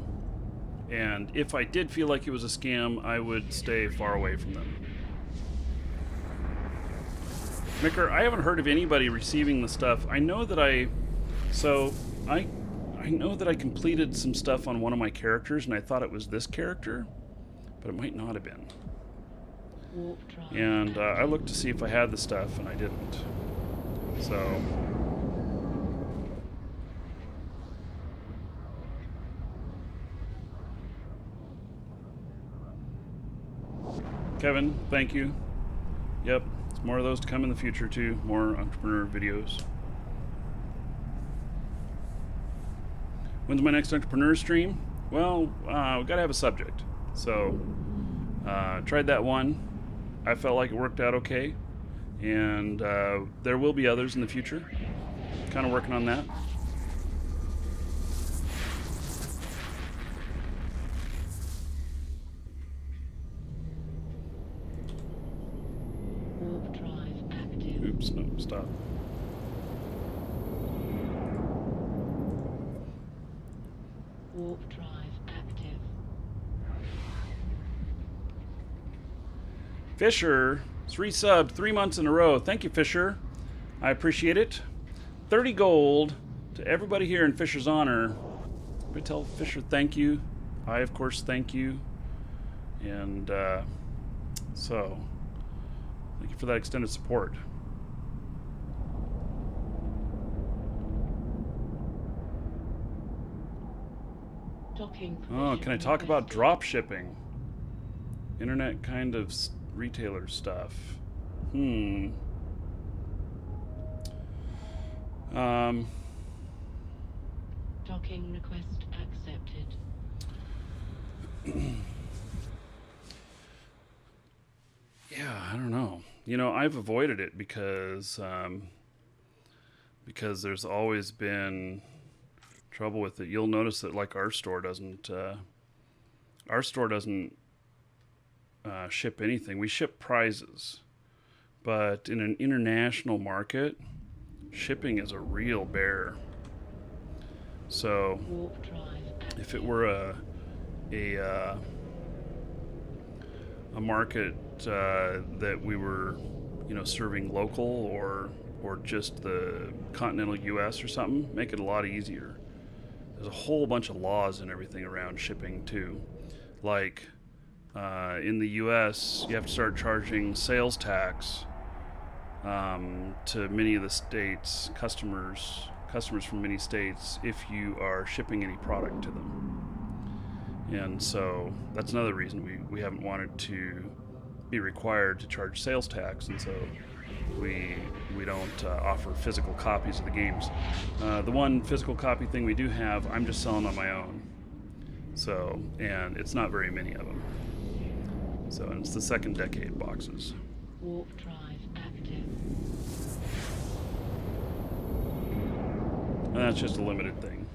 And if I did feel like it was a scam, I would stay far away from them. Micker, I haven't heard of anybody receiving the stuff. I know that I know that I completed some stuff on one of my characters, and I thought it was this character, but it might not have been. Warp drive. And I looked to see if I had the stuff, and I didn't. So, Kevin, thank you. Yep, it's more of those to come in the future too. More entrepreneur videos. When's my next entrepreneur stream? Well, we gotta have a subject. So, tried that one. I felt like it worked out okay. And there will be others in the future. Kind of working on that. Warp drive active. Oops, no, stop. Warp drive active. Fisher is resubbed 3 months in a row. Thank you, Fisher. I appreciate it. 30 gold to everybody here in Fisher's honor. We tell Fisher thank you. I, of course, thank you. And so, thank you for that extended support. Docking. Oh, can I permission talk about requested. drop shipping? Internet kind of retailer stuff. Docking request accepted. Yeah, I don't know. You know, I've avoided it because there's always been trouble with it. You'll notice that like our store doesn't ship anything. We ship prizes, but in an international market, shipping is a real bear. So Warp drive active. if it were a market that we were, you know, serving local or just the continental U.S. or something, make it a lot easier. There's a whole bunch of laws and everything around shipping too. Like in the U.S., you have to start charging sales tax to many of the states, customers from many states, if you are shipping any product to them. And so that's another reason we haven't wanted to be required to charge sales tax, and so we don't offer physical copies of the games. The one physical copy thing we do have, I'm just selling on my own. So, and it's not very many of them. So, and it's the second decade boxes. Warp drive active. And that's just a limited thing.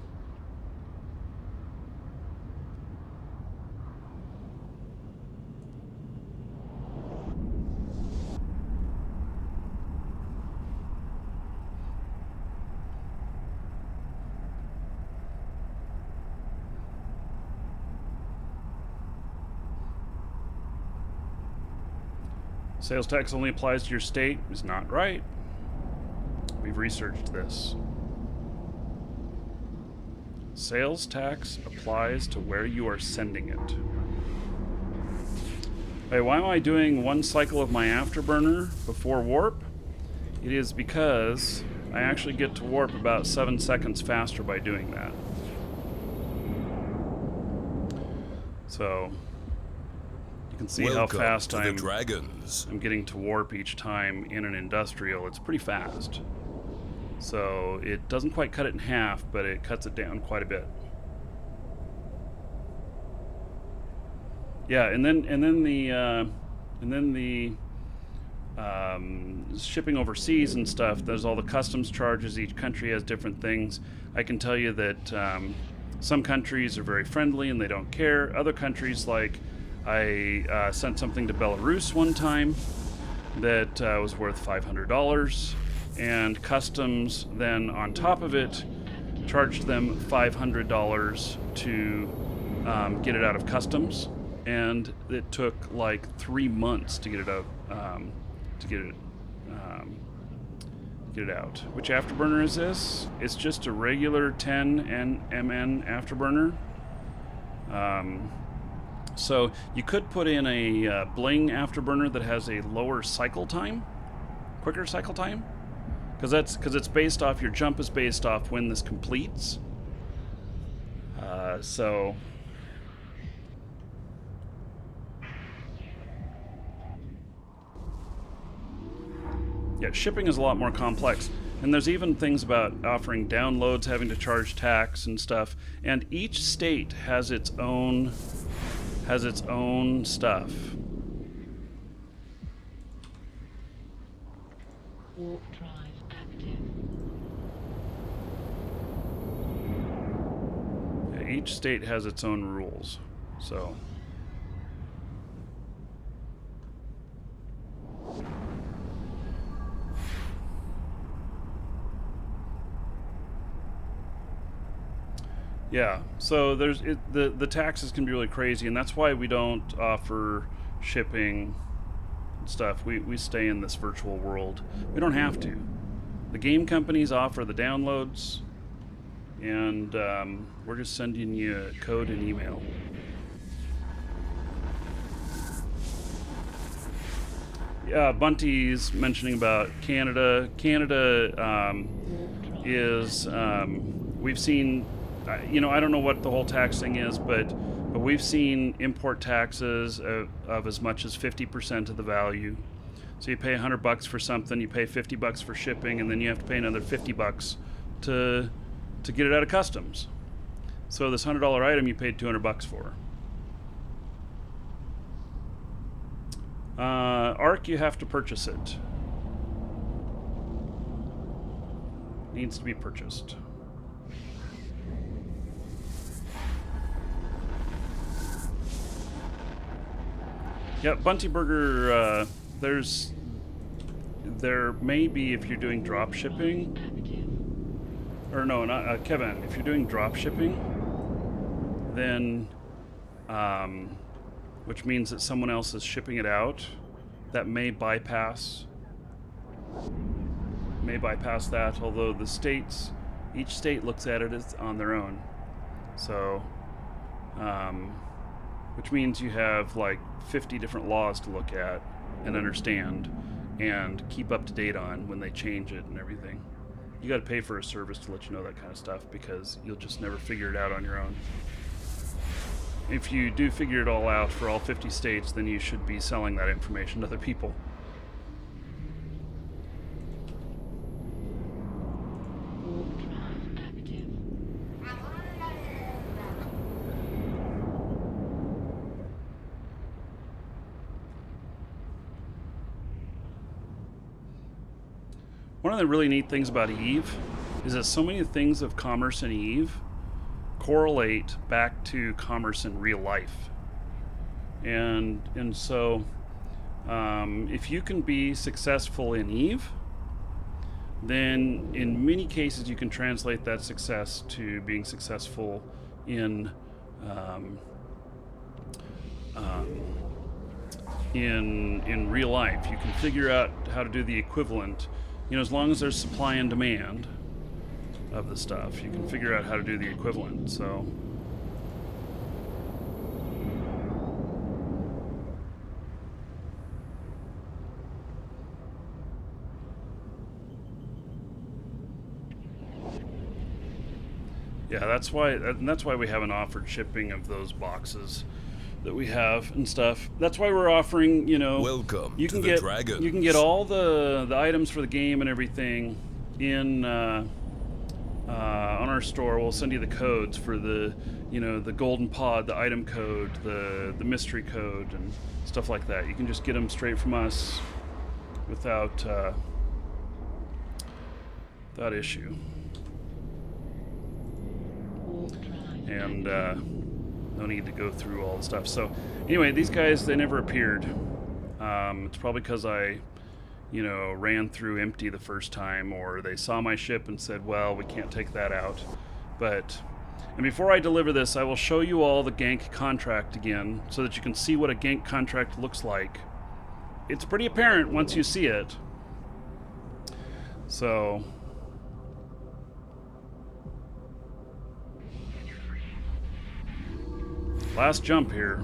Sales tax only applies to your state is not right. We've researched this. Sales tax applies to where you are sending it. Hey, why am I doing one cycle of my afterburner before warp? It is because I actually get to warp about 7 seconds faster by doing that. So you can see Welcome how fast to the I'm Dragons. getting to warp each time in an industrial. It's pretty fast. So it doesn't quite cut it in half, but it cuts it down quite a bit. Yeah, and then the shipping overseas and stuff. There's all the customs charges. Each country has different things. I can tell you that some countries are very friendly and they don't care. Other countries, like I sent something to Belarus one time that was worth $500, and customs then on top of it charged them $500 to get it out of customs, and it took like 3 months to get it out. Get it out. Which afterburner is this? It's just a regular 10 MN afterburner. So you could put in a bling afterburner that has a lower cycle time, quicker cycle time, because it's based off, your jump is based off when this completes. So yeah, shipping is a lot more complex. And there's even things about offering downloads, having to charge tax and stuff. And each state has its own stuff. Warp drive active. Yeah, each state has its own rules. So yeah, so the taxes can be really crazy, and that's why we don't offer shipping stuff. We stay in this virtual world. We don't have to. The game companies offer the downloads, and we're just sending you code and email. Yeah, Bunty's mentioning about Canada. Canada is we've seen. I don't know what the whole tax thing is, but we've seen import taxes of as much as 50% of the value. So you pay $100 for something, you pay $50 for shipping, and then you have to pay another $50 to get it out of customs. So this $100 item you paid $200 for. Arc, you have to purchase it. Needs to be purchased. Yeah, Bunty Burger, there may be, if you're doing drop shipping, or no, not Kevin, if you're doing drop shipping, then, which means that someone else is shipping it out, that may bypass that, although each state looks at it as on their own. So, which means you have like 50 different laws to look at and understand. and keep up to date on when they change it and everything. You got to pay for a service to let you know that kind of stuff, because you'll just never figure it out on your own. If you do figure it all out for all 50 states, then you should be selling that information to other people. Warp drive active. One of the really neat things about Eve is that so many things of commerce in Eve correlate back to commerce in real life. And so if you can be successful in Eve, then in many cases you can translate that success to being successful in in real life. You can figure out how to do the equivalent. As long as there's supply and demand of the stuff, you can figure out how to do the equivalent. So yeah, that's why we haven't offered shipping of those boxes that we have and stuff. That's why we're offering, Welcome you to can the get Dragons. you can get all the items for the game and everything in on our store. We'll send you the codes for the golden pod, the item code, the mystery code, and stuff like that. You can just get them straight from us without issue. Warp drive And no need to go through all the stuff. So anyway, these guys, they never appeared. It's probably because I ran through empty the first time, or they saw my ship and said, well, we can't take that out. And before I deliver this, I will show you all the gank contract again so that you can see what a gank contract looks like. It's pretty apparent once you see it. So last jump here.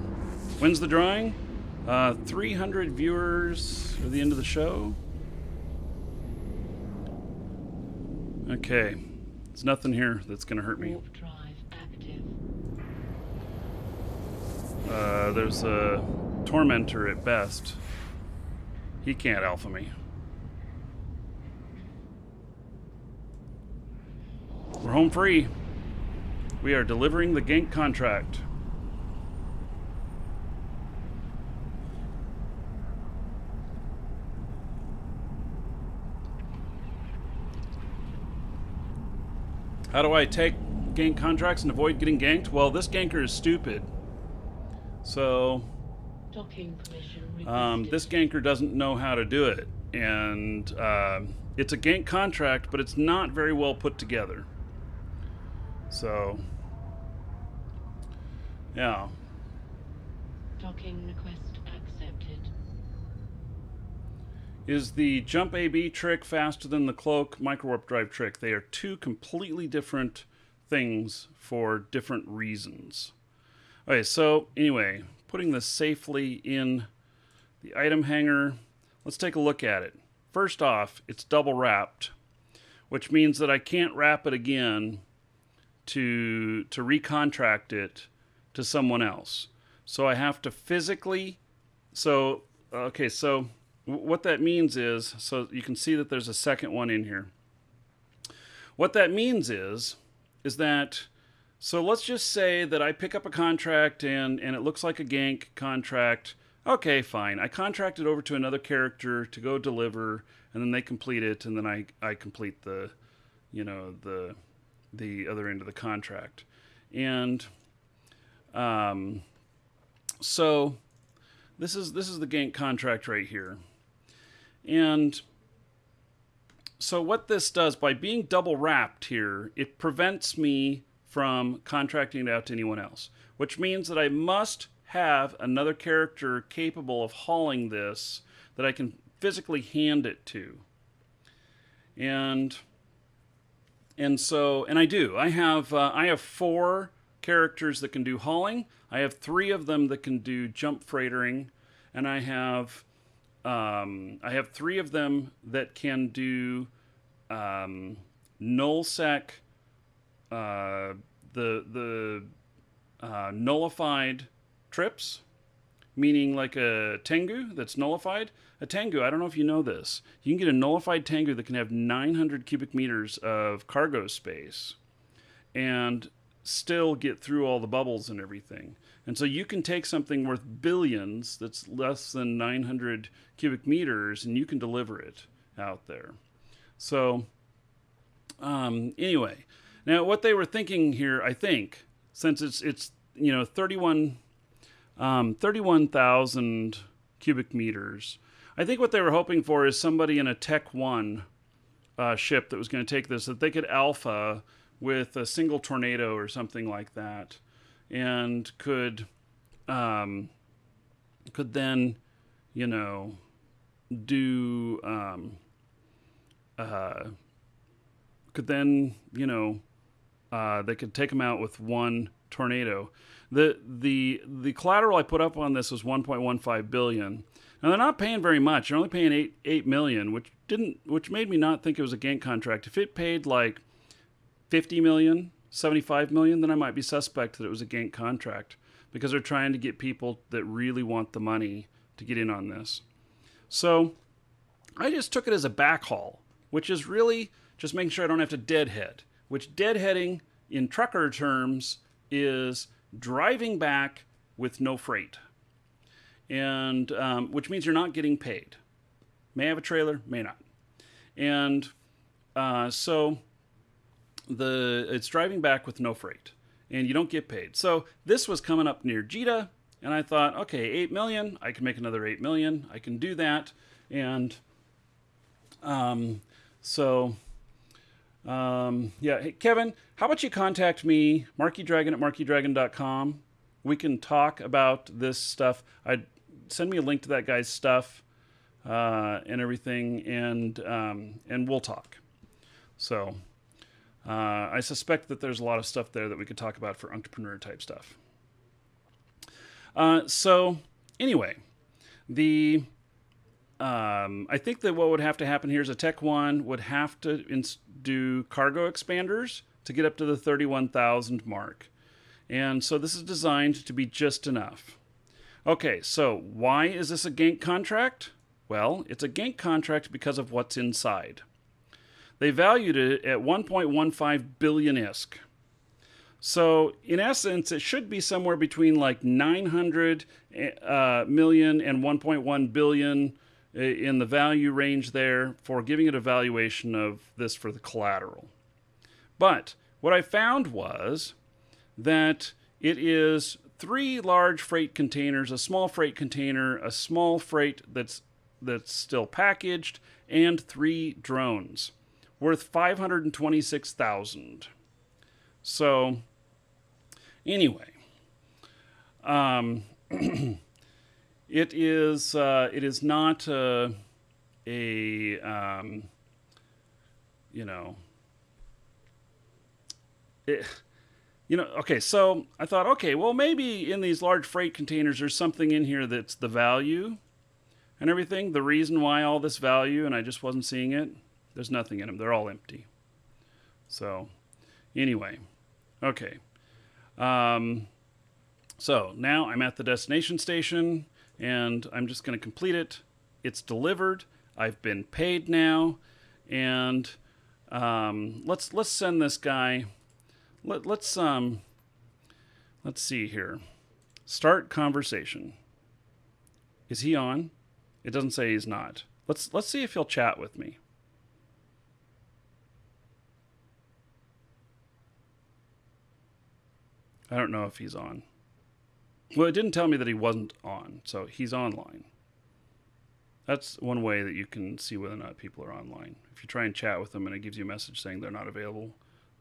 When's the drawing? 300 viewers at the end of the show. Okay. There's nothing here that's going to hurt me. warp drive active. There's a tormentor at best. He can't alpha me. We're home free. We are delivering the gank contract. How do I take gank contracts and avoid getting ganked? Well, this ganker is stupid. So, Docking permission requested. this ganker doesn't know how to do it. And it's a gank contract, but it's not very well put together. So, yeah. Docking request accepted. Is the jump AB trick faster than the cloak microwarp drive trick? They are two completely different things for different reasons. Okay, so anyway, putting this safely in the item hanger, let's take a look at it. First off, it's double wrapped, which means that I can't wrap it again to recontract it to someone else. So I have to physically, so what that means is, so you can see that there's a second one in here. What that means is that, so let's just say that I pick up a contract and it looks like a gank contract. Okay, fine. I contract it over to another character to go deliver, and then they complete it, and then I complete the other end of the contract. And so this is the gank contract right here. And so what this does, by being double wrapped here, it prevents me from contracting it out to anyone else, which means that I must have another character capable of hauling this that I can physically hand it to. And I do. I have 4 characters that can do hauling. I have 3 of them that can do jump freightering, and I have I have 3 of them that can do nullsec, the nullified trips, meaning like a Tengu that's nullified. A Tengu, I don't know if you know this, you can get a nullified Tengu that can have 900 cubic meters of cargo space and still get through all the bubbles and everything. And so you can take something worth billions that's less than 900 cubic meters and you can deliver it out there. So anyway, now what they were thinking here, I think, since it's 31,000 cubic meters, I think what they were hoping for is somebody in a Tech 1 ship that was going to take this, that they could alpha with a single tornado or something like that, and could then, do they could take them out with one tornado. The collateral I put up on this was 1.15 billion. Now they're not paying very much. They're only paying 8 million, which made me not think it was a gank contract. If it paid like 50 million, 75 million, then I might be suspect that it was a gank contract, because they're trying to get people that really want the money to get in on this. So I just took it as a backhaul, which is really just making sure I don't have to deadhead, which deadheading in trucker terms is driving back with no freight, and which means you're not getting paid. May have a trailer, may not. And so it's driving back with no freight, and you don't get paid. So this was coming up near Jita, and I thought, okay, 8 million, I can make another 8 million. I can do that. And hey, Kevin, how about you contact me, MarkyDragon at markydragon.com. We can talk about this stuff. Send me a link to that guy's stuff and everything, and we'll talk. So I suspect that there's a lot of stuff there that we could talk about for entrepreneur type stuff. So anyway, I think that what would have to happen here is a Tech 1 would have to do cargo expanders to get up to the 31,000 mark. And so this is designed to be just enough. Okay, so why is this a gank contract? Well, it's a gank contract because of what's inside. They valued it at 1.15 billion ISK. So in essence, it should be somewhere between like 900 million and 1.1 billion in the value range there for giving it a valuation of this for the collateral. But what I found was that it is 3 large freight containers, a small freight container, a small freight that's still packaged, and 3 drones worth 526,000. So anyway, it is not okay, so I thought, okay, well, maybe in these large freight containers there's something in here that's the value and everything, the reason why all this value, and I just wasn't seeing it. There's nothing in them. They're all empty. So anyway, okay. So now I'm at the destination station, and I'm just going to complete it. It's delivered. I've been paid now, and let's send this guy. Let's see here. Start conversation. Is he on? It doesn't say he's not. Let's see if he'll chat with me. I don't know if he's on. Well, it didn't tell me that he wasn't on, so he's online. That's one way that you can see whether or not people are online. If you try and chat with them and it gives you a message saying they're not available,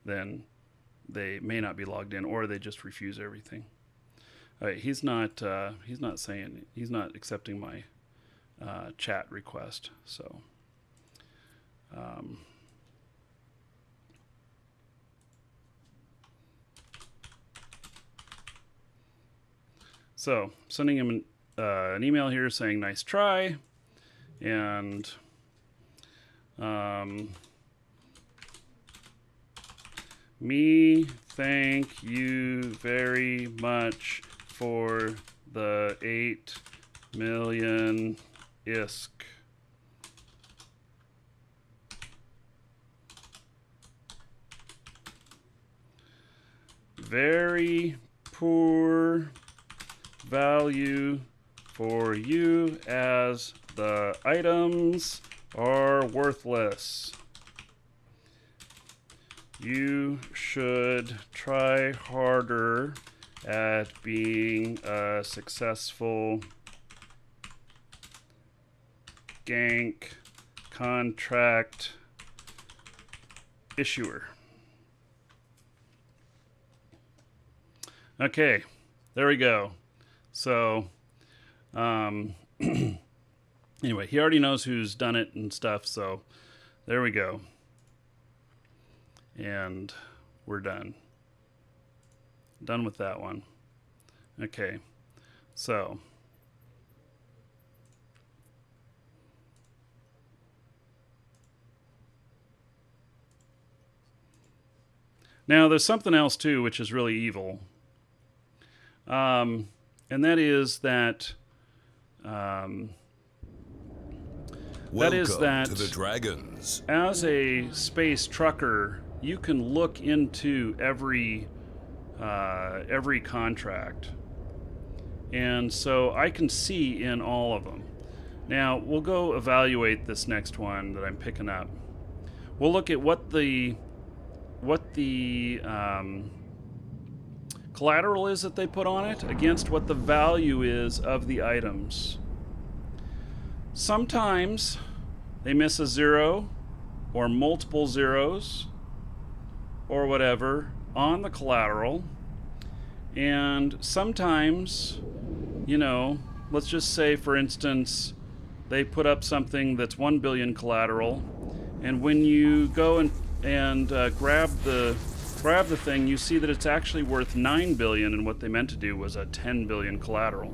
then they may not be logged in, or they just refuse everything. All right, he's not accepting my chat request, so So, sending him an email here saying, nice try. And me thank you very much for the 8 million ISK. Very poor value for you as the items are worthless. You should try harder at being a successful gank contract issuer. Okay, there we go. So, anyway, he already knows who's done it and stuff, so there we go. And we're done. Done with that one. Okay, so now there's something else too, which is really evil. And that is that Welcome to the Dragons. As a space trucker, you can look into every contract, and so I can see in all of them. Now we'll go evaluate this next one that I'm picking up. We'll look at what the collateral is that they put on it against what the value is of the items. Sometimes they miss a 0 or multiple zeros or whatever on the collateral, and sometimes, you know, let's just say for instance they put up something that's 1 billion collateral, and when you go and grab the thing, you see that it's actually worth 9 billion, and what they meant to do was a 10 billion collateral.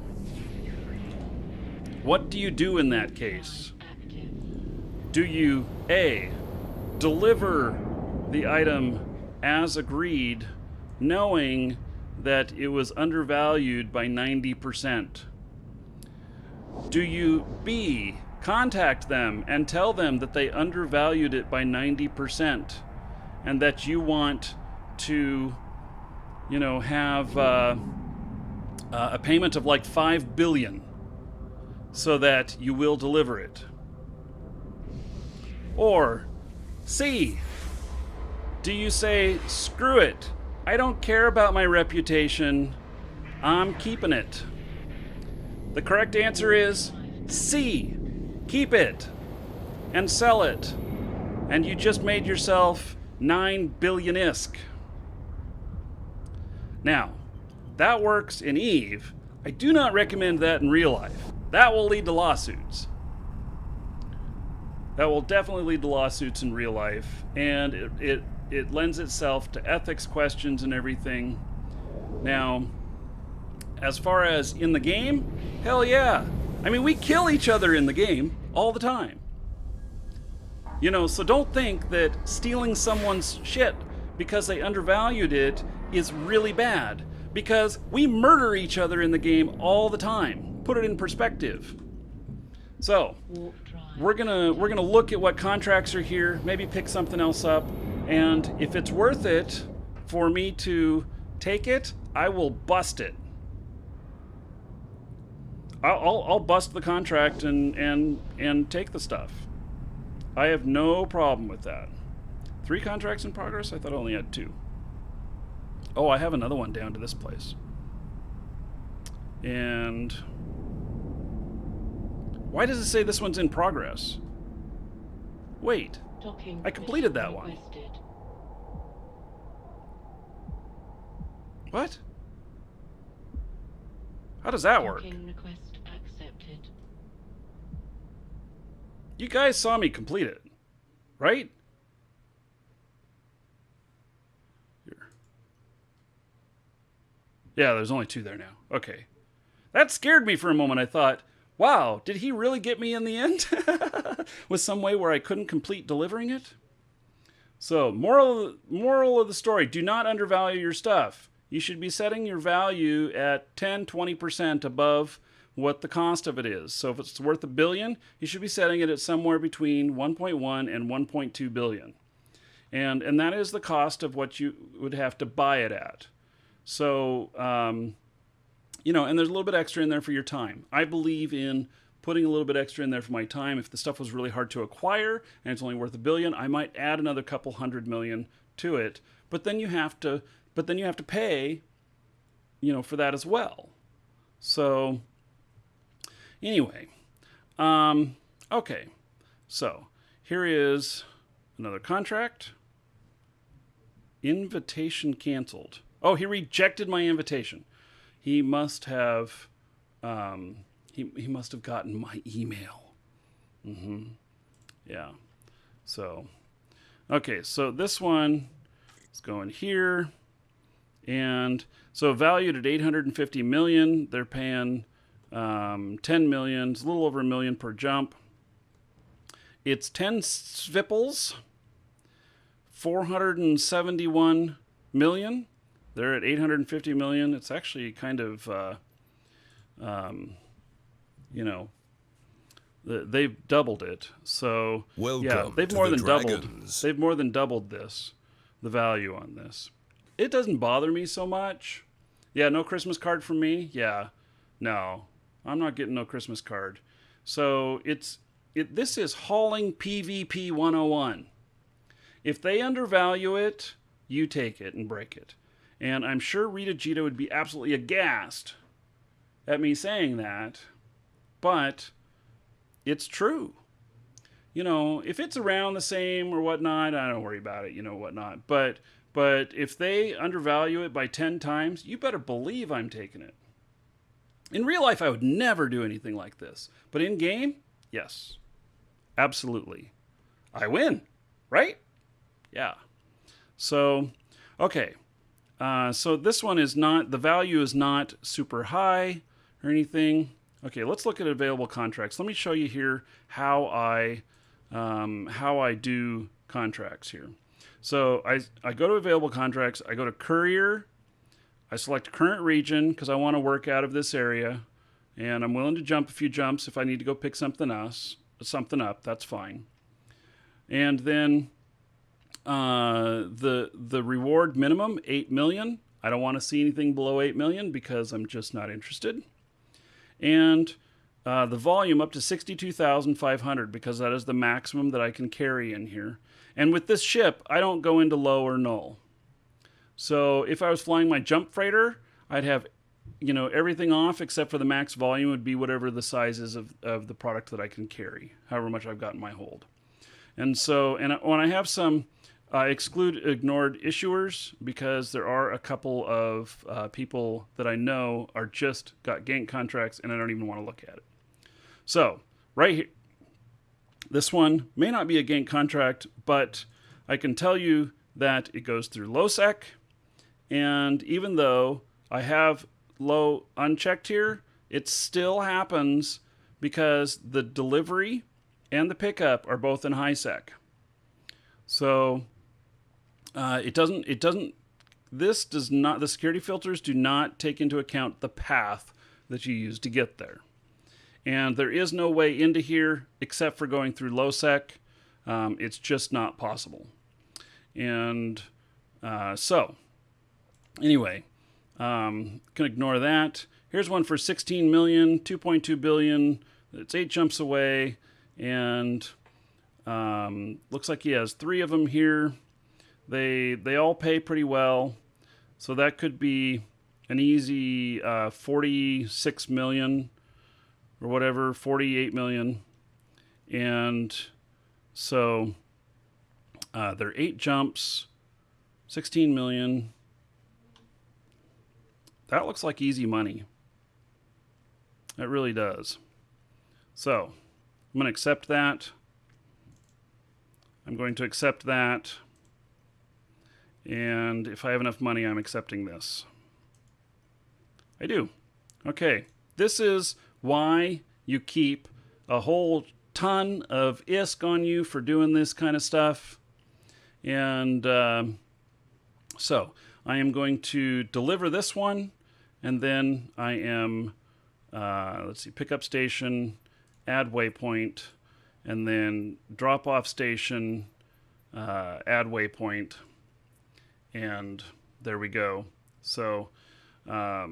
What do you do in that case? Do you A, deliver the item as agreed, knowing that it was undervalued by 90%? Do you B, contact them and tell them that they undervalued it by 90% and that you want to, you know, have a payment of like 5 billion so that you will deliver it? Or C, do you say, screw it, I don't care about my reputation, I'm keeping it? The correct answer is C, keep it and sell it, and you just made yourself 9 billion ISK. Now, that works in EVE. I do not recommend that in real life. That will lead to lawsuits. That will definitely lead to lawsuits in real life, and it lends itself to ethics questions and everything. Now, as far as in the game, hell yeah. I mean, we kill each other in the game all the time. You know, so don't think that stealing someone's shit because they undervalued it is really bad, because we murder each other in the game all the time. Put it in perspective. So, we're gonna look at what contracts are here, maybe pick something else up, and if it's worth it for me to take it, I will bust it. I'll bust the contract and take the stuff. I have no problem with that. 3 contracts in progress? I thought I only had 2. Oh, I have another one down to this place. And why does it say this one's in progress? Wait, I completed that one. What? How does that work? Docking request accepted. You guys saw me complete it, right? Here. Yeah, there's only 2 there now. Okay. That scared me for a moment. I thought, wow, did he really get me in the end? With some way where I couldn't complete delivering it? So, moral of the story, do not undervalue your stuff. You should be setting your value at 10, 20% above what the cost of it is. So if it's worth $1 billion, you should be setting it at somewhere between 1.1 and 1.2 billion. And that is the cost of what you would have to buy it at. So, and there's a little bit extra in there for your time. I believe in putting a little bit extra in there for my time. If the stuff was really hard to acquire and it's only worth $1 billion, I might add another couple $100 million to it. But then you have to pay, for that as well. So anyway, okay. So here is another contract. Invitation canceled. Oh, he rejected my invitation. He must have. He must have gotten my email. Yeah. So, okay. So this one is going here, and so valued at 850 million. They're paying 10 million. It's a little over $1 million per jump. It's 10 svipples. 471 million. They're at 850 million. It's actually kind of, they've doubled it. So Welcome they've to more the than Dragons. doubled. They've more than doubled the value on this. It doesn't bother me so much. Yeah, no Christmas card from me. Yeah, no, I'm not getting no Christmas card. So this is hauling PvP 101. If they undervalue it, you take it and break it. And I'm sure Rita Jita would be absolutely aghast at me saying that, but it's true. If it's around the same or whatnot, I don't worry about it, whatnot. But if they undervalue it by 10 times, you better believe I'm taking it. In real life, I would never do anything like this. But in game, yes, absolutely. I win, right? Yeah. So, okay. So this one is not, the value is not super high or anything. Okay, let's look at available contracts. Let me show you here how I do contracts here. So I go to available contracts. I go to courier. I select current region because I want to work out of this area. And I'm willing to jump a few jumps if I need to go pick something up. That's fine. And then the reward minimum, 8 million. I don't want to see anything below 8 million because I'm just not interested. And the volume up to 62,500 because that is the maximum that I can carry in here. And with this ship, I don't go into low or null. So if I was flying my jump freighter, I'd have, everything off except for the max volume would be whatever the size is of the product that I can carry, however much I've got in my hold. And so, and when I have some ignored issuers, because there are a couple of people that I know are just got gank contracts and I don't even want to look at it. So right here, this one may not be a gank contract, but I can tell you that it goes through low sec. And even though I have low unchecked here, it still happens because the delivery and the pickup are both in high sec. So the security filters do not take into account the path that you use to get there. And there is no way into here except for going through low sec. It's just not possible. And so anyway, can ignore that. Here's one for 16 million, 2.2 billion. It's 8 jumps away. And looks like he has 3 of them here. They all pay pretty well. So that could be an easy 46 million or whatever, 48 million. And so they're 8 jumps, 16 million. That looks like easy money. That really does. So I'm going to accept that. I'm going to accept that. And if I have enough money, I'm accepting this. I do. Okay. This is why you keep a whole ton of ISK on you for doing this kind of stuff. And so I am going to deliver this one, and then I am, let's see, pickup station, add waypoint, and then drop off station, add waypoint, and there we go. So, yeah,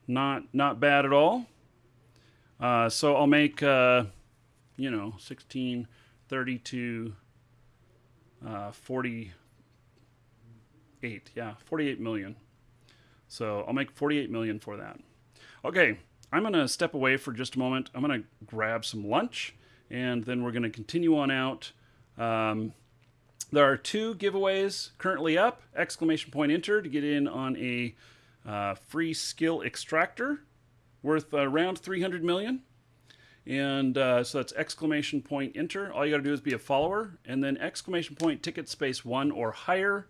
not bad at all. So I'll make, 16, 32, 48. Yeah, 48 million. So I'll make 48 million for that. Okay, I'm going to step away for just a moment. I'm going to grab some lunch, and then we're going to continue on out. There are 2 giveaways currently up. Exclamation point enter to get in on a free skill extractor worth around 300 million. And so that's exclamation point enter. All you got to do is be a follower, and then exclamation point ticket space 1 or higher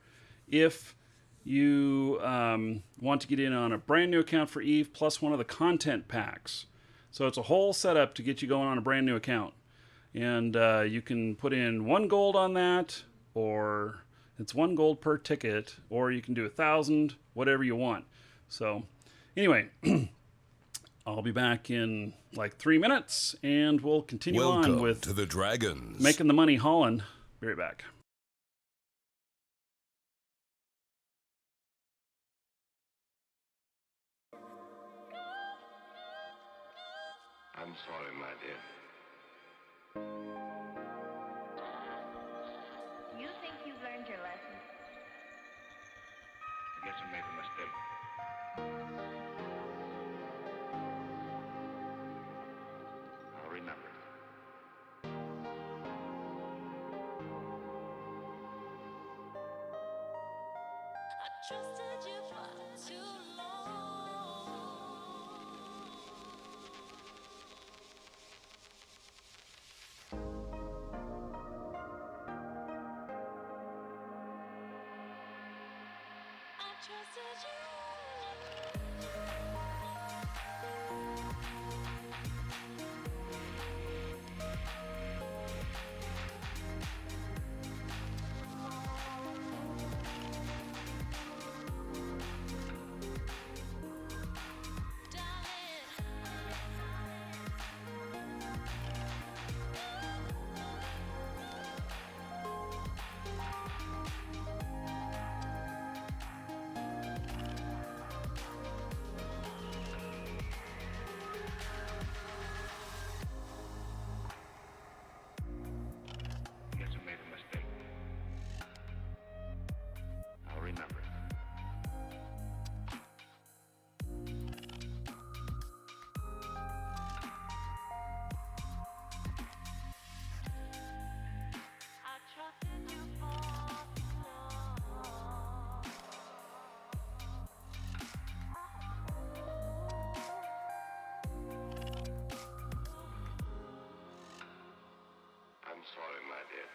if you want to get in on a brand new account for EVE plus one of the content packs. So it's a whole setup to get you going on a brand new account. And you can put in 1 gold on that, or it's 1 gold per ticket, or you can do 1,000, whatever you want. So anyway, I'll be back in like 3 minutes, and we'll continue Welcome on with to the Dragons. making the money hauling. Be right back. I'm sorry, my dear. You think you've learned your lesson? I guess I made a mistake. I'll remember. I trusted you for too long. I trusted you. I guess I made a mistake. I'll remember. I trusted you for too long. I'm sorry, my dear.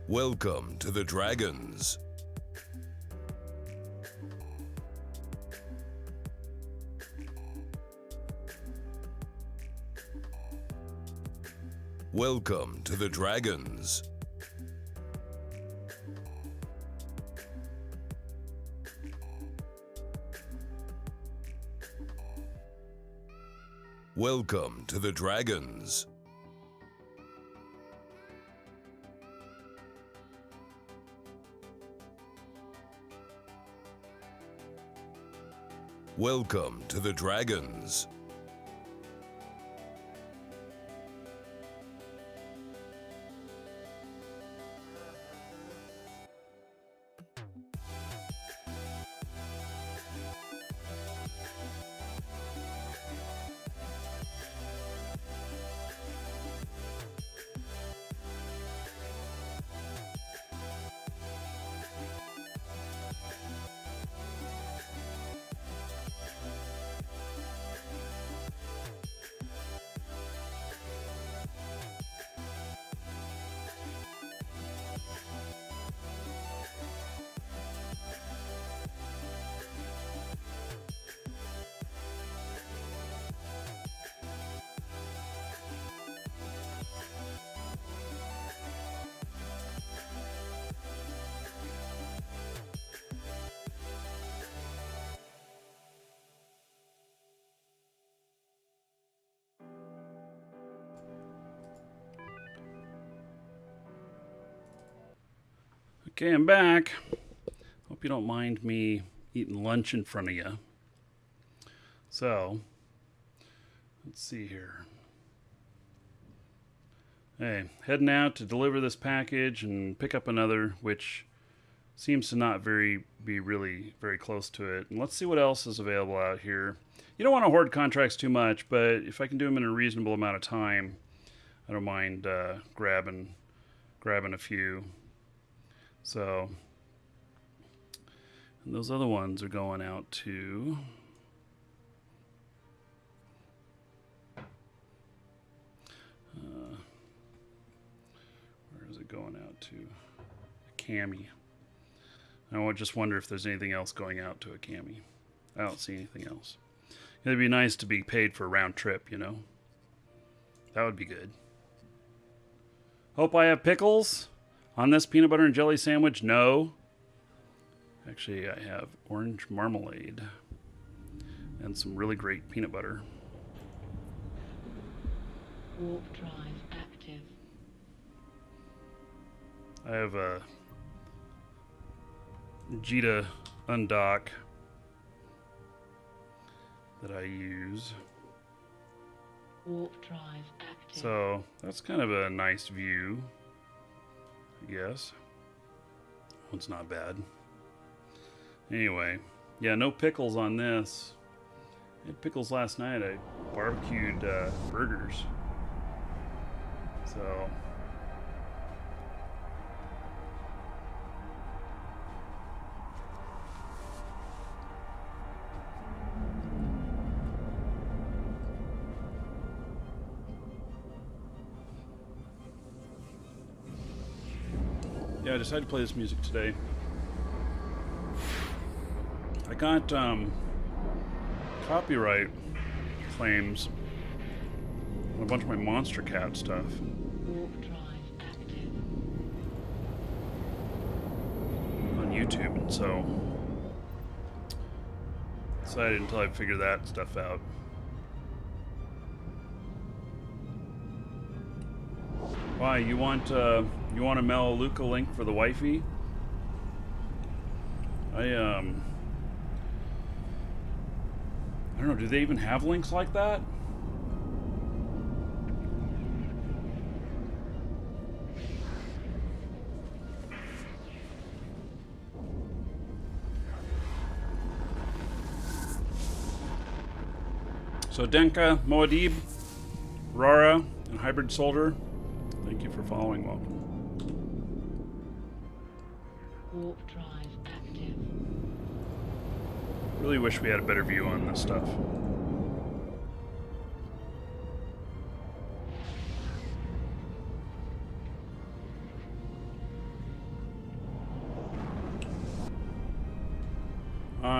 Welcome to the Dragons. Welcome to the Dragons. Welcome to the Dragons. Welcome to the Dragons. Okay, I'm back. Hope you don't mind me eating lunch in front of you. So, let's see here. Hey, heading out to deliver this package and pick up another, which seems to not be really very close to it. And let's see what else is available out here. You don't want to hoard contracts too much, but if I can do them in a reasonable amount of time, I don't mind grabbing a few. So, and those other ones are going out to where is it going out to? A cami. I just wonder if there's anything else going out to a cami. I don't see anything else. It'd be nice to be paid for a round trip, you know? That would be good. Hope I have pickles on this peanut butter and jelly sandwich. No. Actually, I have orange marmalade and some really great peanut butter. Warp drive active. I have a Jita Undock that I use. Warp drive active. So that's kind of a nice view, I guess. One's not bad. Anyway, yeah, no pickles on this. I had pickles last night. I barbecued burgers. So yeah, I decided to play this music today. I got copyright claims on a bunch of my Monster Cat stuff. Warp drive active. On YouTube, and so decided until I figure that stuff out. Why, you want a Melaleuca link for the wifey? I don't know, do they even have links like that? So Denka, Moadib, Rara, and Hybrid Soldier, thank you for following. Welcome. Warp drive active. Really wish we had a better view on this stuff.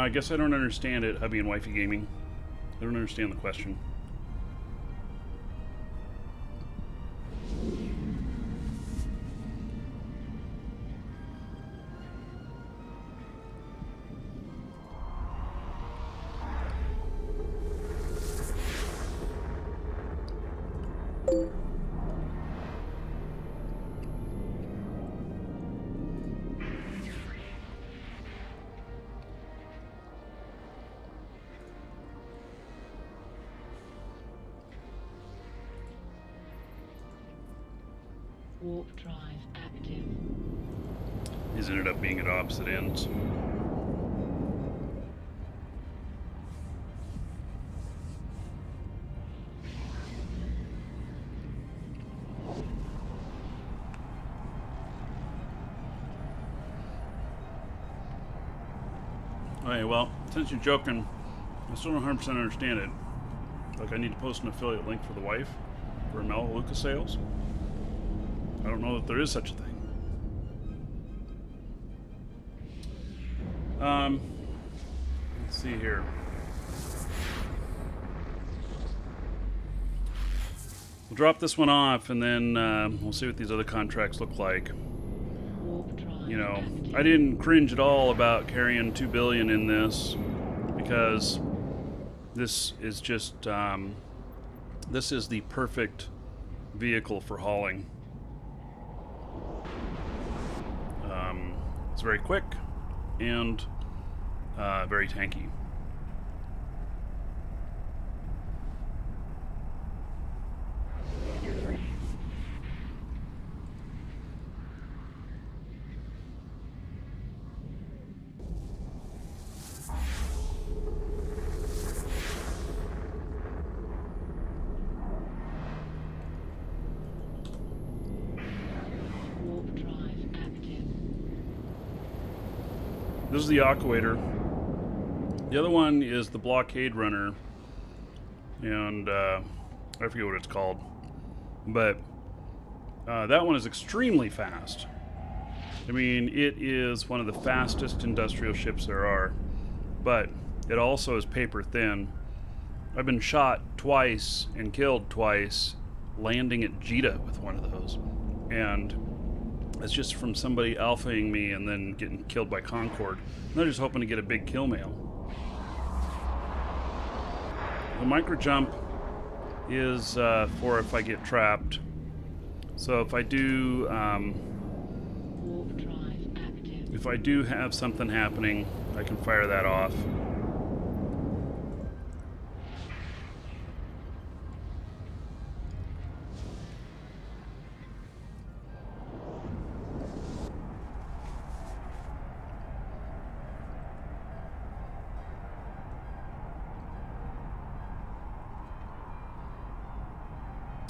I guess I don't understand it, hubby and wifey gaming. I don't understand the question. Warp drive active. These ended up being at opposite ends. Okay, well, since you're joking, I still don't 100% understand it. Like, I need to post an affiliate link for the wife for Mel Lucas sales. I don't know that there is such a thing. Let's see here. We'll drop this one off, and then we'll see what these other contracts look like. Warp drive You know, active. I didn't cringe at all about carrying $2 billion in this, because this is just this is the perfect vehicle for hauling. It's very quick and very tanky. Warp drive active. This is the Aquator. The other one is the Blockade Runner, and I forget what it's called, but that one is extremely fast. I mean, it is one of the fastest industrial ships there are, but it also is paper thin. I've been shot twice and killed twice landing at Jeddah with one of those, and it's just from somebody alphaing me and then getting killed by Concorde. And they're just hoping to get a big kill mail. The micro jump is for if I get trapped. So if I do, Warp drive active. if I do have something happening, I can fire that off.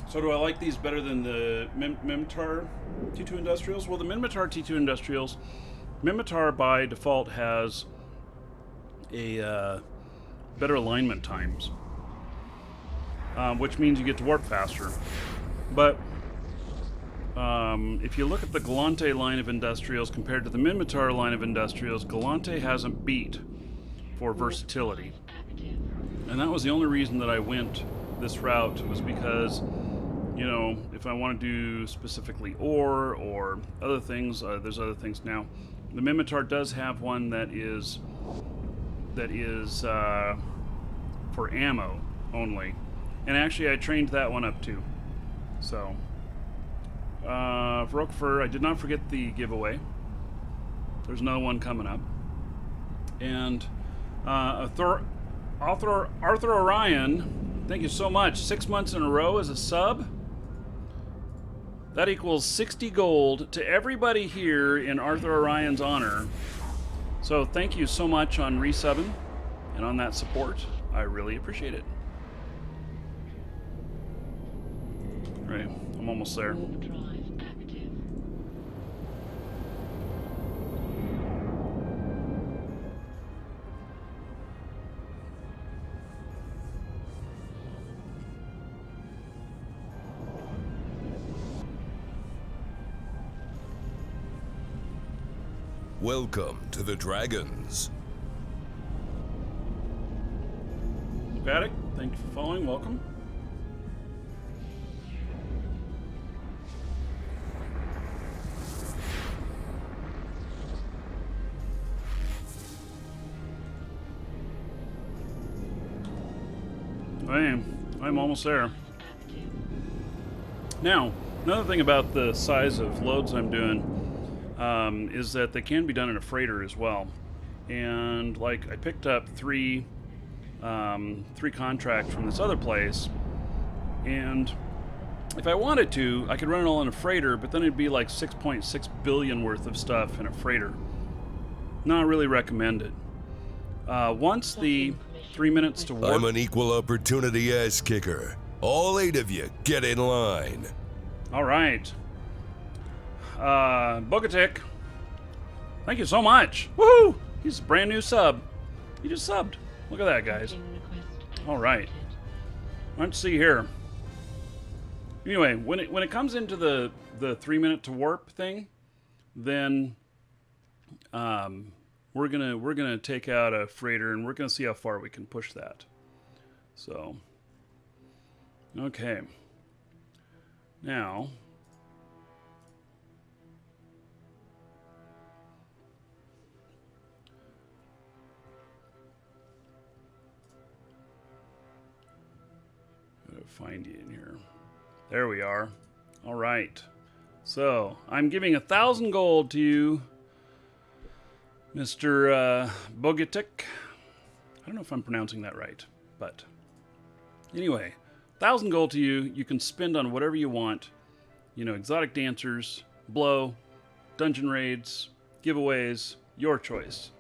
So do I like these better than the Minmatar T2 Industrials? Well, the Minmatar T2 Industrials, Minmatar by default has a better alignment times, which means you get to warp faster. But if you look at the Galante line of Industrials compared to the Minmatar line of Industrials, Galante hasn't beat for versatility. Active. And that was the only reason that I went this route, was because, you know, if I want to do specifically ore or other things, there's other things now. The Minmatar does have one that is for ammo only, and actually I trained that one up too. So for Roquefort, I did not forget the giveaway. There's another one coming up, and Arthur Orion, thank you so much. 6 months in a row as a sub. That equals 60 gold to everybody here in Arthur Orion's honor. So thank you so much on resubbing and on that support. I really appreciate it. Right, I'm almost there. Warp drive active. Welcome to the Dragons. Paddock, thank you for following. Welcome. I'm almost there. Now, another thing about the size of loads I'm doing is that they can be done in a freighter as well. And like I picked up three contracts from this other place, and if I wanted to, I could run it all in a freighter, but then it'd be like 6.6 billion worth of stuff in a freighter. Not really recommended. Once the 3 minutes to warp. I'm an equal opportunity ass kicker. All 8 of you, get in line. All right. Bogatic, thank you so much. Woohoo! He's a brand new sub. He just subbed. Look at that, guys. All right. Let's see here. Anyway, when it comes into the 3 minute to warp thing, then we're gonna take out a freighter and we're gonna see how far we can push that. So, okay. Now, gotta find you in here. There we are. All right. So I'm giving 1,000 gold to you, Mr. Bogatic. I don't know if I'm pronouncing that right, but anyway, 1,000 gold to you. You can spend on whatever you want. You know, exotic dancers, blow, dungeon raids, giveaways, your choice.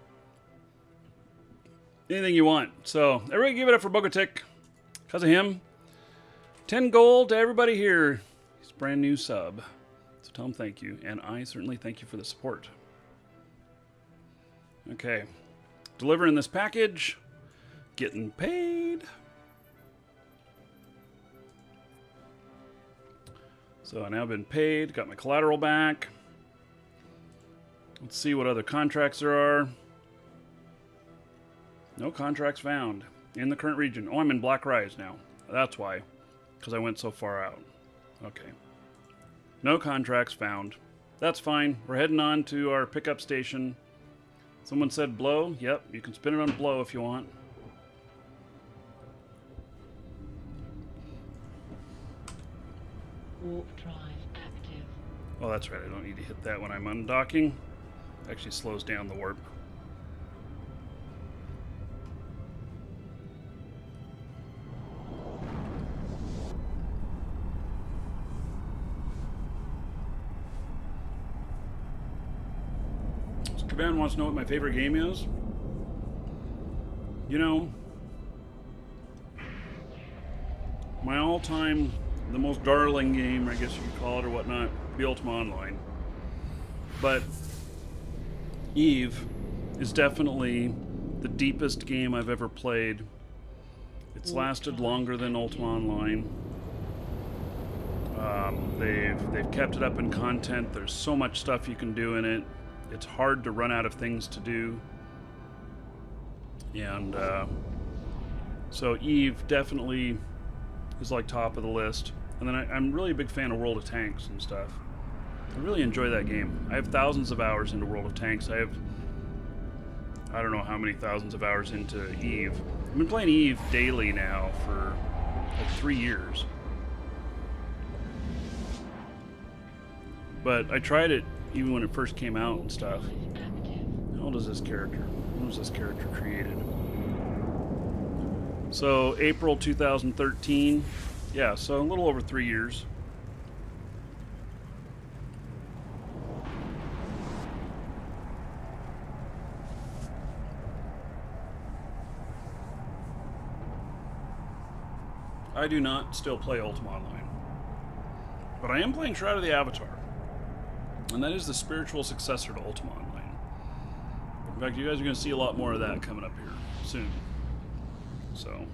Anything you want. So everybody give it up for Bogatic. Because of him. 10 gold to everybody here. He's a brand new sub. So tell him thank you. And I certainly thank you for the support. Okay, delivering this package, getting paid. So I now been paid, got my collateral back. Let's see what other contracts there are. No contracts found in the current region. Oh, I'm in Black Rise now. That's why, because I went so far out. Okay. No contracts found. That's fine. We're heading on to our pickup station. Someone said blow. Yep, you can spin it on blow if you want. Warp drive active. Oh, that's right. I don't need to hit that when I'm undocking. Actually slows down the warp. Caban wants to know what my favorite game is. You know, my all-time, the most darling game, I guess you could call it or whatnot, be Ultima Online. But Eve is definitely the deepest game I've ever played. It's lasted longer than Ultima Online. They've kept it up in content. There's so much stuff you can do in it. It's hard to run out of things to do. And so Eve definitely is like top of the list. And then I'm really a big fan of World of Tanks and stuff. I really enjoy that game. I have thousands of hours into World of Tanks. I don't know how many thousands of hours into Eve. I've been playing Eve daily now for like 3 years. But I tried it even when it first came out and stuff. How old is this character? When was this character created? So April 2013. Yeah, so a little over 3 years. I do not still play Ultima Online. But I am playing Shroud of the Avatar. And that is the spiritual successor to Ultima Online. In fact, you guys are going to see a lot more of that coming up here soon. So.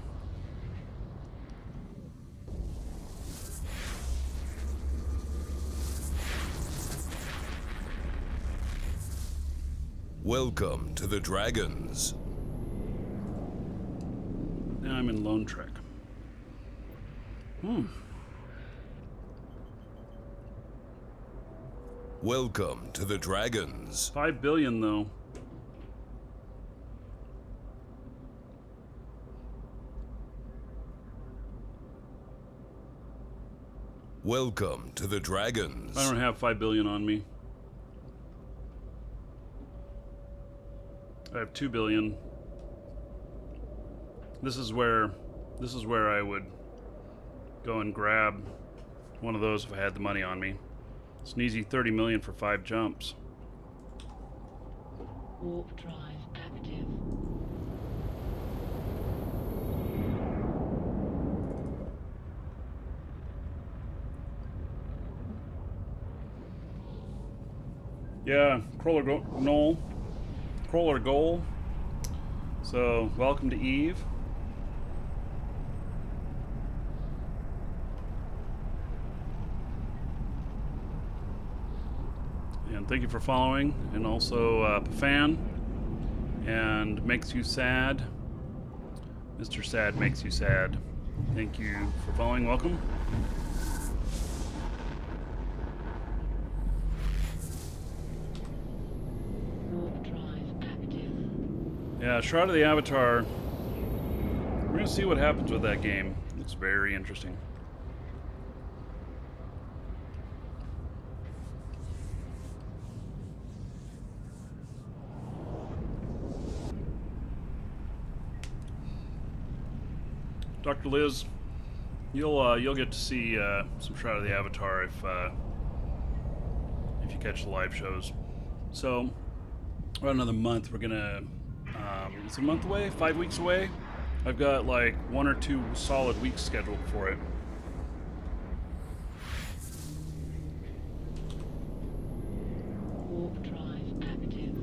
Welcome to the Dragons. Now I'm in Lone Trek. Welcome to the Dragons. 5 billion though. Welcome to the Dragons. I don't have 5 billion on me. I have 2 billion. This is where I would go and grab one of those if I had the money on me. It's an easy 30 million for 5 jumps. Warp drive active. Yeah, Crawler goal. So, welcome to Eve. And thank you for following. And also, Pafan. And Makes You Sad. Mr. Sad Makes You Sad. Thank you for following. Welcome. Warp drive active. Yeah, Shroud of the Avatar. We're going to see what happens with that game. Looks very interesting. Dr. Liz, you'll get to see some Shroud of the Avatar if you catch the live shows. So, about another month, we're gonna. It's a month away, 5 weeks away. I've got like 1 or 2 solid weeks scheduled for it. Warp drive active.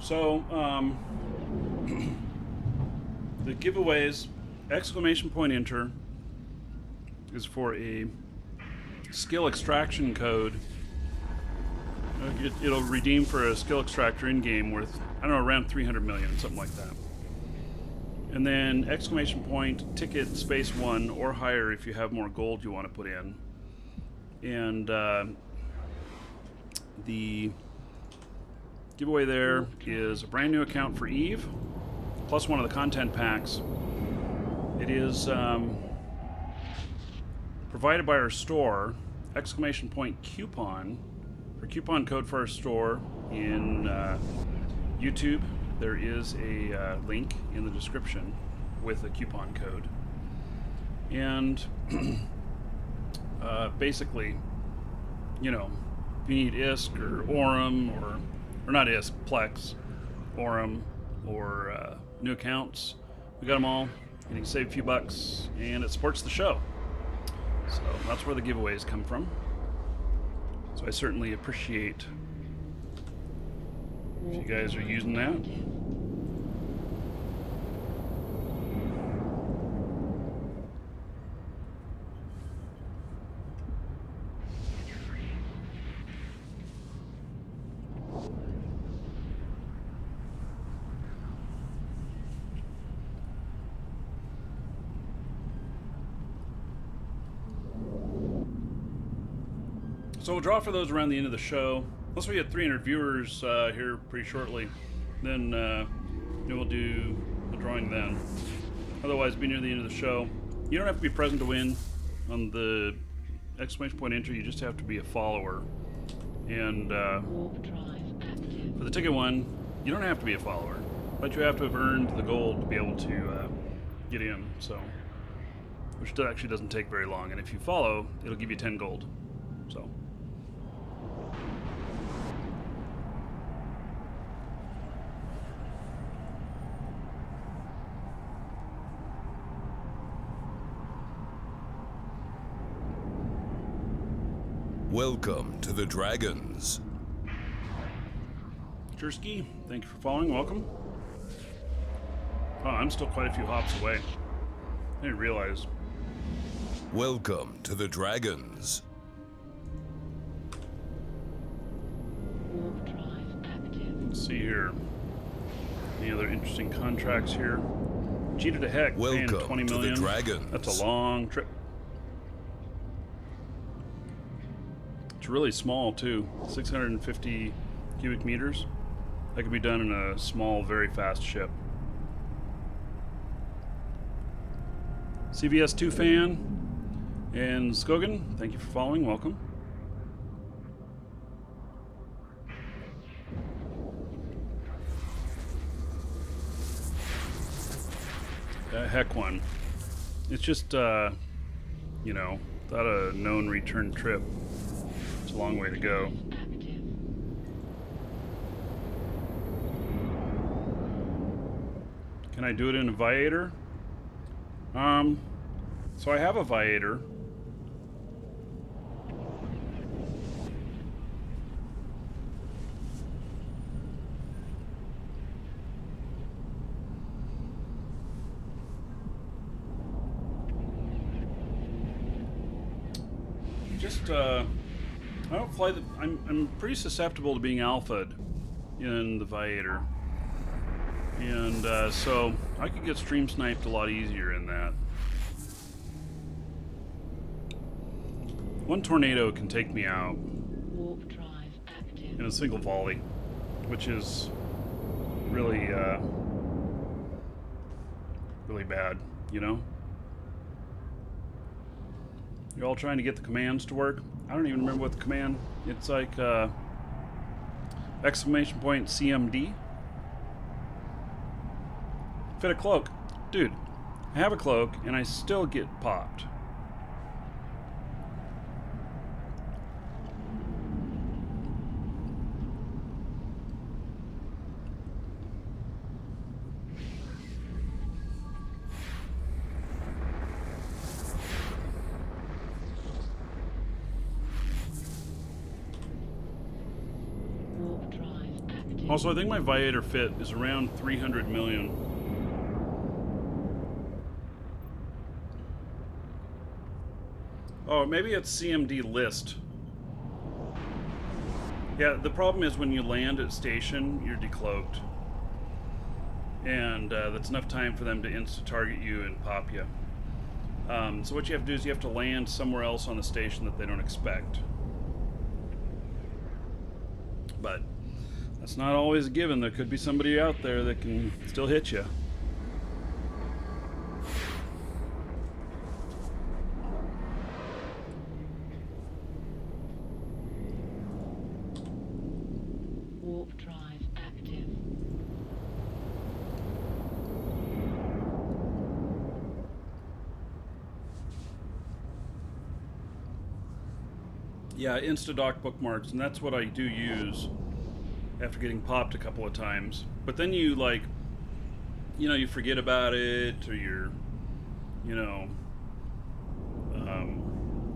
So, the giveaways, exclamation point enter is for a skill extraction code. It'll redeem for a skill extractor in game worth, I don't know, around 300 million, something like that. And then exclamation point ticket space 1 or higher if you have more gold you want to put in. And the giveaway there is a brand new account for Eve, plus one of the content packs. It is provided by our store, exclamation point coupon, for coupon code for our store in YouTube. There is a link in the description with a coupon code. And basically, you know, if you need ISK or Orem or not ISK, Plex, Orem, or new accounts, we got them all. You can save a few bucks, and it supports the show. So that's where the giveaways come from. So I certainly appreciate if you guys are using that. So we'll draw for those around the end of the show. Once we get 300 viewers here pretty shortly, then we'll do the drawing then. Otherwise, be near the end of the show. You don't have to be present to win on the exclamation point entry. You just have to be a follower. And Warp drive active. for the ticket one, you don't have to be a follower, but you have to have earned the gold to be able to get in. So, which actually doesn't take very long. And if you follow, it'll give you 10 gold. So. Welcome to the Dragons. Jersky, thank you for following. Welcome. Oh, I'm still quite a few hops away. I didn't realize. Welcome to the Dragons. Warp drive active. Let's see here. Any other interesting contracts here? Cheated to heck, paying Welcome 20 to the million. Dragons. That's a long trip. It's really small too. 650 cubic meters. That could be done in a small, very fast ship. CVS2 fan and Skogan, thank you for following. Welcome. Heck one. It's just, you know, without a known return trip, it's a long way to go. Active. Can I do it in a Viator? So I have a Viator. Just, I don't fly the... I'm pretty susceptible to being alphaed in the Viator. And, so I could get stream sniped a lot easier in that. One tornado can take me out Warp drive active. in a single volley, which is really, really bad, you know? You're all trying to get the commands to work. I don't even remember what the command. It's like exclamation point CMD. Fit a cloak, dude. I have a cloak and I still get popped. Warp drive active. Also, I think my Viator fit is around 300 million. Oh, maybe it's CMD list. Yeah, the problem is when you land at station, you're decloaked. And that's enough time for them to insta-target you and pop you. So what you have to do is you have to land somewhere else on the station that they don't expect. But that's not always a given. There could be somebody out there that can still hit you. Warp drive active. Yeah, Instadoc bookmarks, and that's what I do use after getting popped a couple of times. But then you, like, you know, you forget about it, or you're, you know,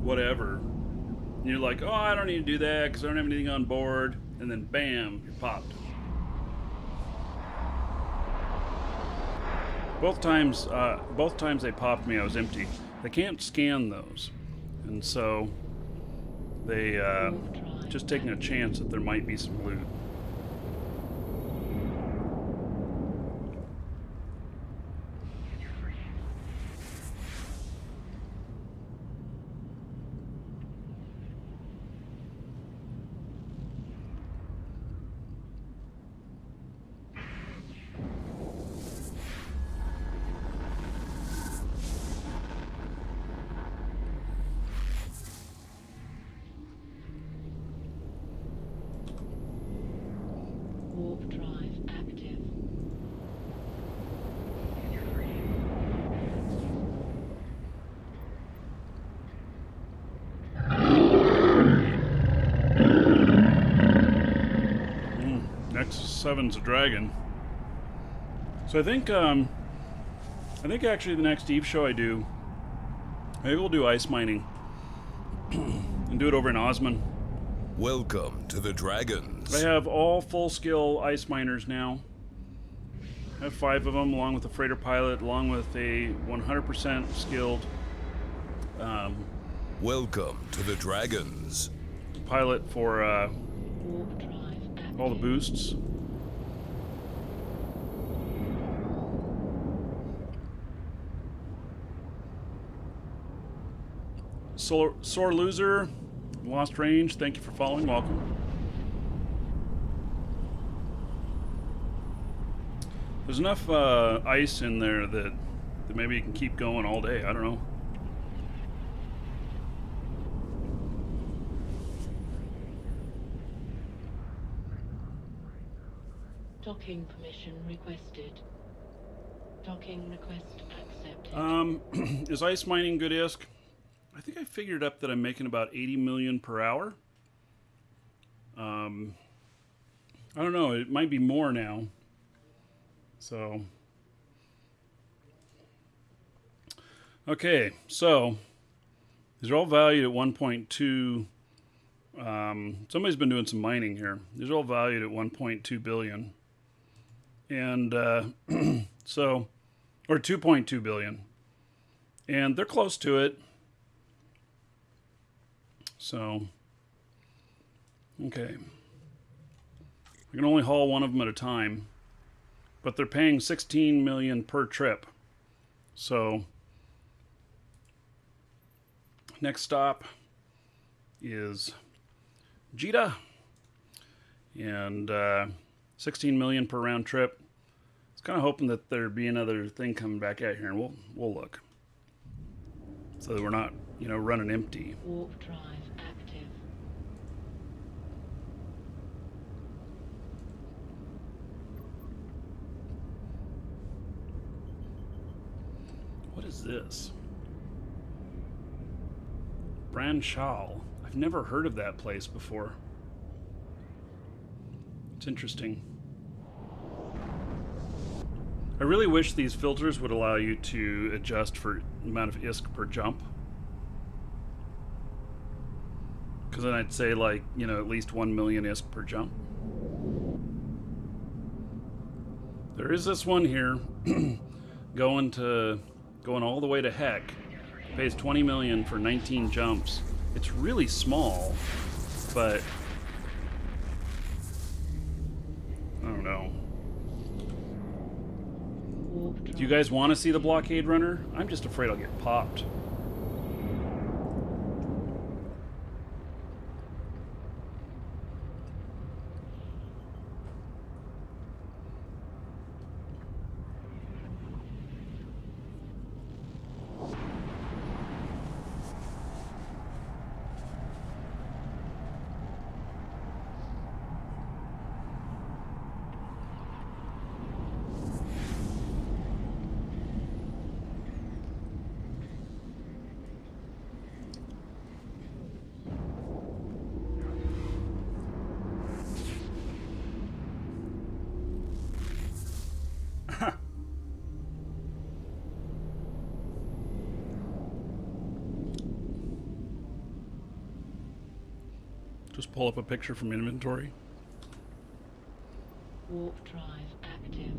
whatever. And you're like, oh, I don't need to do that because I don't have anything on board. And then bam, you're popped. Both times they popped me, I was empty. They can't scan those. And so they just taking a chance that there might be some loot. Warp drive active. X7's a dragon. So I think actually the next Eve show I do, maybe we'll do ice mining and do it over in Osman. Welcome to the Dragons. I have all full-skill ice miners now. I have 5 of them, along with a freighter pilot, along with a 100% skilled Welcome to the Dragons. pilot for Warp drive active. all the boosts. Sore Loser, Lost Range, thank you for following. Welcome. There's enough ice in there that maybe you can keep going all day. I don't know. Docking permission requested. Docking request accepted. Is ice mining good, Isk? I think I figured up that I'm making about 80 million per hour. I don't know. It might be more now. So, okay. So these are all valued at 1.2. Somebody's been doing some mining here. These are all valued at 1.2 billion, and so, or 2.2 billion, and they're close to it. So, okay. I can only haul one of them at a time, but they're paying 16 million per trip. So, next stop is Jeddah, and 16 million per round trip. I was kind of hoping that there'd be another thing coming back out here, and we'll look, so that we're not, running empty. Warp drive active. What is this? Branchal. I've never heard of that place before. It's interesting. I really wish these filters would allow you to adjust for amount of ISK per jump. Because then I'd say at least 1 million ISK per jump. There is this one here going all the way to heck. Pays 20 million for 19 jumps. It's really small, but I don't know. Warp Do you drive. guys want to see the blockade runner? I'm just afraid I'll get popped. Just pull up a picture from inventory. Warp drive active.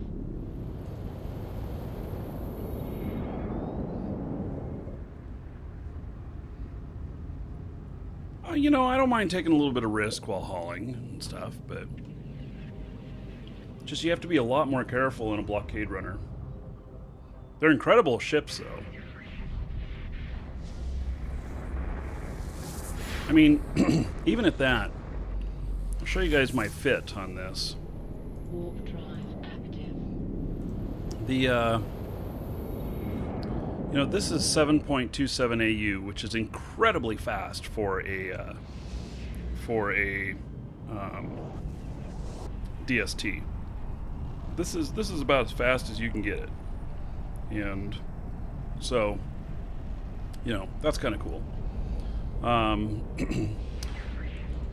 I don't mind taking a little bit of risk while hauling and stuff, but just you have to be a lot more careful in a blockade runner. They're incredible ships, though. I mean, even at that, I'll show you guys my fit on this. Warp drive active. This is 7.27 AU, which is incredibly fast for a DST. This is about as fast as you can get it, and so that's kind of cool. I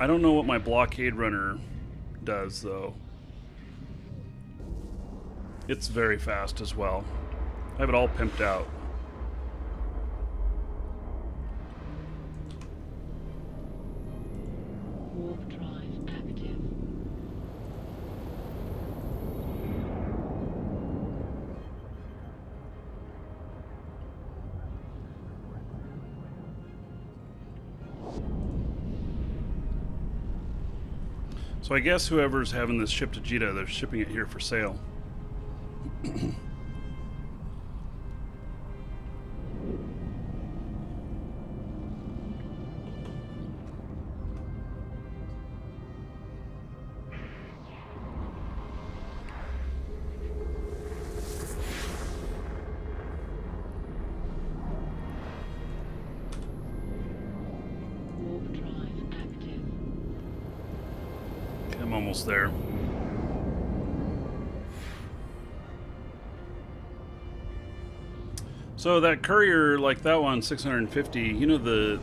don't know what my blockade runner does, though. It's very fast as well. I have it all pimped out. Warp Warp drive active. So I guess whoever's having this shipped to Jita, they're shipping it here for sale. Warp drive active. Okay, I'm almost there. So that courier, like that one, 650. You know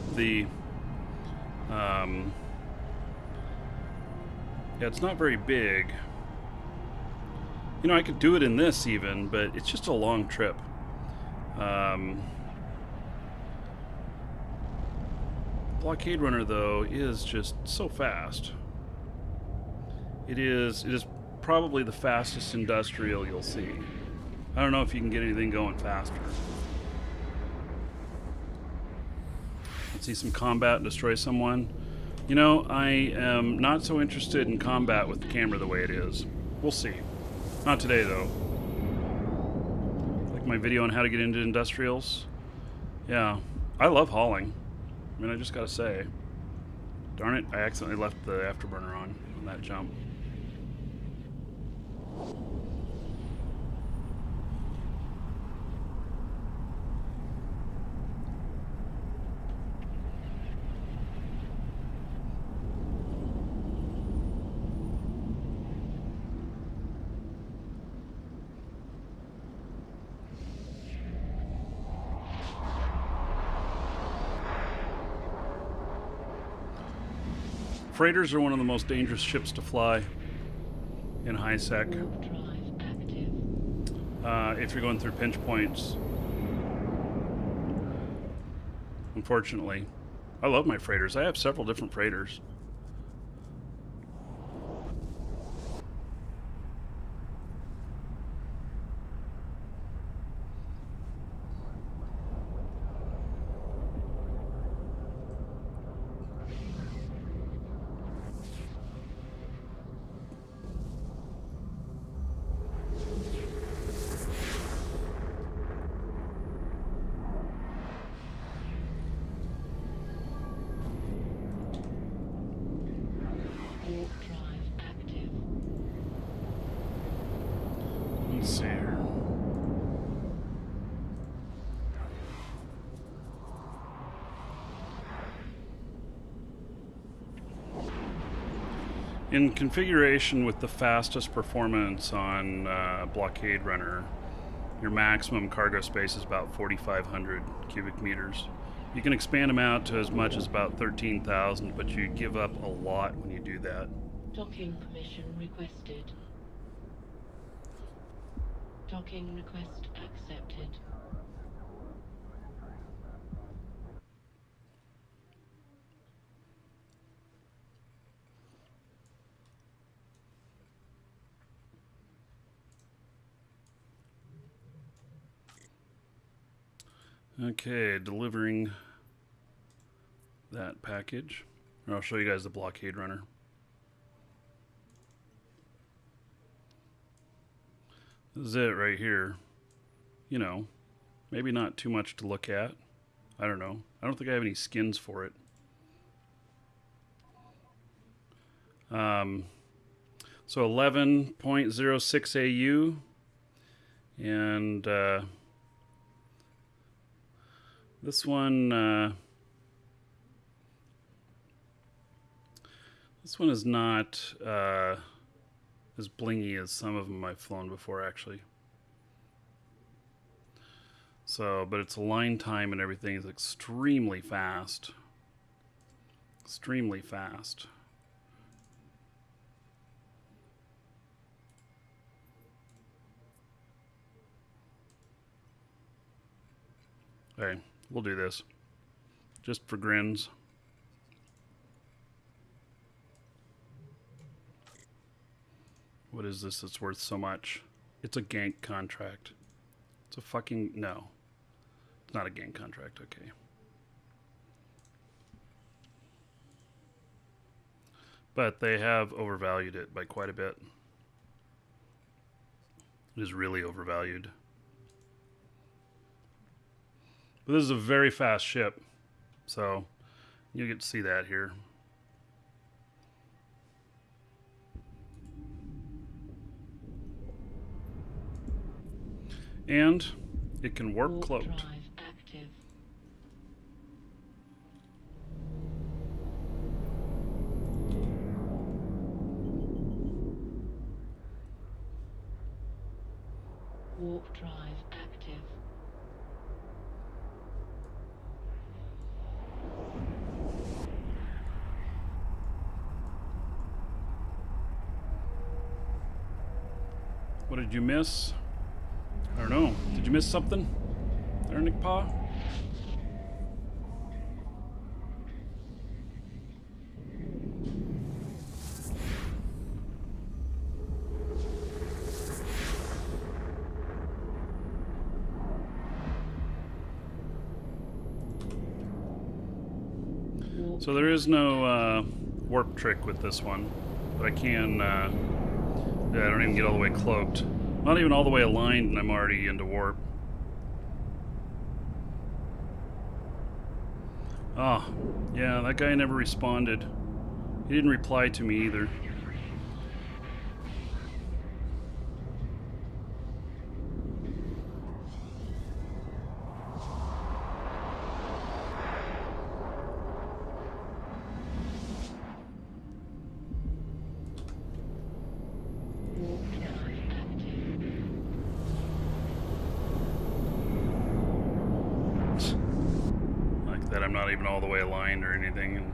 yeah, it's not very big. You know, I could do it in this even, but it's just a long trip. Blockade Runner though is just so fast. It is probably the fastest industrial you'll see. I don't know if you can get anything going faster. Let's see some combat and destroy someone. You know, I am not so interested in combat with the camera the way it is. We'll see. Not today though. Like my video on how to get into industrials. Yeah, I love hauling. I mean, I just gotta say. Darn it, I accidentally left the afterburner on that jump. Freighters are one of the most dangerous ships to fly in high sec. Warp drive active. If you're going through pinch points. Unfortunately. I love my freighters. I have several different freighters. Warp drive active. Let's see here. In configuration with the fastest performance on Blockade Runner, your maximum cargo space is about 4,500 cubic meters. You can expand them out to as much as about 13,000, but you give up a lot when you do that. Docking permission requested. Docking request accepted. Okay, delivering that package. I'll show you guys the Blockade Runner. This is it right here. You know, maybe not too much to look at. I don't know. I don't think I have any skins for it. So 11.06 AU. And this one is not as blingy as some of them I've flown before, actually. So, but its line time and everything is extremely fast. Extremely fast. Okay, we'll do this. Just for grins. What is this that's worth so much? It's a gank contract. It's a fucking... No. It's not a gank contract, okay. But they have overvalued it by quite a bit. It is really overvalued. But this is a very fast ship. So you get to see that here. And it can warp Warp cloaked. drive active. Warp drive active. What did you miss? I don't know. Did you miss something there, Nick Pa? Warp So there is no warp trick with this one, but I can. Yeah, I don't even get all the way cloaked. Not even all the way aligned, and I'm already into warp. Oh, yeah, that guy never responded. He didn't reply to me either. warp drive active. Like that, I'm not even all the way aligned or anything. And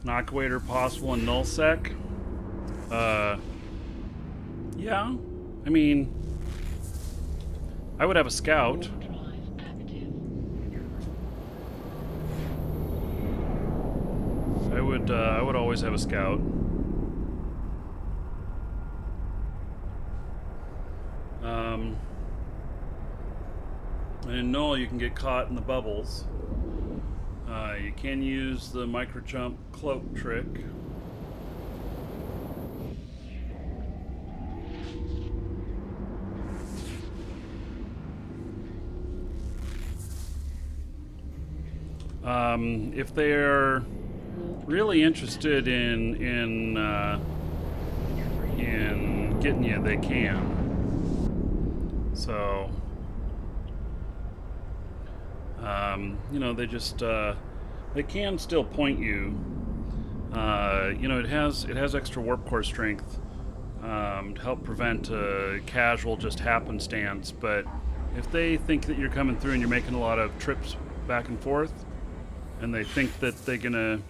Knockawader possible in nullsec. Yeah. I mean, I would have a scout. Warp drive active. I would always have a scout. And in null, you can get caught in the bubbles. You can use the micro jump cloak trick. If they're really interested in getting you, they can. So, you know, they just they can still point you. You know, it has extra warp core strength to help prevent casual just happenstance. But if they think that you're coming through and you're making a lot of trips back and forth, and they think that they're gonna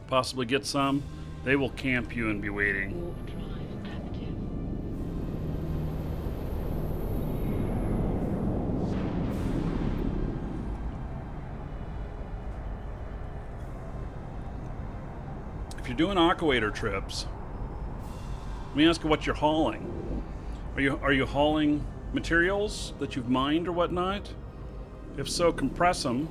possibly get some, they will camp you and be waiting. Warp drive active. If you're doing aquator trips, let me ask you what you're hauling. Are you hauling materials that you've mined or whatnot? If so, compress them.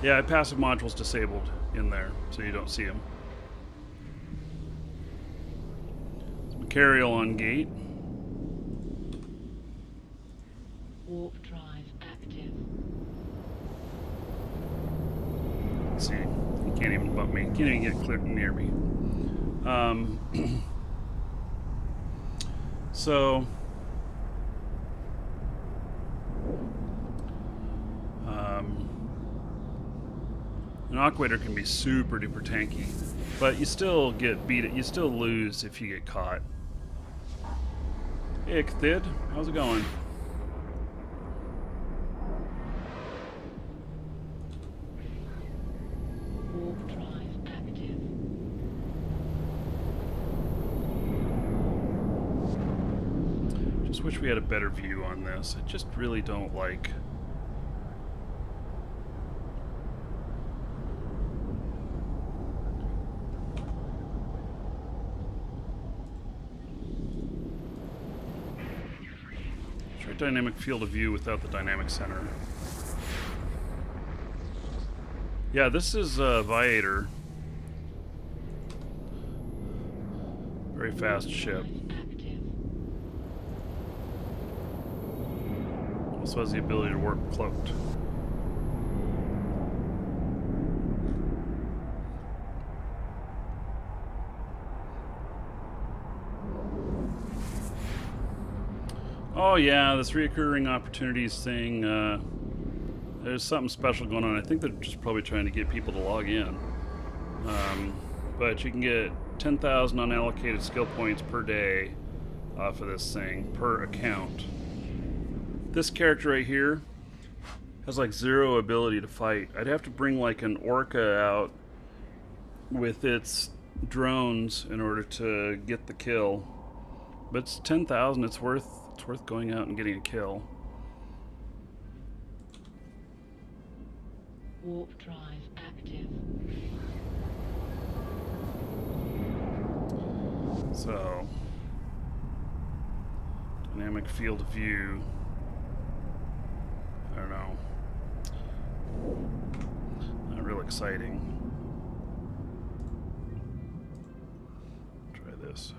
Yeah, passive module's disabled in there, so you don't see them. Carriel on gate. Warp drive active. Let's see, he can't even bump me. Can't even get clear near me. So. An aquator can be super duper tanky, but you still get beat. You still lose if you get caught. Hey, Cthid, how's it going? Warp drive active. just wish we had a better view on this. I just really don't like... Try dynamic field of view without the dynamic center. Yeah, this is Viator. Very fast ship. Active. Also has the ability to work cloaked. Oh yeah, this reoccurring opportunities thing, there's something special going on. I think they're just probably trying to get people to log in. But you can get 10,000 unallocated skill points per day off of this thing, per account. This character right here has like 0 ability to fight. I'd have to bring like an orca out with its drones in order to get the kill. But it's 10,000, it's worth going out and getting a kill. Warp drive active. So, dynamic field of view. I don't know. Not real exciting. Try this.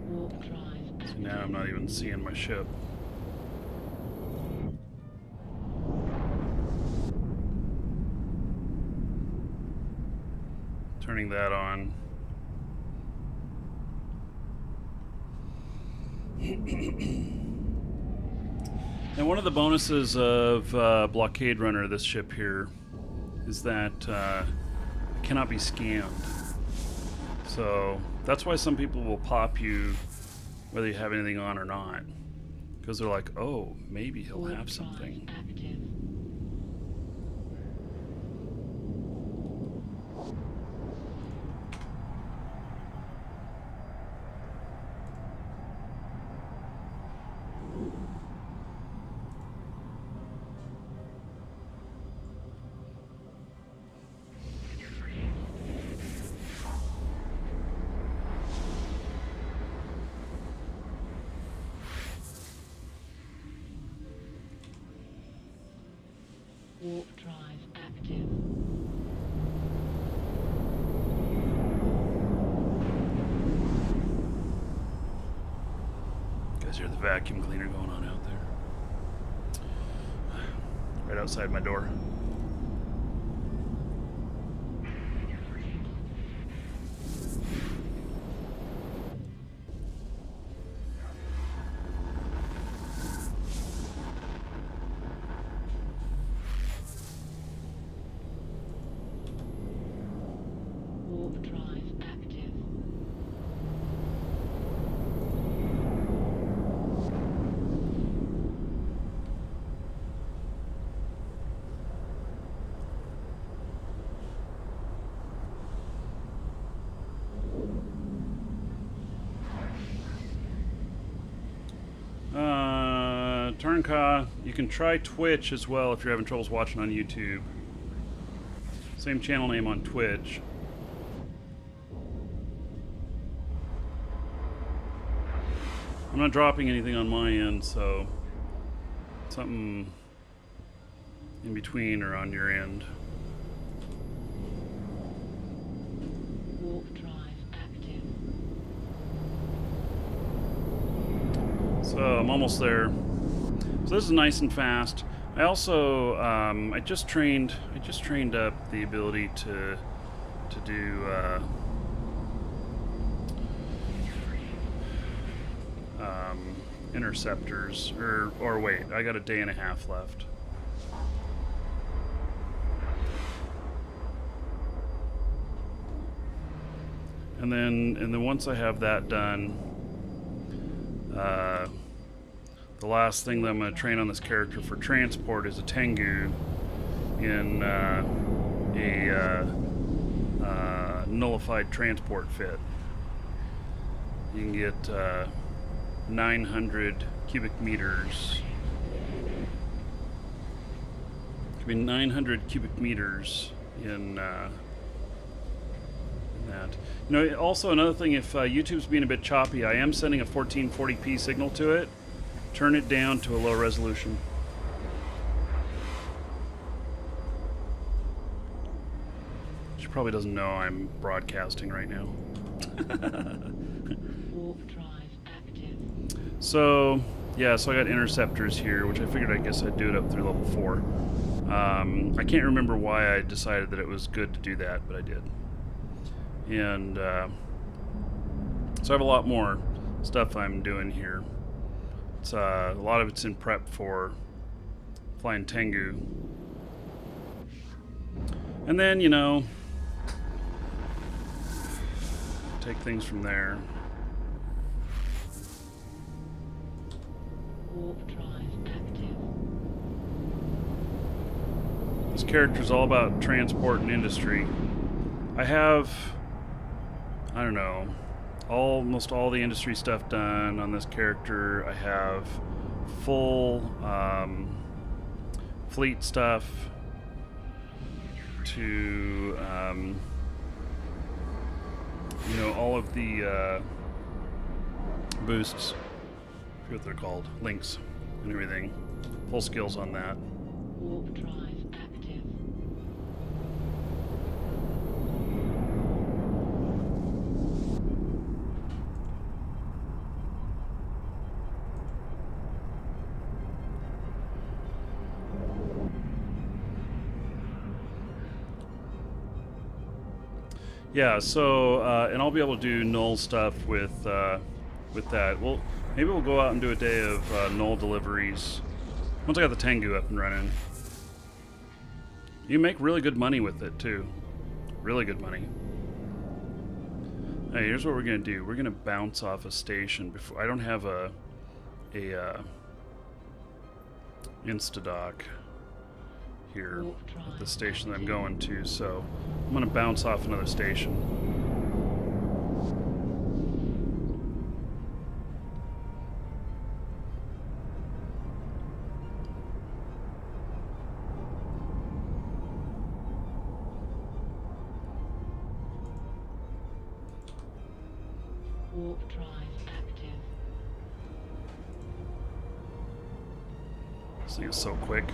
Warp drive. See, now I'm not even seeing my ship. Turning that on. And one of the bonuses of Blockade Runner, this ship here, is that it cannot be scanned. So that's why some people will pop you whether you have anything on or not. Because they're like, oh, maybe he'll Warp have drive something. active. Warp drive active. Guys hear the vacuum cleaner going on out there. Right outside my door. Warp drive active. Turnka, you can try Twitch as well if you're having troubles watching on YouTube. Same channel name on Twitch. I'm not dropping anything on my end, so something in between or on your end. Warp drive active. So I'm almost there. So this is nice and fast. I also I just trained up the ability to do interceptors, or wait, I got a day and a half left. And then once I have that done, the last thing that I'm going to train on this character for transport is a Tengu in a nullified transport fit. You can get 900 cubic meters. Could be 900 cubic meters in that. You know, also another thing, if YouTube's being a bit choppy, I am sending a 1440p signal to it. Turn it down to a low resolution. She probably doesn't know I'm broadcasting right now. Warp drive active. So, yeah, so I got interceptors here, which I figured I guess I'd do it up through level 4. I can't remember why I decided that it was good to do that, but I did. And so I have a lot more stuff I'm doing here. It's a lot of it's in prep for flying Tengu. And then, you know, take things from there. Warp drive active. This character is all about transport and industry. I have, I don't know, almost all the industry stuff done on this character. I have full fleet stuff to, you know, all of the boosts, I forget what they're called, links and everything. Full skills on that. Warp drive active. Yeah, so and I'll be able to do null stuff with that. Well, maybe we'll go out and do a day of null deliveries once I got the Tengu up and running. You make really good money with it too, really good money. Hey, here's what we're gonna do. We're gonna bounce off a station before. I don't have a instadock here at the station that I'm going to, so I'm gonna bounce off another station. Warp drive active. This thing is so quick.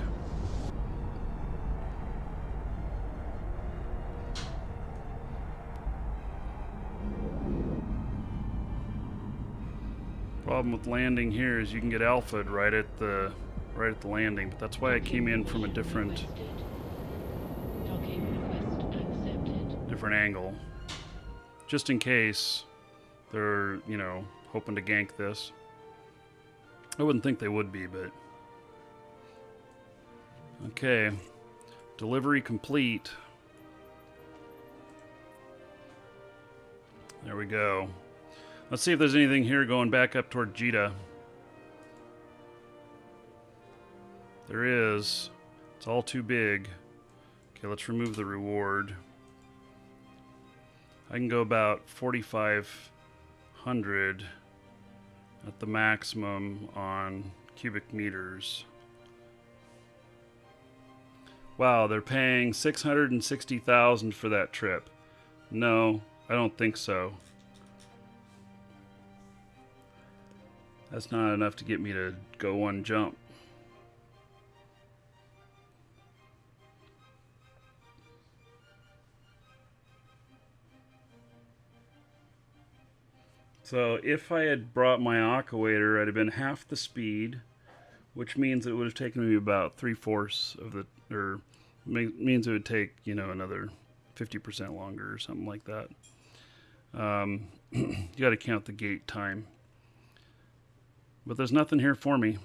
Problem with landing here is you can get alpha'd right at the landing, but that's why I came in from a different Docking request accepted. different angle, just in case they're, you know, hoping to gank this. I wouldn't think they would be, but okay. Delivery complete. There we go. Let's see if there's anything here going back up toward Jita. There is. It's all too big. Okay, let's remove the reward. I can go about 4,500 at the maximum on cubic meters. Wow, they're paying 660,000 for that trip. No, I don't think so. That's not enough to get me to go one jump. So if I had brought my aquator, I'd have been half the speed, which means it would have taken me about 3/4 of the, or means it would take, you know, another 50% longer or something like that. You got to count the gate time. But there's nothing here for me.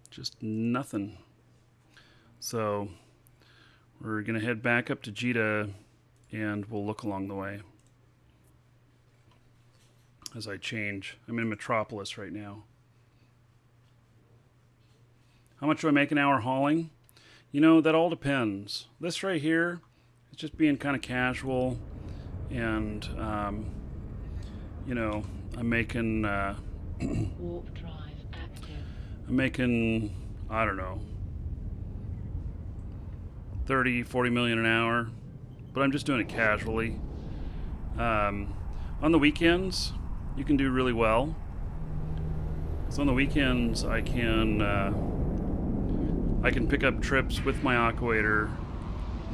Just nothing. So we're going to head back up to Jita and we'll look along the way. as I change. I'm in Metropolis right now. How much do I make an hour hauling? You know, that all depends. This right here is just being kind of casual, and you know, I'm making Warp drive active. I don't know, 30-40 million an hour, but I'm just doing it casually. On the weekends, you can do really well. So on the weekends, I can pick up trips with my aquator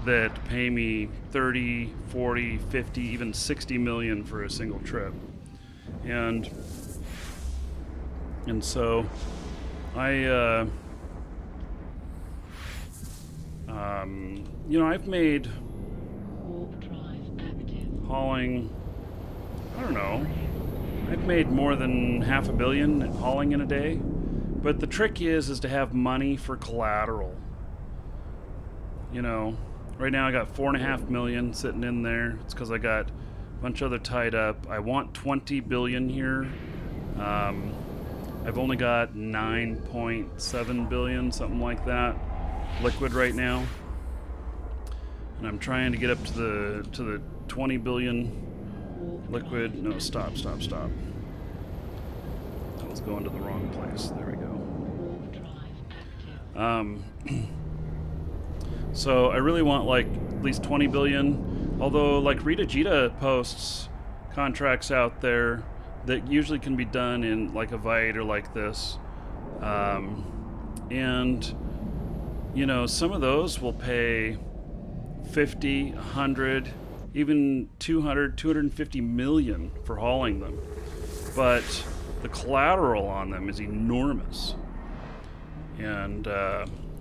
that pay me 30, 40, 50, even 60 million for a single trip. And so I you know, I've made Warp drive active. hauling, I don't know, I've made more than $500 million hauling in a day. But the trick is to have money for collateral. You know, right now I got $4.5 million sitting in there. It's because I got a bunch of other tied up. I want 20 billion here. I've only got 9.7 billion, something like that, liquid right now. And I'm trying to get up to the 20 billion liquid. No, stop. That was going to the wrong place. There we go. Warp drive active. So I really want like at least 20 billion. Although like Rita Jita posts contracts out there that usually can be done in like a Viator like this. And you know, some of those will pay 50, 100, even 200, 250 million for hauling them. But the collateral on them is enormous. And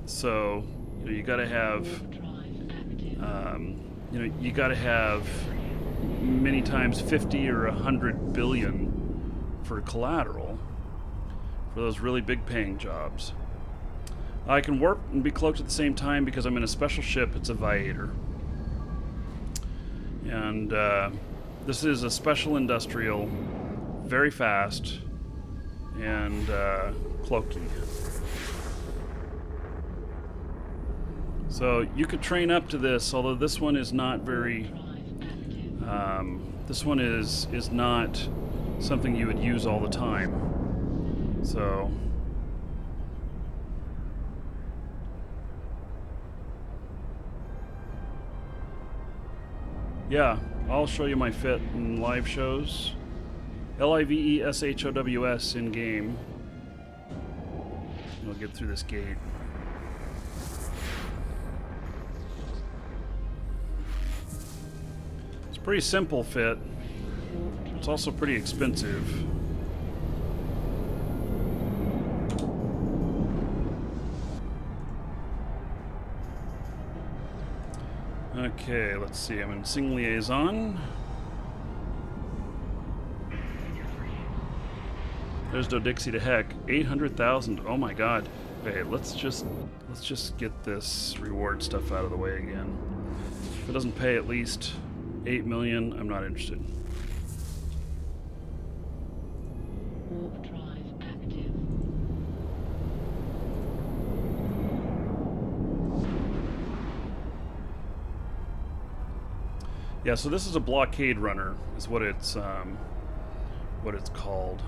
so, you know, you got to have, Warp drive active. you know, you got to have many times 50 or 100 billion for collateral for those really big paying jobs. I can warp and be cloaked at the same time because I'm in a special ship. It's a Viator. And this is a special industrial, very fast, and cloaky. So you could train up to this, although this one is not very, this one is not something you would use all the time. So yeah, I'll show you my fit in live shows. LIVESHOWS in game. We'll get through this gate. It's a pretty simple fit. It's also pretty expensive. Okay, let's see. I'm in Sing Liaison. There's Do Dixie to heck. 800,000. Oh my god. Okay, let's just get this reward stuff out of the way again. If it doesn't pay at least 8 million, I'm not interested. Warp drive active. Yeah, so this is a blockade runner, is what it's called.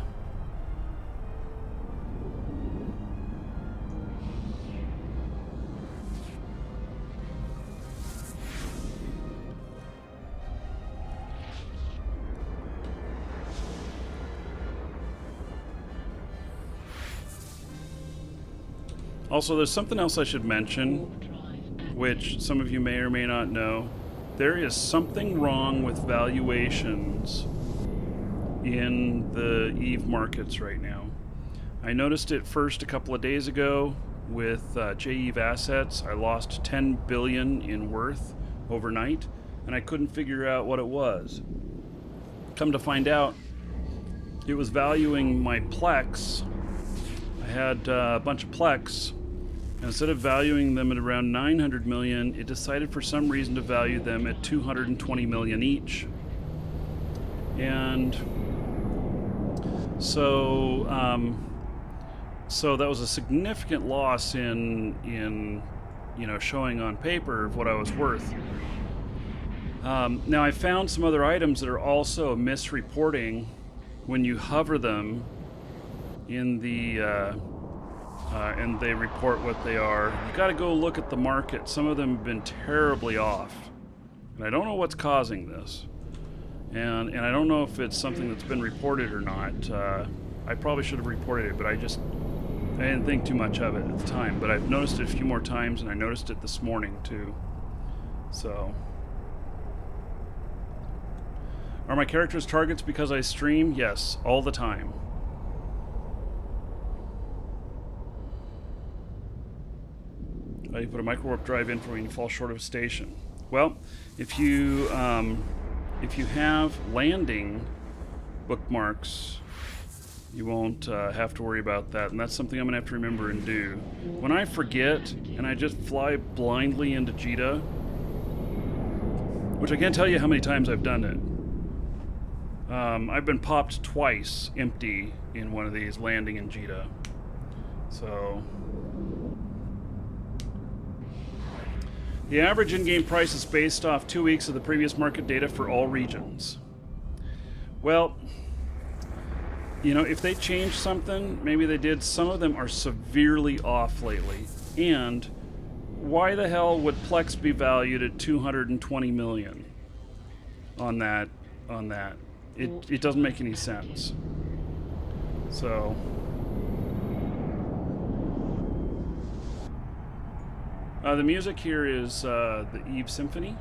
Also, there's something else I should mention, Warp drive which some of you may or may not know. There is something wrong with valuations in the EVE markets right now. I noticed it first a couple of days ago with JEVE assets. I lost 10 billion in worth overnight, and I couldn't figure out what it was. Come to find out, it was valuing my Plex. I had a bunch of Plex. Instead of valuing them at around 900 million, it decided for some reason to value them at 220 million each. And So so that was a significant loss in showing on paper of what I was worth. Now I found some other items that are also misreporting when you hover them in the and they report what they are. You got to go look at the market. Some of them have been terribly off, and I don't know what's causing this. And I don't know if it's something that's been reported or not. I probably should have reported it, but I didn't think too much of it at the time. But I've noticed it a few more times, and I noticed it this morning too. So, are my characters targets because I stream? Yes, all the time. You put a micro warp drive in for when you fall short of a station. Well, if you have landing bookmarks, you won't have to worry about that, and that's something I'm gonna have to remember and do. When I forget and I just fly blindly into Jita, which I can't tell you how many times I've done it. I've been popped twice empty in one of these landing in Jita. So the average in-game price is based off 2 weeks of the previous market data for all regions. Well, if they changed something, maybe they did. Some of them are severely off lately. And why the hell would Plex be valued at 220 million on that? It doesn't make any sense. So the music here is the Eve Symphony.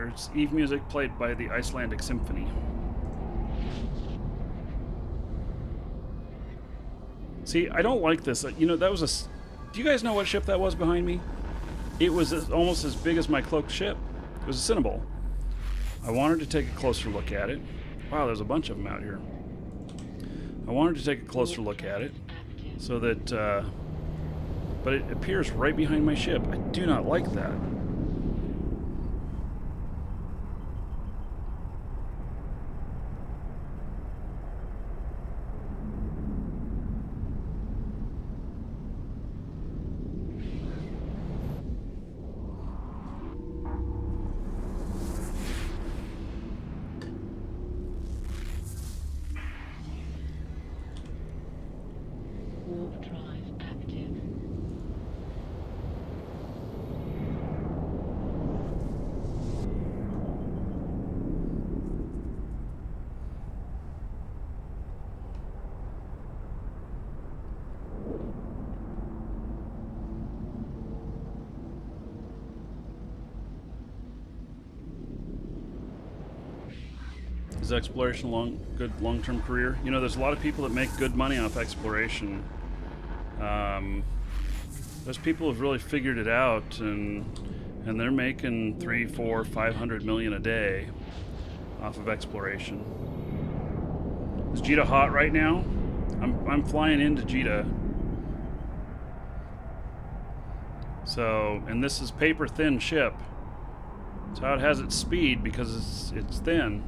It's Eve music played by the Icelandic Symphony. See, I don't like this. That was do you guys know what ship that was behind me? It was almost as big as my cloaked ship. It was a Cinnabol. I wanted to take a closer look at it. Wow, there's a bunch of them out here. I wanted to take a closer look at it so that but it appears right behind my ship. I do not like that. Warp drive active. Is exploration good long-term career? There's a lot of people that make good money off exploration. There's people who've really figured it out, and they're making 300, 400, 500 million a day off of exploration. Is Jita hot right now? I'm flying into Jita. So, and this is paper thin ship. That's how it has its speed, because it's thin.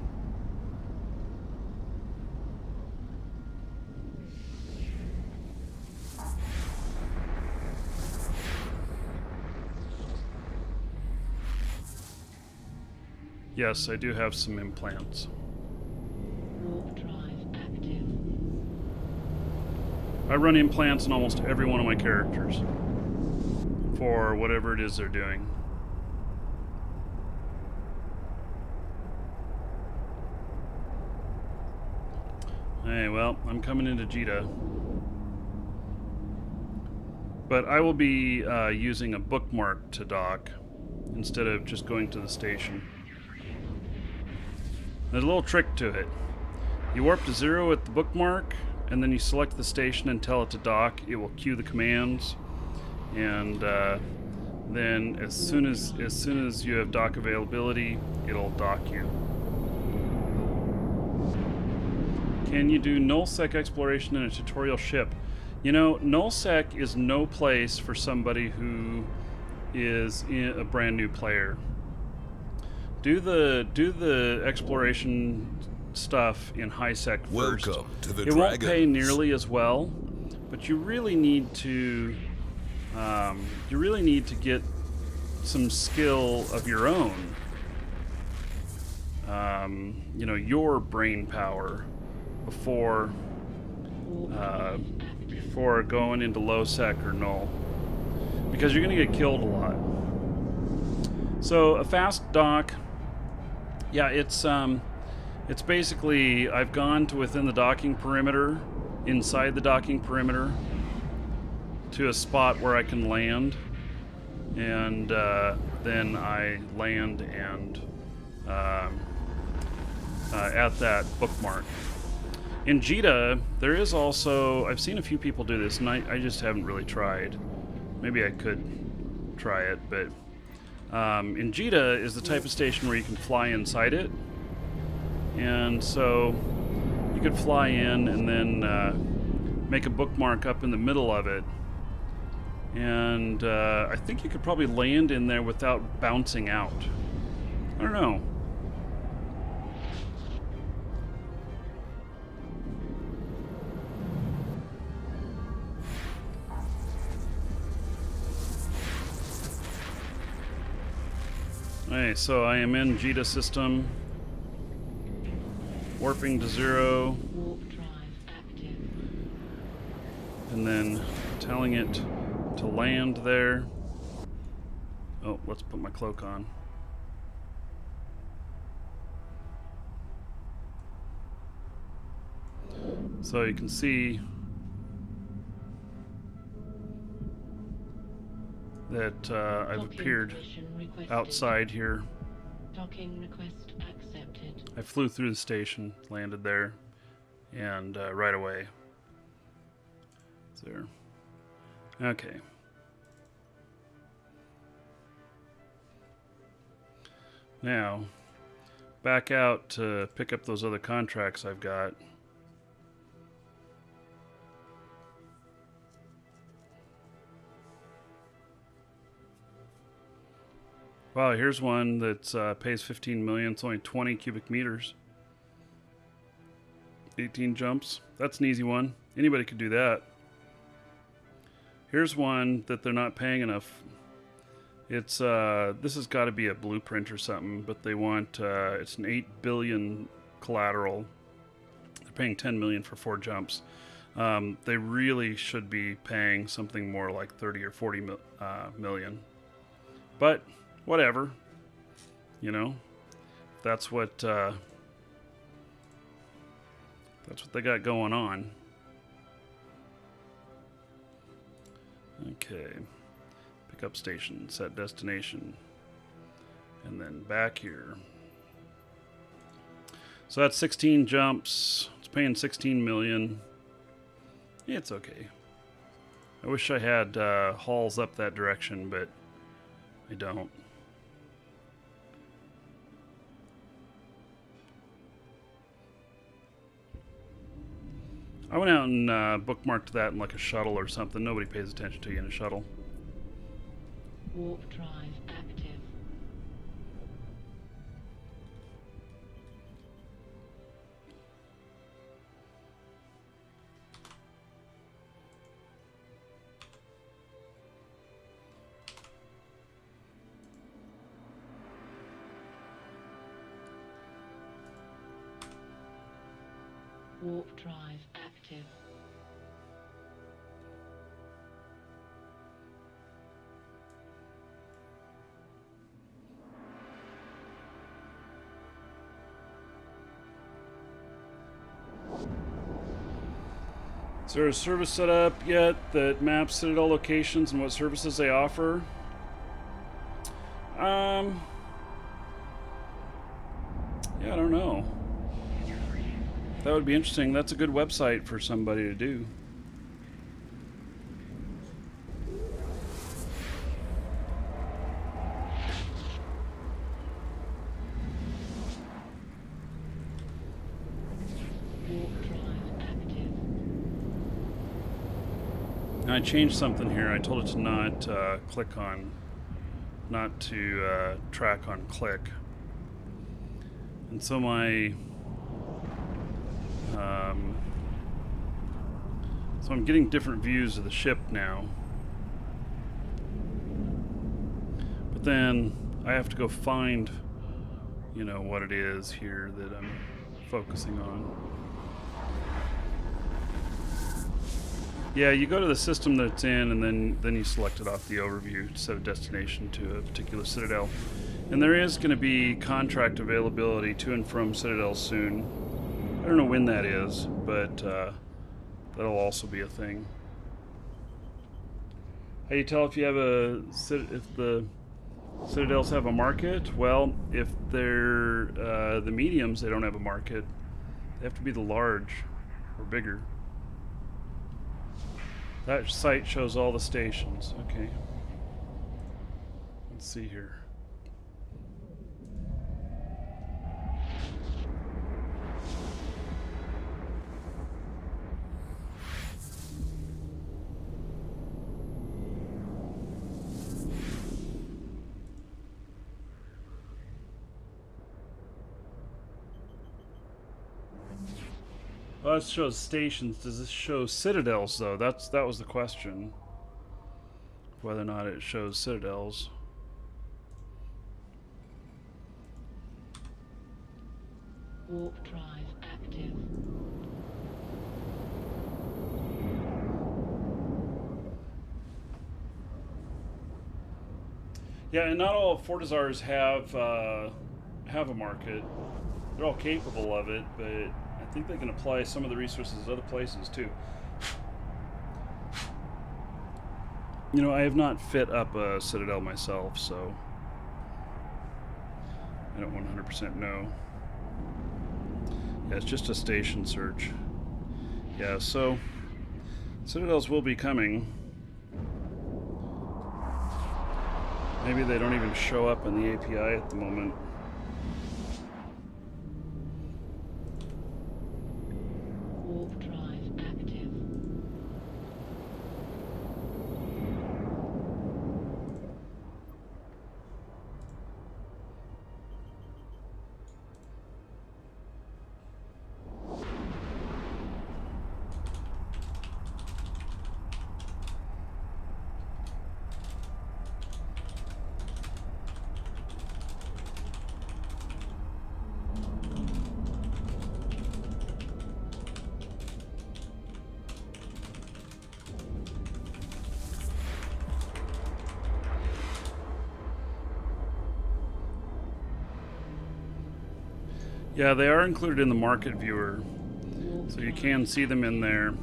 Yes, I do have some implants. Warp drive active. I run implants in almost every one of my characters for whatever it is they're doing. Hey, well, I'm coming into Jita. But I will be using a bookmark to dock instead of just going to the station. There's a little trick to it. You warp to 0 at the bookmark, and then you select the station and tell it to dock. It will cue the commands, and then as soon as you have dock availability, it'll dock you. Can you do nullsec exploration in a tutorial ship? Nullsec is no place for somebody who is a brand new player. Do the exploration stuff in high sec first. Welcome to the It won't pay Dragons. nearly as well, but you really need to get some skill of your own. You know, your brain power before going into low sec or null, because you're going to get killed a lot. So a fast dock, yeah, it's basically, I've gone to within the docking perimeter, inside the docking perimeter, to a spot where I can land, and then I land and at that bookmark. In Jita, there is also, I've seen a few people do this, and I just haven't really tried. Maybe I could try it, but in Jita is the type of station where you can fly inside it. And so you could fly in and then make a bookmark up in the middle of it. And I think you could probably land in there without bouncing out. I don't know. Okay, so I am in Jita system. Warping to 0. Warp drive active. And then telling it to land there. Oh, let's put my cloak on. So you can see that I've Docking appeared permission requested. outside here. Docking request accepted. I flew through the station, landed there, and right away. There. Okay. Now, back out to pick up those other contracts I've got. Wow, here's one that pays 15 million. It's only 20 cubic meters. 18 jumps. That's an easy one. Anybody could do that. Here's one that they're not paying enough. It's this has got to be a blueprint or something, but they want it's an 8 billion collateral. They're paying 10 million for 4 jumps. They really should be paying something more like 30 or 40 million. But whatever, you know, that's what they got going on. Okay, pick up station, set destination, and then back here. So that's 16 jumps. It's paying 16 million. It's okay. I wish I had hauls up that direction, but I don't. I went out and bookmarked that in like a shuttle or something. Nobody pays attention to you in a shuttle. Warp drive active. Warp drive active. Is there a service set up yet that maps Citadel locations and what services they offer? Yeah, I don't know. That would be interesting. That's a good website for somebody to do. Warp drive active. And I changed something here. I told it to not click on, not to track on click. And so my So I'm getting different views of the ship now. But then I have to go find, you know, what it is here that I'm focusing on. Yeah, you go to the system that it's in, and then you select it off the overview to set a destination to a particular citadel. And there is going to be contract availability to and from Citadel soon. I don't know when that is, but that'll also be a thing. How do you tell if you have if the Citadels have a market? Well, if they're the mediums, they don't have a market. They have to be the large or bigger. That site shows all the stations. Okay. Let's see here. Oh, it shows stations. Does this show citadels though? That was the question. Whether or not it shows citadels. Warp drive active. Yeah, and not all Fortizars have a market. They're all capable of it, but I think they can apply some of the resources other places too. You know, I have not fit up a citadel myself, so I don't 100% know. Yeah, it's just a station search. Yeah, so citadels will be coming. Maybe they don't even show up in the API at the moment. Warp drive active. Yeah, they are included in the market viewer, so you can see them in there.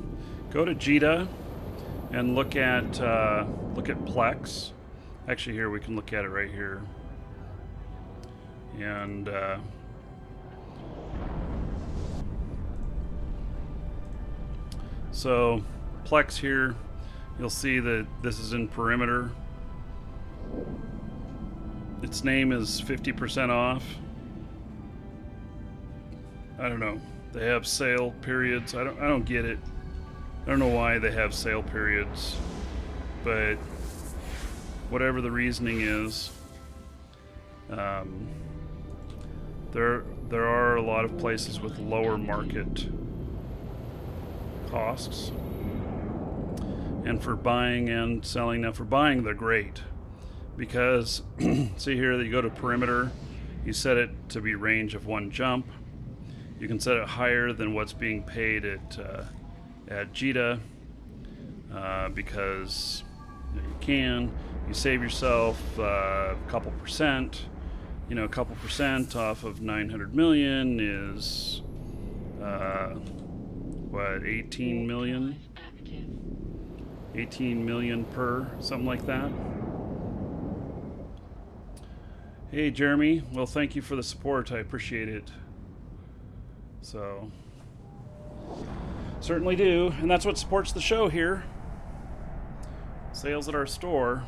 Go to JITA and look at Plex. Actually, here we can look at it right here. And so Plex here, you'll see that this is in perimeter. Its name is 50% off. I don't know. They have sale periods. I don't get it. I don't know why they have sale periods, but whatever the reasoning is, there are a lot of places with lower market costs, and for buying and selling. Now, for buying, they're great because see here that you go to perimeter, you set it to be range of one jump. You can set it higher than what's being paid at JITA because you save yourself a couple percent. You know, a couple percent off of 900 million is what, 18 million? 18 million per, something like that. Hey Jeremy, well, thank you for the support. I appreciate it. So, certainly do. And that's what supports the show here. Sales at our store.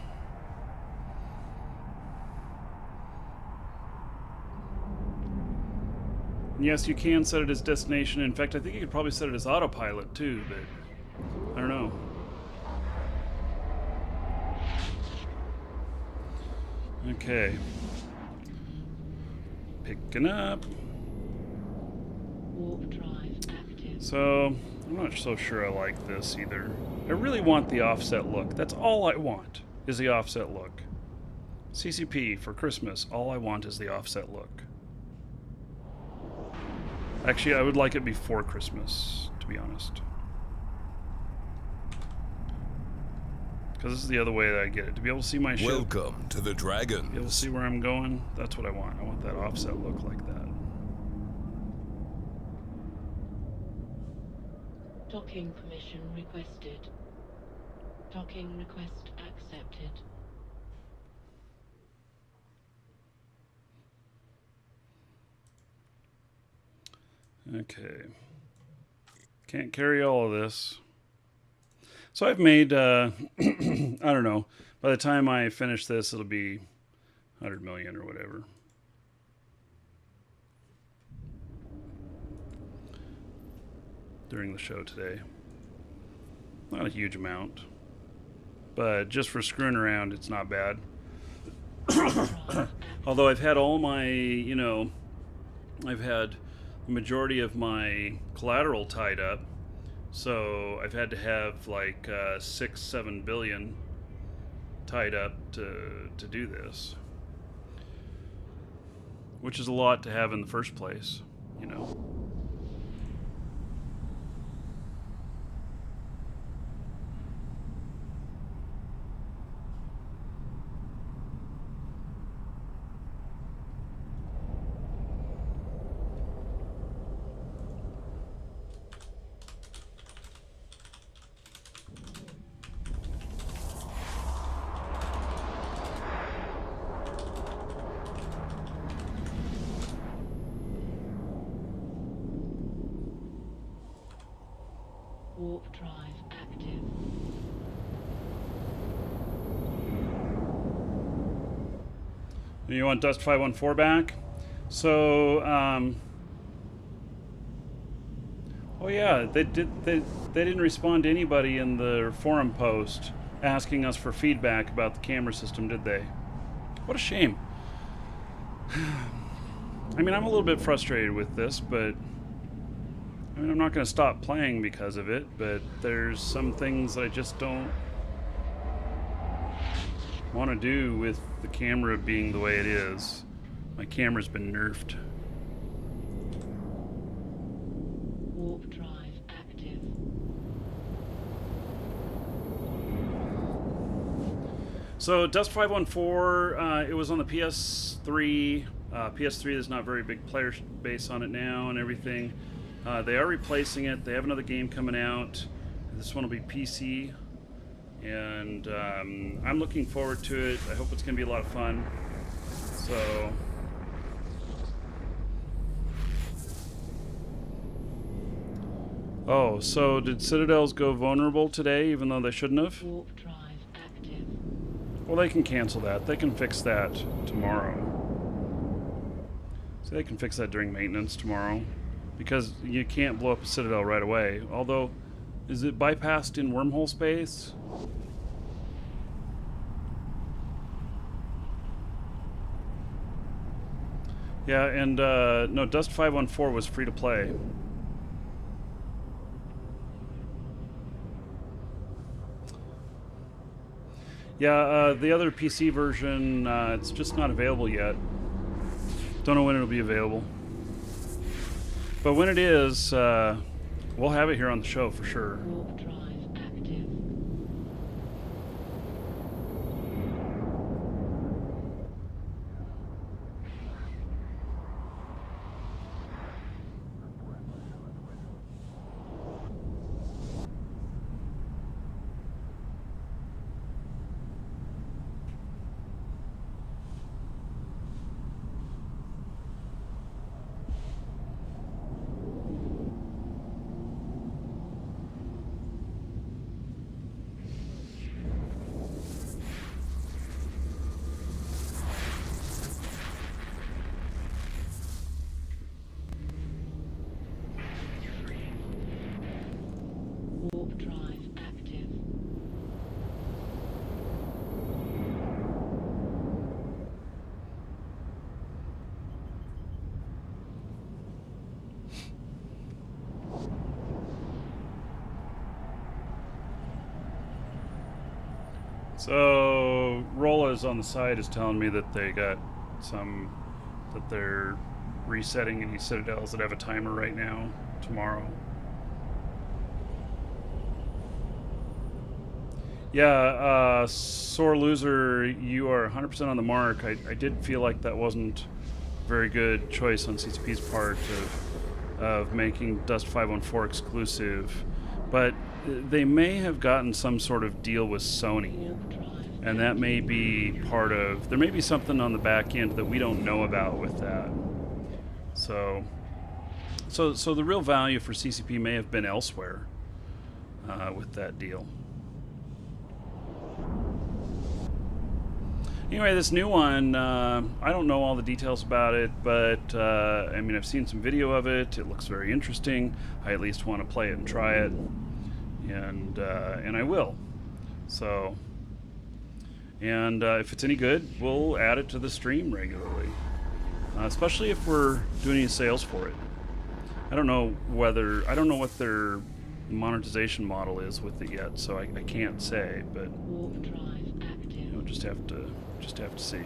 And yes, you can set it as destination. In fact, I think you could probably set it as autopilot too, but I don't know. Okay. Picking up. Warp drive active. So, I'm not so sure I like this either. I really want the offset look. That's all I want, is the offset look. CCP for Christmas, all I want is the offset look. Actually, I would like it before Christmas, to be honest. Because this is the other way that I get it. To be able to see my ship, Welcome to the be able to Dragons. see where I'm going, that's what I want. I want that offset look like that. Docking permission requested. Docking request accepted. Okay. Can't carry all of this. So I've made, I don't know, by the time I finish this, it'll be 100 million or whatever. During the show today. Not a huge amount. But just for screwing around, it's not bad. Although I've had all my, I've had the majority of my collateral tied up. So I've had to have like 6-7 billion tied up to do this, which is a lot to have in the first place, you know. Warp drive active. You want Dust 514 back? So, oh yeah, they didn't respond to anybody in the forum post asking us for feedback about the camera system, did they? What a shame. I mean, I'm a little bit frustrated with this, but I mean, I'm not going to stop playing because of it, but there's some things that I just don't want to do with the camera being the way it is. My camera's been nerfed. Warp drive active. So Dust 514, it was on the PS3. PS3, there's not very big player base on it now and everything. They are replacing it. They have another game coming out. This one will be PC. And I'm looking forward to it. I hope it's going to be a lot of fun. So... Oh, so did Citadels go vulnerable today, even though they shouldn't have? Warp drive active. Well, they can cancel that. They can fix that tomorrow. So they can fix that during maintenance tomorrow. Because you can't blow up a Citadel right away. Although, is it bypassed in wormhole space? Yeah, and no, Dust 514 was free to play. Yeah, the other PC version, it's just not available yet. Don't know when it'll be available. But when it is, we'll have it here on the show for sure. Warp drive active. So Rolla's on the side is telling me that they got some that they're resetting any citadels that have a timer right now tomorrow. Yeah, sore loser, you are 100% on the mark. I did feel like that wasn't a very good choice on CCP's part of making Dust 514 exclusive, but they may have gotten some sort of deal with Sony, and that may be part of. There may be something on the back end that we don't know about with that. So the real value for CCP may have been elsewhere with that deal. Anyway, this new one, I don't know all the details about it, but I mean, I've seen some video of it. It looks very interesting. I at least want to play it and try it, and I will. So, and if it's any good, we'll add it to the stream regularly, especially if we're doing any sales for it. I don't know what their monetization model is with it yet, so I can't say, but Warp drive active. we'll just have to see.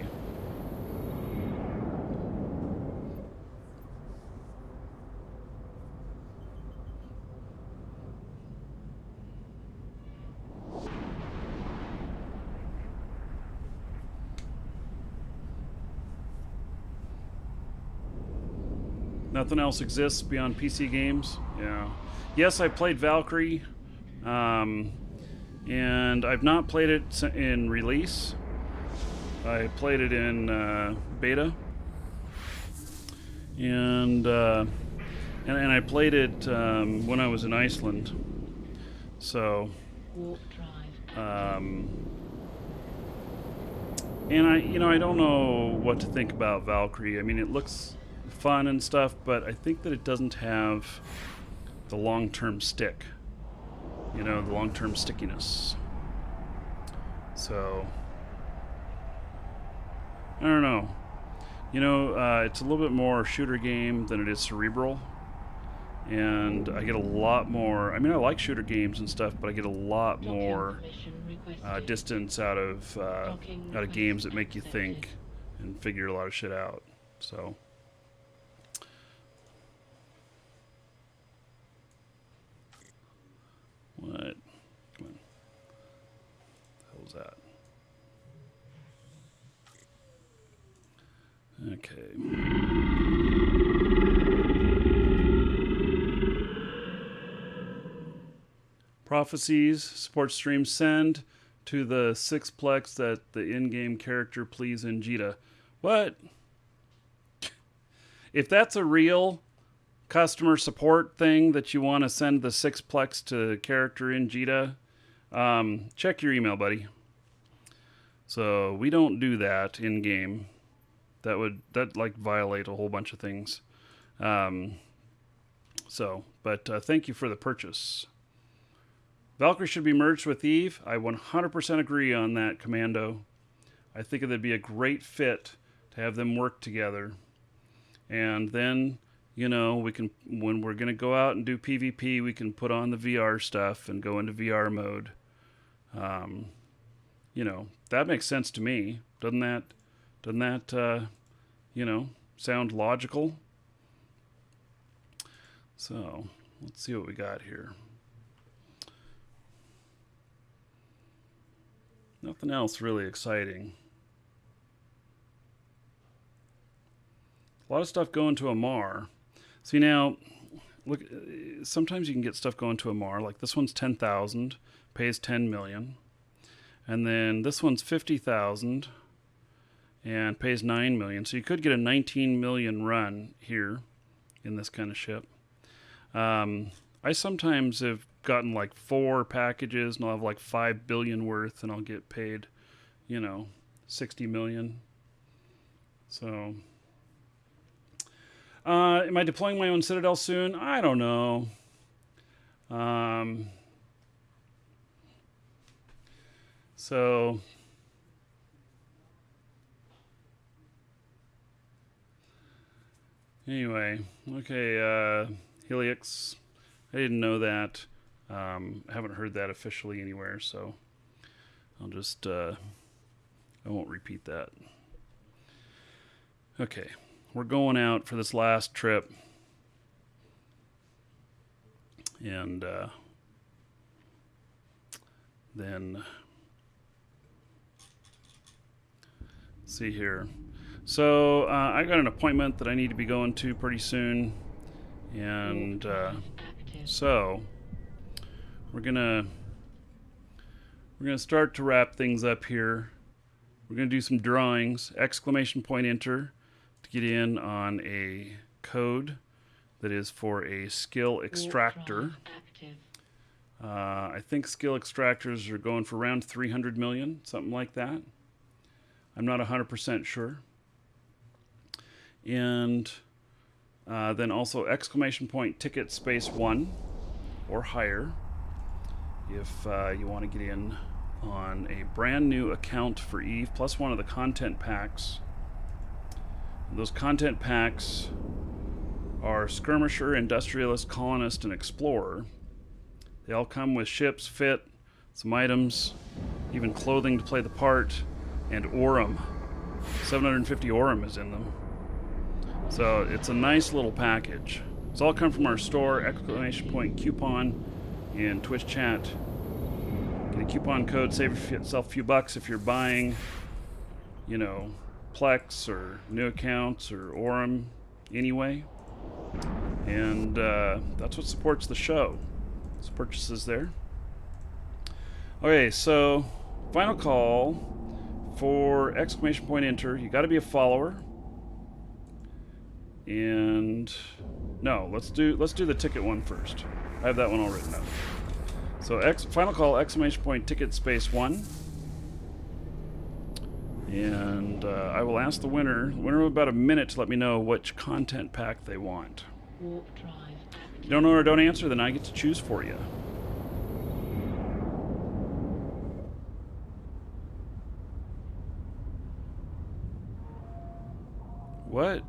Nothing else exists beyond PC games. Yeah. Yes, I played Valkyrie, and I've not played it in release. I played it in beta, and I played it when I was in Iceland. So, Warp drive. and I don't know what to think about Valkyrie. I mean, it looks fun and stuff, but I think that it doesn't have the long-term stick. The long-term stickiness. So, I don't know. It's a little bit more shooter game than it is cerebral. And I get a lot more. I mean, I like shooter games and stuff, but I get a lot Docking more permission requested. distance out of games that make you think and figure a lot of shit out. So. What? Come on. The hell's that? Okay. Prophecies, sports stream, send to the sixplex that the in-game character please in Jita. What? If that's a real customer support thing that you want to send the sixplex to character in Jita, check your email, buddy. So we don't do that in game. That violate a whole bunch of things. But thank you for the purchase. Valkyrie should be merged with Eve. I 100% agree on that, Commando. I think it'd be a great fit to have them work together. And then, we can, when we're going to go out and do PvP, we can put on the VR stuff and go into VR mode. That makes sense to me. Doesn't that sound logical? So, let's see what we got here. Nothing else really exciting. A lot of stuff going to Amar. See now, look, sometimes you can get stuff going to Amar. Like this one's 10,000, pays 10 million. And then this one's 50,000 and pays 9 million. So you could get a 19 million run here in this kind of ship. I sometimes have gotten like 4 packages and I'll have like 5 billion worth and I'll get paid, 60 million. So, am I deploying my own Citadel soon? I don't know. Anyway, okay, Helix. I didn't know that. I haven't heard that officially anywhere, so I'll just, I won't repeat that. Okay, we're going out for this last trip. And then, see here. So I got an appointment that I need to be going to pretty soon. And so we're gonna start to wrap things up here. We're gonna do some drawings, exclamation point enter, to get in on a code that is for a skill extractor. I think skill extractors are going for around 300 million, something like that. I'm not 100% sure. And then also exclamation point ticket space 1 or higher if you want to get in on a brand new account for Eve, plus one of the content packs. Those content packs are Skirmisher, Industrialist, Colonist, and Explorer. They all come with ships, fit, some items, even clothing to play the part, and Aurum. 750 Aurum is in them. So it's a nice little package. It's all come from our store, exclamation point coupon in Twitch chat. Get a coupon code, save yourself a few bucks if you're buying, you know, Plex or new accounts or Aurum anyway. And that's what supports the show. It's purchases there. Okay, so final call for exclamation point enter. You got to be a follower. And no, let's do the ticket one first. I have that one all written up. So final call exclamation point ticket space 1. And I will ask the winner of about a minute to let me know which content pack they want. Warp drive. If you don't know or don't answer, then I get to choose for you. What?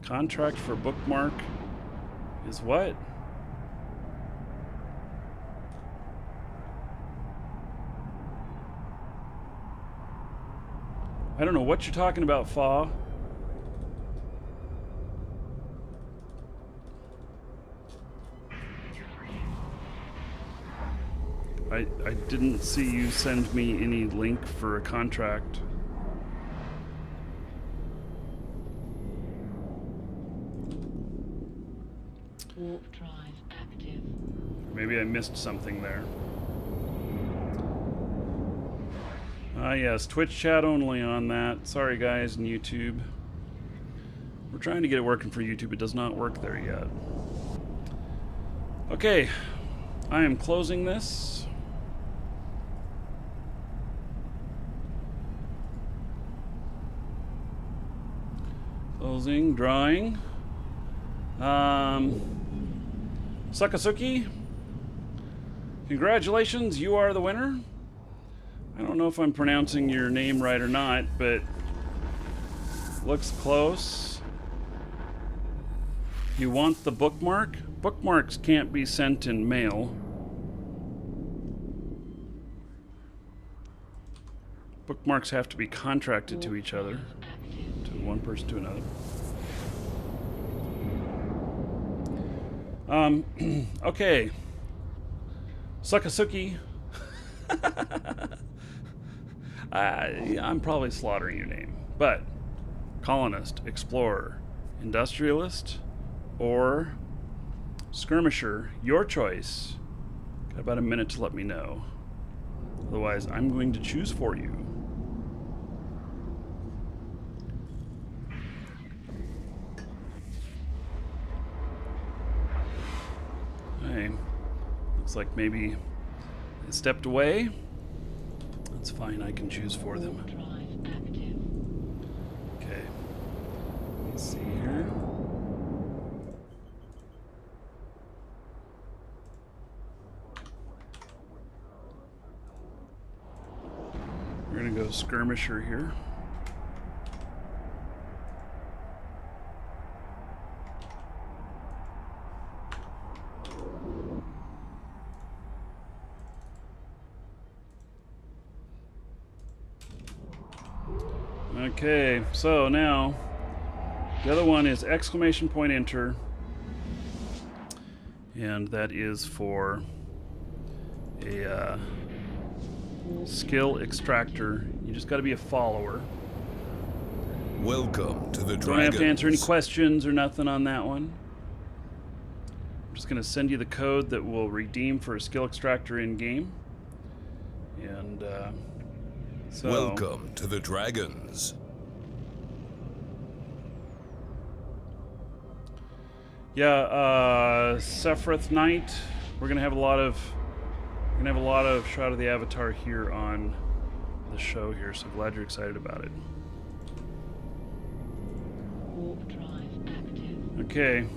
Contract for bookmark is what? I don't know what you're talking about, Fa. I didn't see you send me any link for a contract. Warp drive active. Maybe I missed something there. Ah, yes, Twitch chat only on that. Sorry, guys, and YouTube. We're trying to get it working for YouTube. It does not work there yet. Okay, I am closing this. Closing, drawing. Sakasuki, congratulations, you are the winner. I don't know if I'm pronouncing your name right or not, but looks close. You want the bookmark? Bookmarks can't be sent in mail. Bookmarks have to be contracted to each other, to one person to another. Okay. Sakasuki. I'm probably slaughtering your name, but Colonist, Explorer, Industrialist, or Skirmisher, your choice. Got about a minute to let me know. Otherwise, I'm going to choose for you. Okay. Looks like maybe they stepped away. That's fine, I can choose for them. Drive active. Okay. Let's see here. We're gonna go Skirmisher here. Okay, so now the other one is exclamation point enter, and that is for a skill extractor. You just got to be a follower. Welcome to the Dragons. Don't have to answer any questions or nothing on that one. I'm just going to send you the code that will redeem for a skill extractor in game. And so. Welcome to the Dragons. Yeah, Sephiroth Knight. We're gonna have a lot of Shroud of the Avatar here on the show here. So glad you're excited about it. Warp drive active. Okay,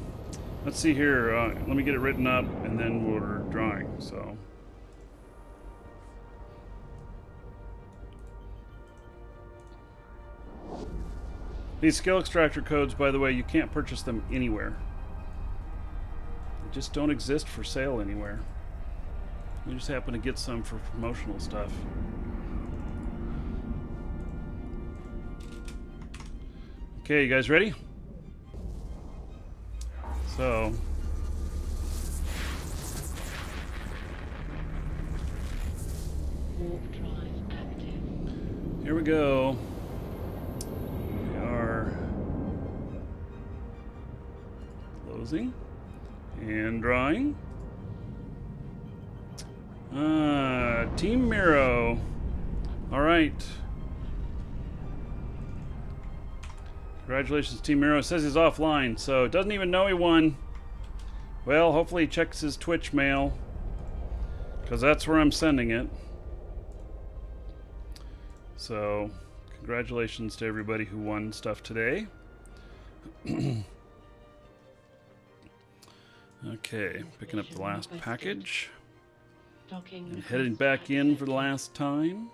let's see here. Let me get it written up, and then we're drawing. So. These skill extractor codes, by the way, you can't purchase them anywhere. They just don't exist for sale anywhere. You just happen to get some for promotional stuff. Okay, you guys ready? So... Warp drive active. here we go. We are closing and drawing. Team Miro. All right. Congratulations, Team Miro. It says he's offline, so doesn't even know he won. Well, hopefully he checks his Twitch mail, because that's where I'm sending it. So, congratulations to everybody who won stuff today. Okay, picking up the last package. Docking And heading back in for the last time.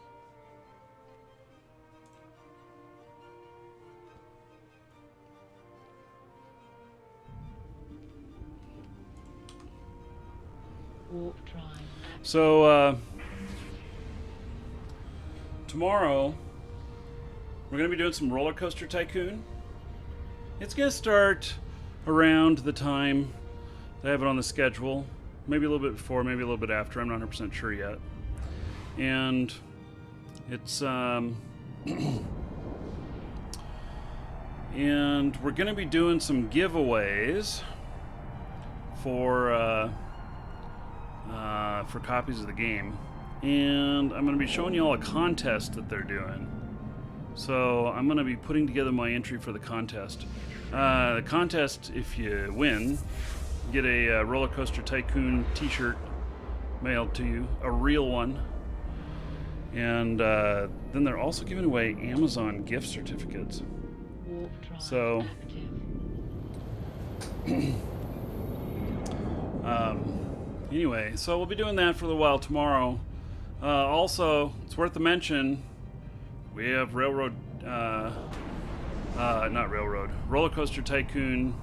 Warp drive active. So, tomorrow, we're going to be doing some Roller Coaster Tycoon. It's going to start around the time that I have it on the schedule. Maybe a little bit before, maybe a little bit after. I'm not 100% sure yet. And it's, and we're going to be doing some giveaways for copies of the game. And I'm going to be showing you all a contest that they're doing. So I'm going to be putting together my entry for the contest. The contest, if you win, you get a Roller Coaster Tycoon t-shirt mailed to you, a real one. And then they're also giving away Amazon gift certificates. Warp drive So, active. anyway, so we'll be doing that for a little while tomorrow. Also, it's worth a mention, we have Roller Coaster Tycoon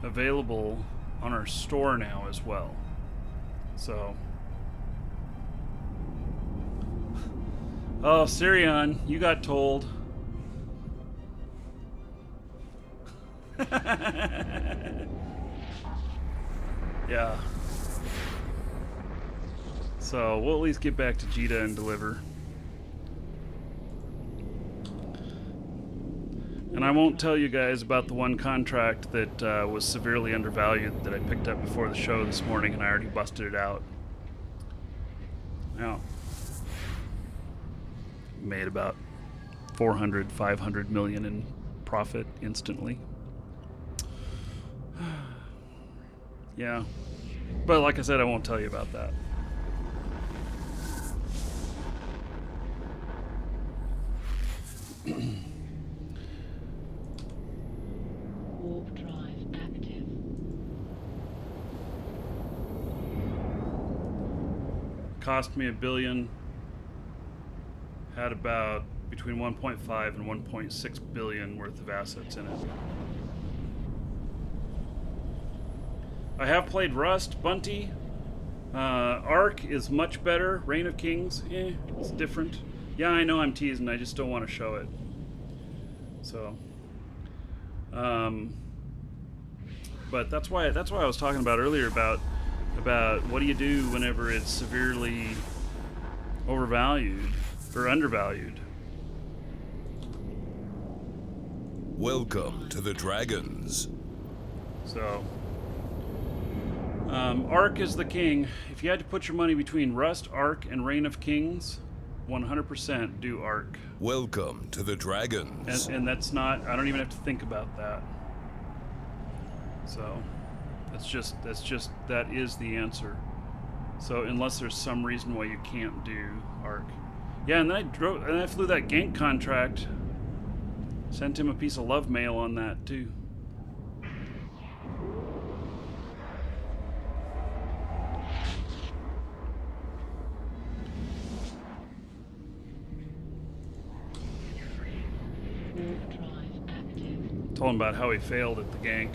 available on our store now as well. So, oh, Sirion, you got told. Yeah. So we'll at least get back to Jita and deliver. And I won't tell you guys about the one contract that was severely undervalued that I picked up before the show this morning, and I already busted it out. Now, made about 400, 500 million in profit instantly. Yeah. But like I said, I won't tell you about that. Warp drive active. Cost me $1 billion. Had about between 1.5 and 1.6 billion worth of assets in it. I have played Rust, Bunty. Ark is much better. Reign of Kings, it's different. Yeah, I know I'm teasing. I just don't want to show it. So, but that's why I was talking about earlier about what do you do whenever it's severely overvalued or undervalued. Welcome to the Dragons. So, Ark is the king. If you had to put your money between Rust, Ark, and Reign of Kings, 100% do Ark. Welcome to the Dragons. And that's not, I don't even have to think about that. So, that is the answer. So, unless there's some reason why you can't do Ark. Yeah, and then I flew that Gank contract. Sent him a piece of love mail on that, too. Warp drive active. Told him about how he failed at the Gank.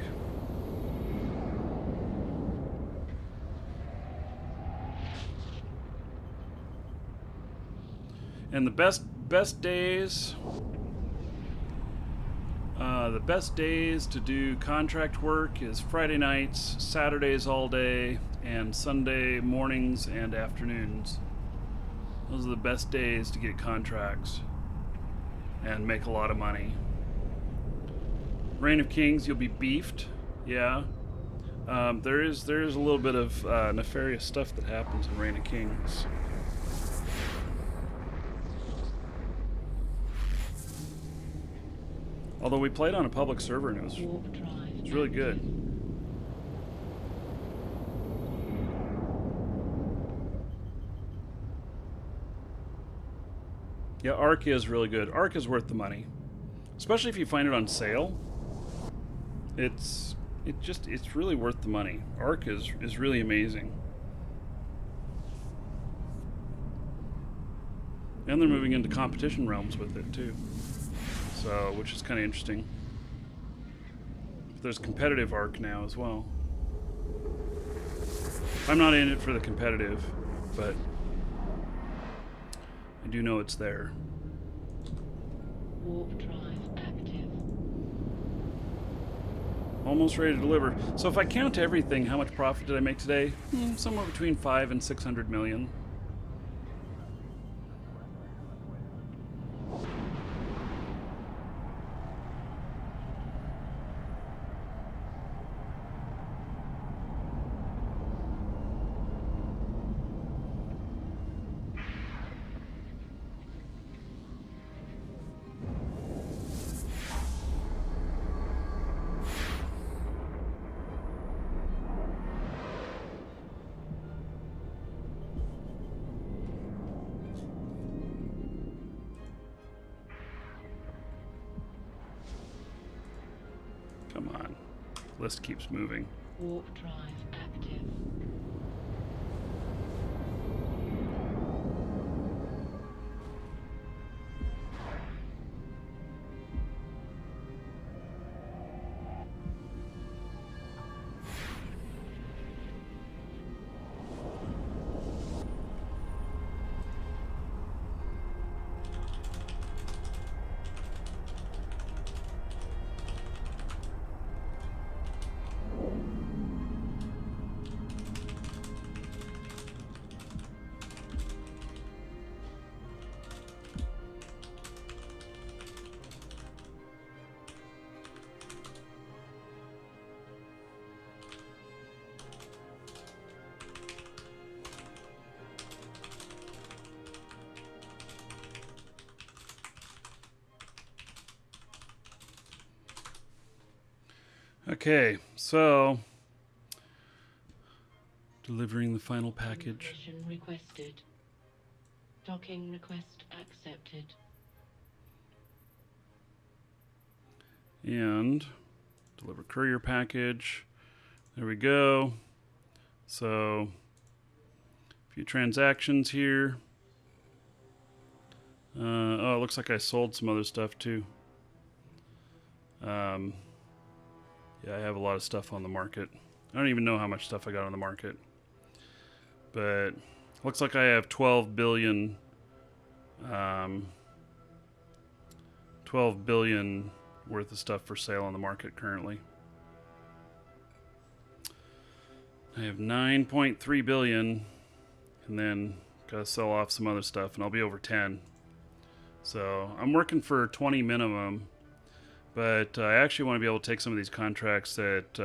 And the best days... the best days to do contract work is Friday nights, Saturdays all day, and Sunday mornings and afternoons. Those are the best days to get contracts and make a lot of money. Reign of Kings, you'll be beefed, yeah. There is a little bit of nefarious stuff that happens in Reign of Kings. Although we played on a public server and it was Warp drive. really good. Yeah, Ark is really good. Ark is worth the money, especially if you find it on sale. It's really worth the money. Ark is really amazing, and they're moving into competition realms with it too. So, which is kind of interesting. There's competitive Ark now as well. I'm not in it for the competitive, but I do know it's there. Warp drive active. Almost ready to deliver. So if I count everything, how much profit did I make today? Somewhere between 5 and 600 million. Come on. List keeps moving. Warp drive active. Okay, so delivering the final package. Mission requested. Docking request accepted. And deliver courier package. There we go. So a few transactions here. Oh, it looks like I sold some other stuff too. Yeah, I have a lot of stuff on the market. I don't even know how much stuff I got on the market. But looks like I have 12 billion worth of stuff for sale on the market currently. I have 9.3 billion, and then gotta sell off some other stuff, and I'll be over 10. So I'm working for 20 minimum, but I actually want to be able to take some of these contracts that,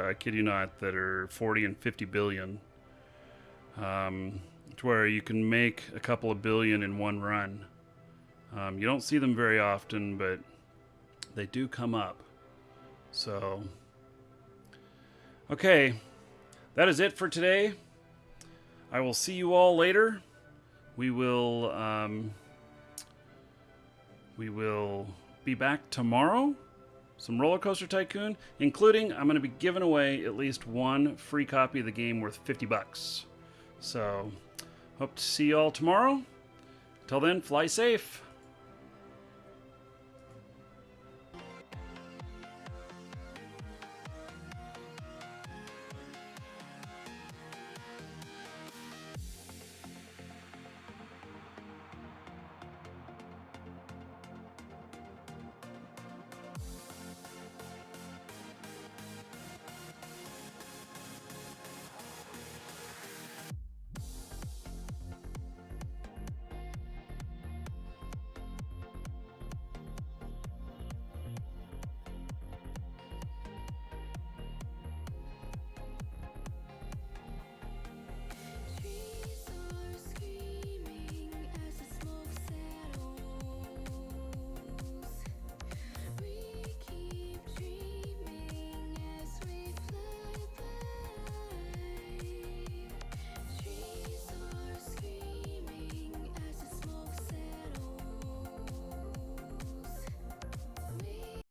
I kid you not, that are 40 and 50 billion, to where you can make a couple of billion in one run. You don't see them very often, but they do come up. So, okay, that is it for today. I will see you all later. We will be back tomorrow. Some Roller Coaster Tycoon, including I'm going to be giving away at least one free copy of the game worth $50. So, hope to see you all tomorrow. Till then, fly safe.